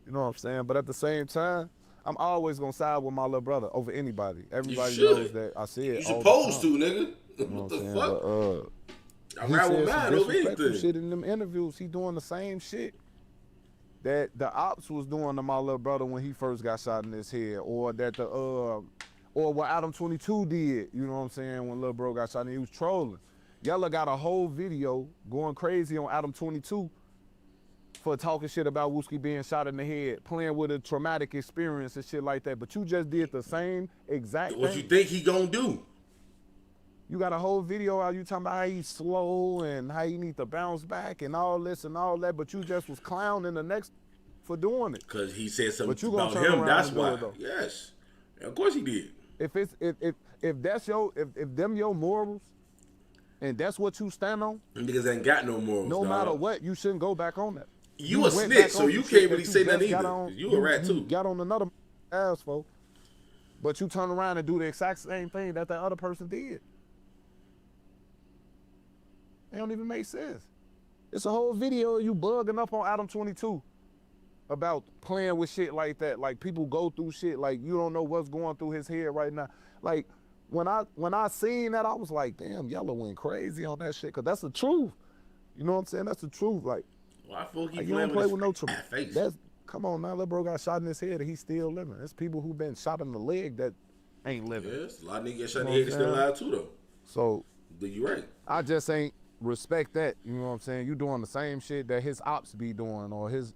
You know what I'm saying? But at the same time, I'm always gonna side with my little brother over anybody. Everybody knows that I see it. You supposed to, nigga. You know what the fuck? I ride with mine over anything. Shit in them interviews, he doing the same shit that the ops was doing to my little brother when he first got shot in his head, or that or what Adam 22 did, you know what I'm saying, when little bro got shot and he was trolling. Yella got a whole video going crazy on Adam 22 for talking shit about Wooski being shot in the head, playing with a traumatic experience and shit like that. But you just did the same exact thing. What you think he gonna do? You got a whole video out you talking about how he's slow and how he need to bounce back and all this and all that, but you just was clowning the next for doing it. Because he said something about him, that's why. Yes, of course he did. If that's if them your morals, and that's what you stand on, niggas ain't got no morals. No matter what, you shouldn't go back on that. You a snitch, so you can't really say nothing either. You a rat too. Got on another asshole, but you turn around and do the exact same thing that other person did. It don't even make sense. It's a whole video of you bugging up on Adam 22 about playing with shit like that. Like people go through shit like you don't know what's going through his head right now. Like when I seen that, I was like, damn, Yellow went crazy on that shit, cause that's the truth. You know what I'm saying? That's the truth. Like, you don't play with no truth. Come on now, little bro got shot in his head and he's still living. There's people who been shot in the leg that ain't living. Yes, a lot of niggas get shot in the head and still alive too though. So, you right. I just ain't respect that. You know what I'm saying? You doing the same shit that his ops be doing, or his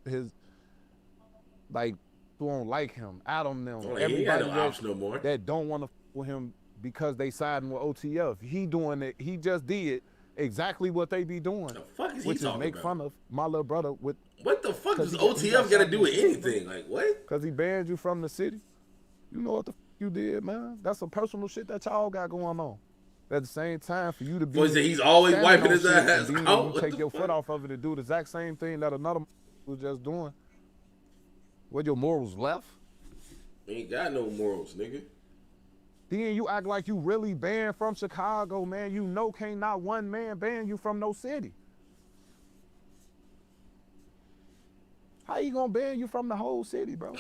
like who don't like him. Adam them. Everybody that don't want to with him because they siding with OTF. He doing it. He just did exactly what they be doing. The fuck is he which is talking make about? fun of my little brother with. What the fuck does OTF got to do with anything? Like what? Because he banned you from the city. You know what the fuck you did, man? That's some personal shit that y'all got going on. At the same time, for you to be, he's always wiping his ass and out. You take your foot off of it to do the exact same thing that another was just doing. What your morals left? Ain't got no morals, nigga. Then you act like you really banned from Chicago, man. You know can't not one man ban you from no city. How you gonna ban you from the whole city, bro?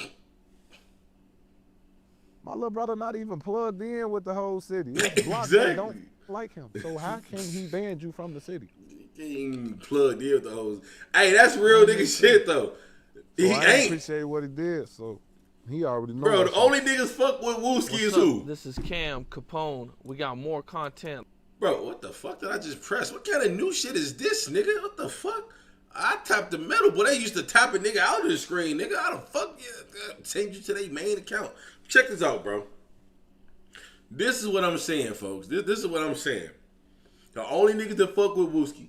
My little brother not even plugged in with the whole city. It's blocked. They don't like him. So how can he ban you from the city? He ain't plugged in with the whole. Hey, that's real nigga shit though. So I appreciate what he did. So he already knows. Bro, the only niggas fuck with Wooski is who? This is Cam Capone. We got more content. Bro, what the fuck did I just press? What kind of new shit is this, nigga? What the fuck? I tapped the metal, but they used to tap a nigga out of the screen, nigga. How the fuck send you to their main account? Check this out, bro. This is what I'm saying, folks. This is what I'm saying. The only niggas that fuck with Wooski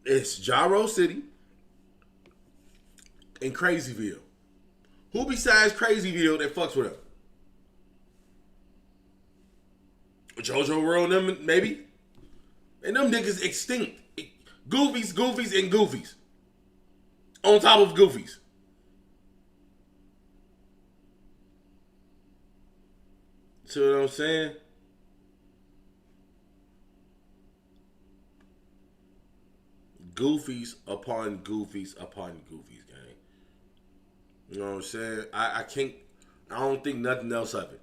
is Gyro City and Crazyville. Who besides Crazyville that fucks with him? JoJo World, them maybe? And them niggas extinct. Goofies, and Goofies. On top of Goofies. See what I'm saying? Goofies upon Goofies upon Goofies, gang. You know what I'm saying? I don't think nothing else of it.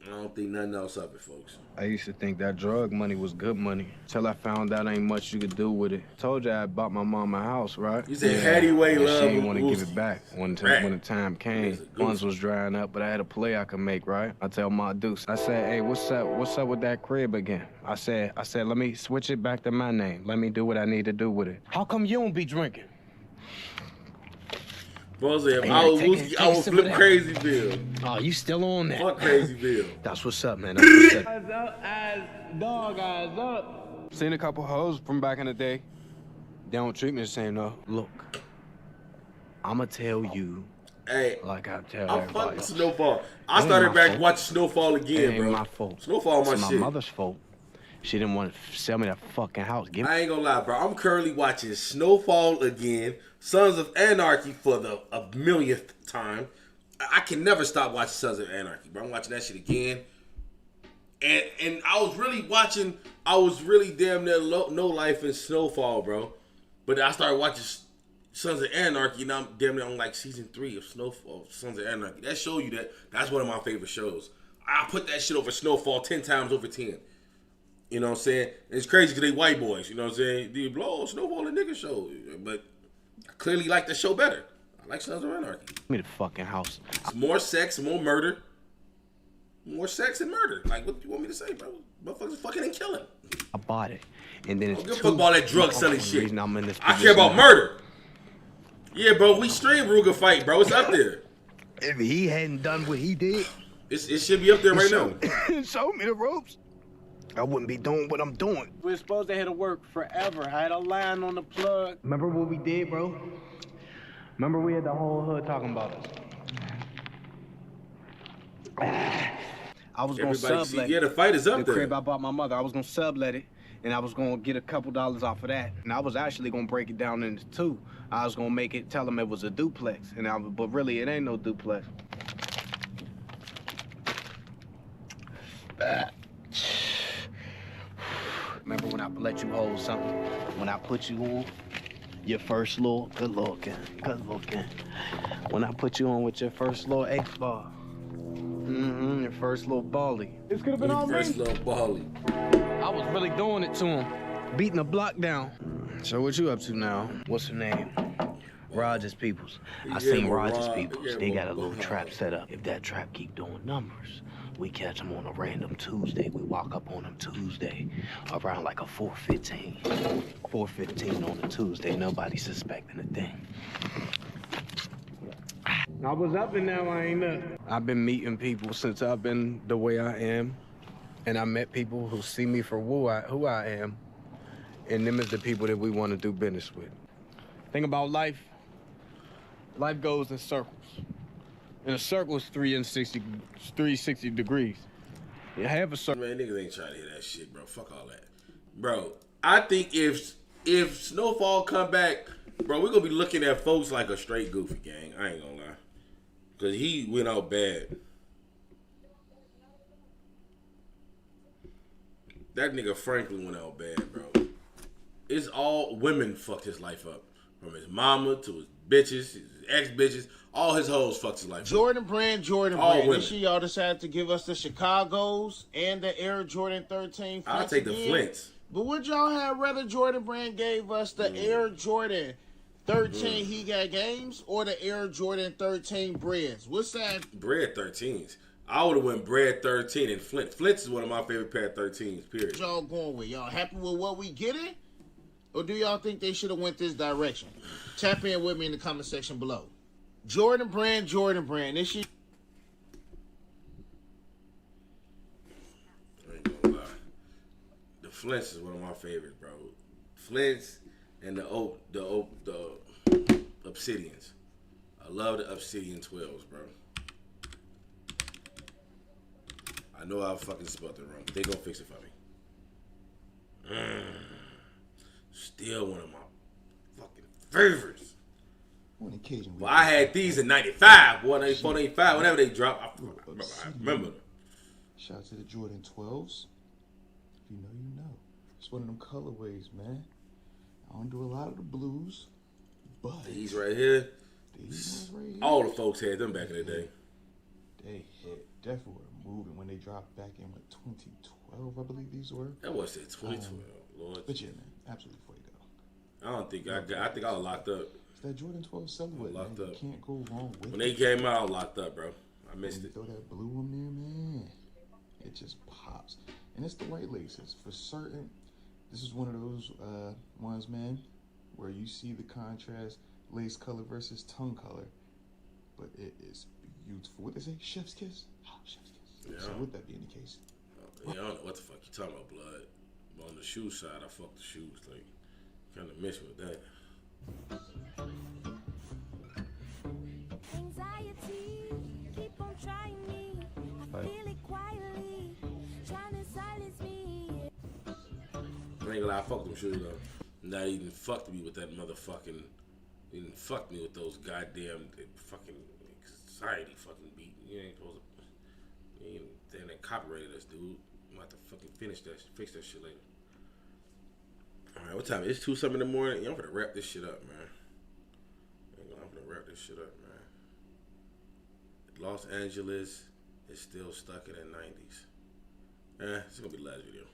I don't think nothing else of it, folks. I used to think that drug money was good money till I found out ain't much you could do with it. Told you I bought my mom a house, right? You said Hattie Way love. She didn't want to give it back when the time came. Funds was drying up, but I had a play I could make, right? I tell my Deuce, I said, hey, what's up with that crib again? I said, let me switch it back to my name. Let me do what I need to do with it. How come you don't be drinking? Bro, if I was Wooski, I would flip Crazyville. Oh, you still on that? Fuck Crazyville. That's what's up, man. That's what's up. Eyes up. Seen a couple hoes from back in the day. They don't treat me the same, though. Look, I'ma tell you. Hey, like I tell I'm everybody. fucking Snowfall. I started back watching Snowfall again, it bro. Ain't my fault. Snowfall, my it's shit. My mother's fault. She didn't want to sell me that fucking house. I ain't gonna lie, bro. I'm currently watching Snowfall again, Sons of Anarchy for the 1,000,000th time. I can never stop watching Sons of Anarchy, bro. I'm watching that shit again. And I was really damn near no life in Snowfall, bro. But I started watching Sons of Anarchy, and I'm damn near on like season 3 of Snowfall, Sons of Anarchy. That show you that's one of my favorite shows. I put that shit over Snowfall 10 times over 10. You know what I'm saying? And it's crazy because they white boys. You know what I'm saying? They blow Snowfall a nigga show. But I clearly like the show better. I like Sons of Anarchy. Give me the fucking house. It's more sex, more murder. More sex and murder. Like, what do you want me to say, bro? Motherfuckers fucking and killing. I bought it. And then it's give a fuck about that drug selling shit. I'm in this I care about murder. Yeah, bro, we stream Ruger Fight, bro. It's up there. If he hadn't done what he did, it should be up there right now. Show me the ropes. I wouldn't be doing what I'm doing. We're supposed to have to work forever. I had a line on the plug. Remember what we did, bro? Remember we had the whole hood talking about us. I was gonna sublet. Yeah, the fight is up the there. crib I bought my mother. I was gonna sublet it, and I was gonna get a couple dollars off of that. And I was actually gonna break it down into two. I was gonna make it, tell them it was a duplex, but really it ain't no duplex. Remember when I let you hold something? When I put you on your first little, good looking. When I put you on with your first little X-ball. Your first little ballie. This could have been all me. First little ballie. I was really doing it to him. Beating the block down. So what you up to now? What's her name? Rogers Peoples. I seen Rogers Peoples. They got a little trap set up. If that trap keep doing numbers, we catch them on a random Tuesday. We walk up on them Tuesday around like a 4:15. 4:15 on a Tuesday. Nobody suspecting a thing. I was up and now I ain't up. I've been meeting people since I've been the way I am. And I met people who see me for who I am. And them is the people that we want to do business with. Thing about life, life goes in circles. And a circle is 360 degrees. You have a circle. Man, niggas ain't trying to hear that shit, bro. Fuck all that. Bro, I think if Snowfall come back, bro, we're gonna be looking at folks like a straight goofy, gang. I ain't gonna lie. Cause he went out bad. That nigga Franklin went out bad, bro. It's all women fucked his life up. From his mama to his bitches, his ex-bitches, all his hoes fucked his life up. Jordan Brand. Women. This year y'all decided to give us the Chicagos and the Air Jordan 13 Flints. I'll take the Flints. But would y'all have rather Jordan Brand gave us the Air Jordan 13 he got games or the Air Jordan 13 breads? What's that? Bread 13s. I would have went Bread 13 and Flint. Flint's is one of my favorite pair of 13s, period. What y'all going with? Y'all happy with what we getting? Or do y'all think they should have went this direction? Tap in with me in the comment section below. Jordan Brand. This shit. I ain't gonna lie. The Flints is one of my favorites, bro. Flints and the Obsidians. I love the Obsidian 12s, bro. I know I fucking spelled it wrong, but they gonna fix it for me. Still one of my fucking favorites. Well, I had these in 95, boy, 94, whenever they dropped. I remember them. Shout out to the Jordan 12s. If you know, you know. It's one of them colorways, man. I don't do a lot of the blues, but these right here, these right here, all the folks had them back in the day. They hit, definitely were moving when they dropped back in 2012, I believe these were. That was it, 2012, Lord. But yeah, man, absolutely before you go. I don't think I think I was locked up. It's that Jordan 12 silhouette, man. You can't go wrong with it. When they came out, I was locked up, bro. I missed it. Throw that blue on there, man. It just pops. And it's the white laces. For certain, this is one of those ones, man, where you see the contrast, lace color versus tongue color. But it is beautiful. What they say? Chef's kiss? Oh, chef's kiss. Yeah. So would that be in the case? Yeah, I don't know what the fuck you talking about, blood. But on the shoe side, I fuck the shoes. Like, kind of miss with that. Anxiety, keep on trying me. I feel it quietly, trying to silence me. I ain't gonna lie, I fuck them shoes though. Not even fucked me with that motherfucking. You didn't fuck me with those goddamn fucking anxiety fucking beat. You ain't supposed to. You ain't damn that copyrighted us, dude. I'm gonna have to fucking fix that shit later. Alright, what time? It's 2-something in the morning. I'm gonna wrap this shit up, man. I'm gonna wrap this shit up, man. Los Angeles is still stuck in the 90s. It's gonna be the last video.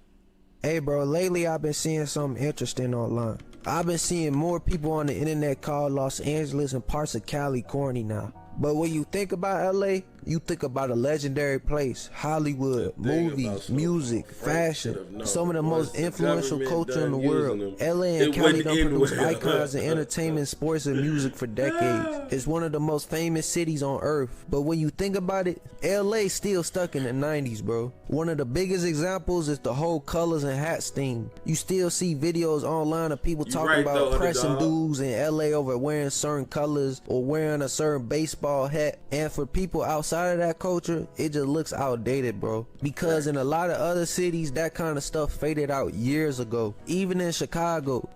Hey bro, lately I've been seeing something interesting online. I've been seeing more people on the internet call Los Angeles and parts of Cali corny now. But when you think about LA, You think about a legendary place, Hollywood, movies, music, fashion, some of the most influential culture in the world. LA and Cali done produced icons in entertainment, sports, and music for decades. It's one of the most famous cities on earth. But when you think about it, LA still stuck in the 90s, bro. One of the biggest examples is the whole colors and hats thing. You still see videos online of people talking about pressing dudes in LA over wearing certain colors or wearing a certain baseball hat. And for people outside of that culture, it just looks outdated, bro. Because in a lot of other cities, that kind of stuff faded out years ago. Even in Chicago,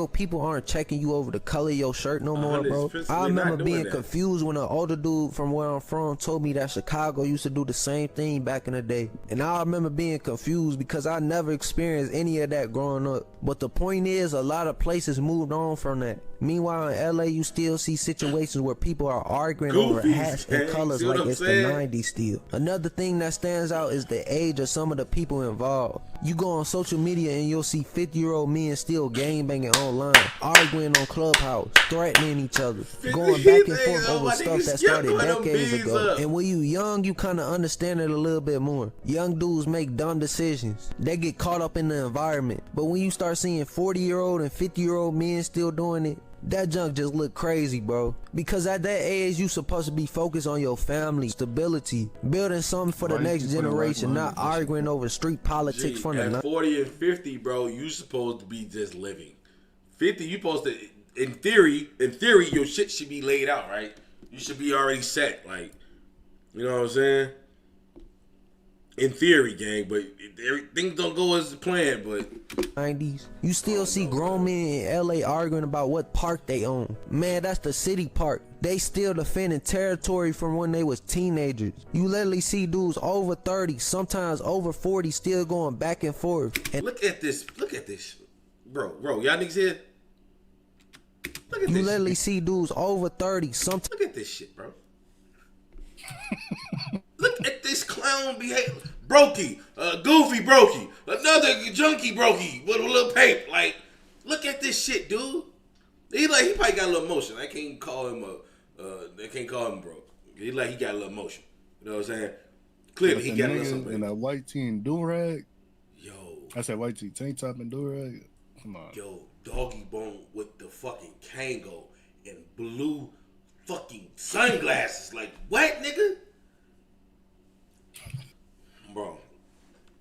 people aren't checking you over the color of your shirt no more, bro. I remember being confused when an older dude from where I'm from told me that Chicago used to do the same thing back in the day. And I remember being confused because I never experienced any of that growing up. But the point is, a lot of places moved on from that. Meanwhile, in LA, you still see situations where people are arguing over hats and colors like it's the 90s still. Another thing that stands out is the age of some of the people involved. You go on social media and you'll see 50-year-old men still gangbanging online, arguing on Clubhouse, threatening each other, going back and forth over stuff that started decades ago. And when you young, you kind of understand it a little bit more. Young dudes make dumb decisions. They get caught up in the environment. But when you start seeing 40-year-old and 50-year-old men still doing it, that junk just look crazy, bro. Because at that age, you supposed to be focused on your family, stability, building something for the next generation, not arguing over street politics from the at 40 and 50, bro, you supposed to be just living. 50, you supposed to, in theory, your shit should be laid out, right? You should be already set, like, you know what I'm saying? In theory, gang, but things don't go as planned, but 90s. You still see grown men in LA arguing about what park they own. Man, that's the city park. They still defending territory from when they was teenagers. You literally see dudes over 30, sometimes over 40, still going back and forth. And look at this, bro, y'all niggas here. Look at this. You literally see dudes over 30, sometimes. Look at this shit, bro. Look at this clown behavior. Brokey, goofy brokey, another junkie brokey with a little pape. Like, look at this shit, dude. He probably got a little emotion. I can't call him broke. He got a little emotion. You know what I'm saying? Clearly he got a little something. In that white tee and do-rag. Yo. I said white tee, tank top and do-rag. Come on. Yo, Doggy Bone with the fucking Kango and blue fucking sunglasses. Like, what, nigga? Bro,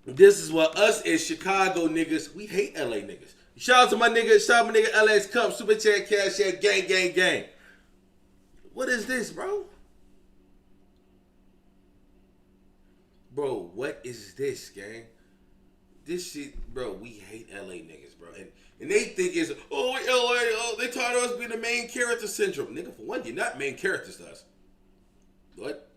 this is what us as Chicago niggas, we hate LA niggas. Shout out to my nigga, LA's Cup, Super Chat, Cash App, gang. What is this, bro? Bro, what is this, gang? This shit, bro, we hate LA niggas, bro. And they think it's, LA, they taught us being the main character syndrome. Nigga, for one, you're not main characters to us. What?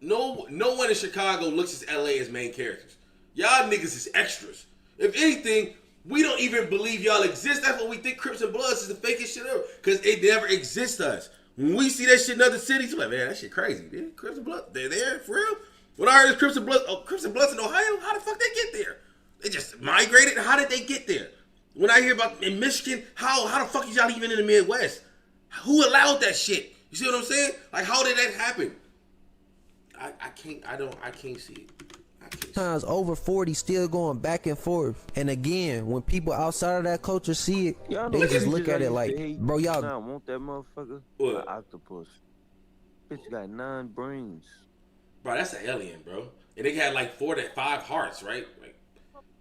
No one in Chicago looks at LA as main characters. Y'all niggas is extras. If anything, we don't even believe y'all exist. That's what we think Crips and Bloods is the fakest shit ever. Because it never exists to us. When we see that shit in other cities, we're like, man, that shit crazy. Dude. Crips and Bloods, they're there, for real? When I heard it's Crips and Bloods in Ohio, how the fuck they get there? They just migrated? How did they get there? When I hear about in Michigan, how the fuck is y'all even in the Midwest? Who allowed that shit? You see what I'm saying? Like, how did that happen? I can't see it. Times over 40 still going back and forth. And again, when people outside of that culture see it, they just look at it like, bro, y'all want that motherfucker? What? An octopus. Bitch got 9 brains. Bro, that's an alien, bro. And they had like 4 to 5 hearts, right? Like,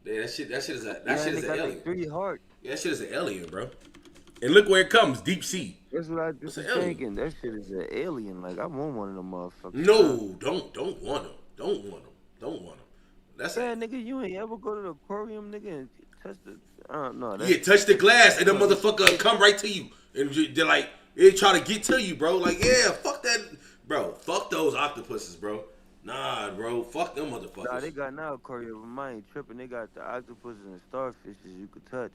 yeah, that shit is an alien. Like 3 hearts. Yeah, that shit is an alien, bro. And look where it comes, deep sea. That's what I just was thinking. That shit is an alien. Like, I want one of them motherfuckers. No, don't want them. Don't want them. That's man, nigga, you ain't ever go to the aquarium, nigga, and touch the, no. Yeah, touch the glass, and the motherfucker come right to you. And they're like, they try to get to you, bro. Like, yeah, fuck that. Bro, fuck those octopuses, bro. Nah, bro, fuck them motherfuckers. Nah, they got now aquarium. I ain't tripping. They got the octopuses and starfishes you could touch.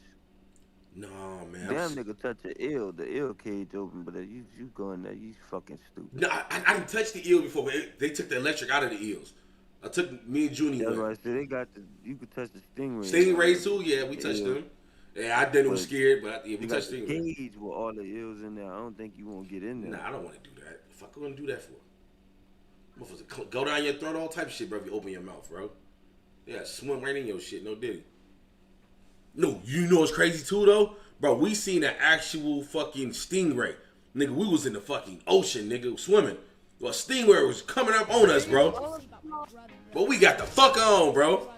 No, man. Damn nigga touch the eel. The eel cage open, but you going there, you fucking stupid. No, I didn't touch the eel before, but they took the electric out of the eels. I took me and Junie. That's right. So they got you could touch the stingrays. Stingrays too, yeah, we touched them. Yeah, I didn't was scared, but we touched stingrays. Cage with all the eels in there. I don't think you won't get in there. Nah, I don't want to do that. The fuck I want to do that for? Motherfuckers go down your throat, all type of shit, bro, if you open your mouth, bro. Yeah, swim right in your shit, no diddy. No, you know what's crazy too, though? Bro, we seen an actual fucking stingray. Nigga, we was in the fucking ocean, nigga, swimming. Well, stingray was coming up on us, bro. But we got the fuck on, bro.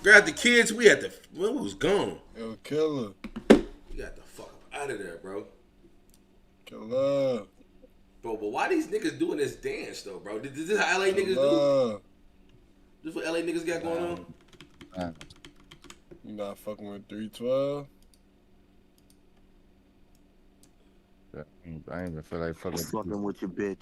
Grabbed the kids, we had the, well, we was gone. Yo, killer. We got the fuck out of there, bro. Killer. Bro, but why these niggas doing this dance, though, bro? Is this how LA niggas do? This what LA niggas got going on? You not fucking with 312? I ain't even feel like fucking with your bitch.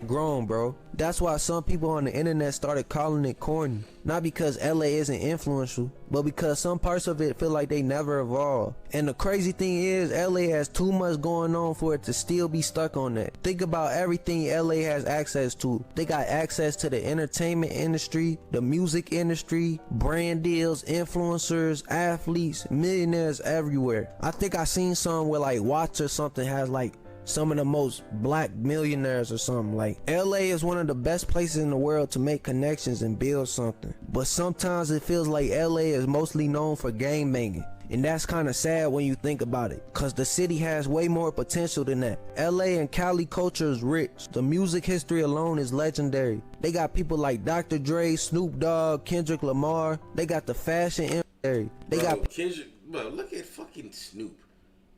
Grown, bro. That's why some people on the internet started calling it corny. Not because LA isn't influential, but because some parts of it feel like they never evolved. And the crazy thing is, LA has too much going on for it to still be stuck on that. Think about everything LA has access to. They got access to the entertainment industry, the music industry, brand deals, influencers, athletes, millionaires everywhere. I think I seen some where like Watch or something has like some of the most black millionaires or something. Like, LA is one of the best places in the world to make connections and build something. But sometimes it feels like LA is mostly known for gang banging. And that's kind of sad when you think about it, cause the city has way more potential than that. LA and Cali culture is rich. The music history alone is legendary. They got people like Dr. Dre, Snoop Dogg, Kendrick Lamar. They got the fashion industry. They got Kendrick, bro, look at fucking Snoop.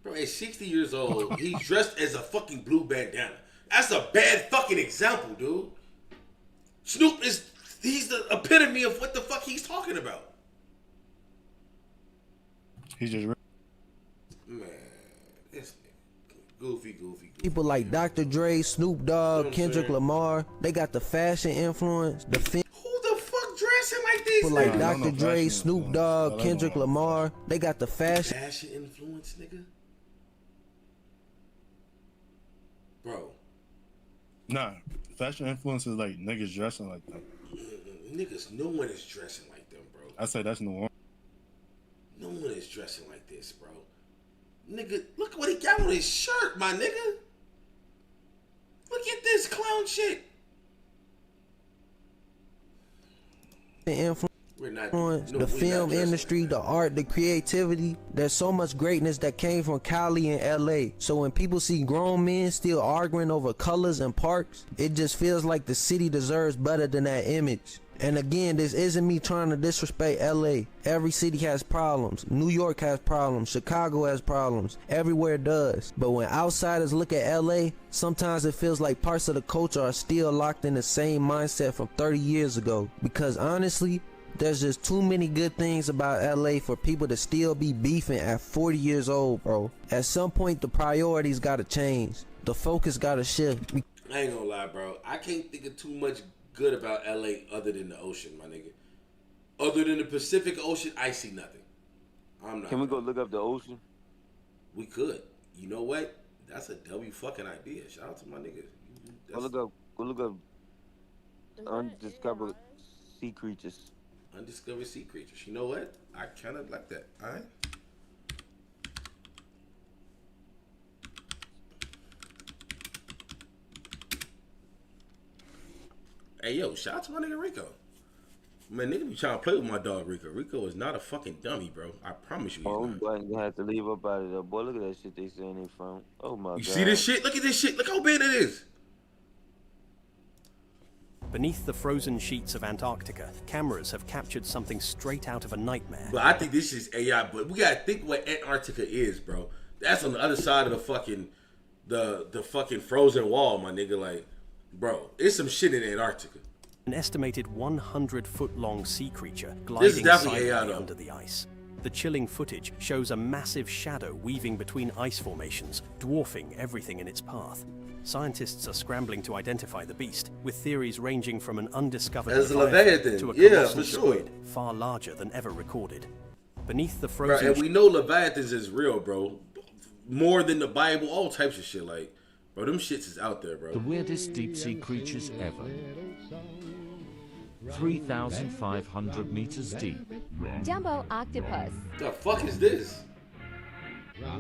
Bro, at 60 years old, he's dressed as a fucking blue bandana. That's a bad fucking example, dude. Snoop he's the epitome of what the fuck he's talking about. He's just... Man, this nigga, goofy. people like Dr. Dre, Snoop Dogg, Kendrick Lamar. They got the fashion influence, the Who the fuck dressing like these people like niggas? Dr. Dre, Snoop Dogg, Kendrick Lamar. They got the fashion Influence, nigga? Bro. Nah, fashion influence is like niggas dressing like them. Niggas, no one is dressing like them, bro. I say that's no one. No one is dressing like this, bro. Nigga, look what he got on his shirt, my nigga. Look at this clown shit. influence, the film industry, the art, the creativity. There's so much greatness that came from Cali and LA. So when people see grown men still arguing over colors and parks, it just feels like the city deserves better than that image. And again, this isn't me trying to disrespect LA. Every city has problems. New York has problems. Chicago has problems. Everywhere does. But when outsiders look at LA, sometimes it feels like parts of the culture are still locked in the same mindset from 30 years ago. Because honestly, there's just too many good things about LA for people to still be beefing at 40 years old, bro. At some point, the priorities gotta change. The focus gotta shift. I ain't gonna lie, bro. I can't think of too much good about LA other than the ocean, my nigga. Other than the Pacific Ocean, I see nothing. I'm not. Can we go look up the ocean? We could. You know what? That's a W fucking idea. Shout out to my nigga. Go look up undiscovered sea creatures. Undiscovered sea creatures. You know what? I kind of like that. All right. Hey, yo, shout out to my nigga Rico. Man, nigga be trying to play with my dog Rico. Rico is not a fucking dummy, bro. I promise you. Oh, boy, you have to leave up out of there. Boy, look at that shit they saying they found. Oh, my God. You see this shit? Look at this shit. Look how big it is. Beneath the frozen sheets of Antarctica, cameras have captured something straight out of a nightmare. But I think this is AI, but we gotta think what Antarctica is, bro. That's on the other side of the fucking the fucking frozen wall, my nigga. Like, bro, it's some shit in Antarctica. An estimated 100-foot-long sea creature This is gliding definitely AI, silently though. under the ice. The chilling footage shows a massive shadow weaving between ice formations, dwarfing everything in its path. Scientists are scrambling to identify the beast, with theories ranging from an undiscovered As a leviathan leviathan, to a yeah, colossal for sure. squid far larger than ever recorded. Beneath the Bro, frozen and we know leviathans is real, bro. More than the Bible, all types of shit. Like, bro, them shits is out there, bro. The weirdest deep sea creatures ever. 3,500 meters deep. Jumbo octopus. The fuck is this?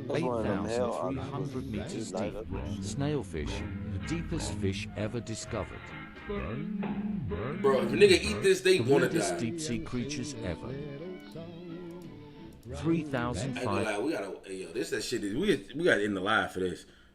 one of them hell 8,300 meters deep. Snailfish, the deepest fish ever discovered. Bro, if a nigga eat this, they The wanna weirdest die. deep sea creatures ever. I ain't gonna lie, we gotta, hey, yo, this that shit. We gotta end the live for this.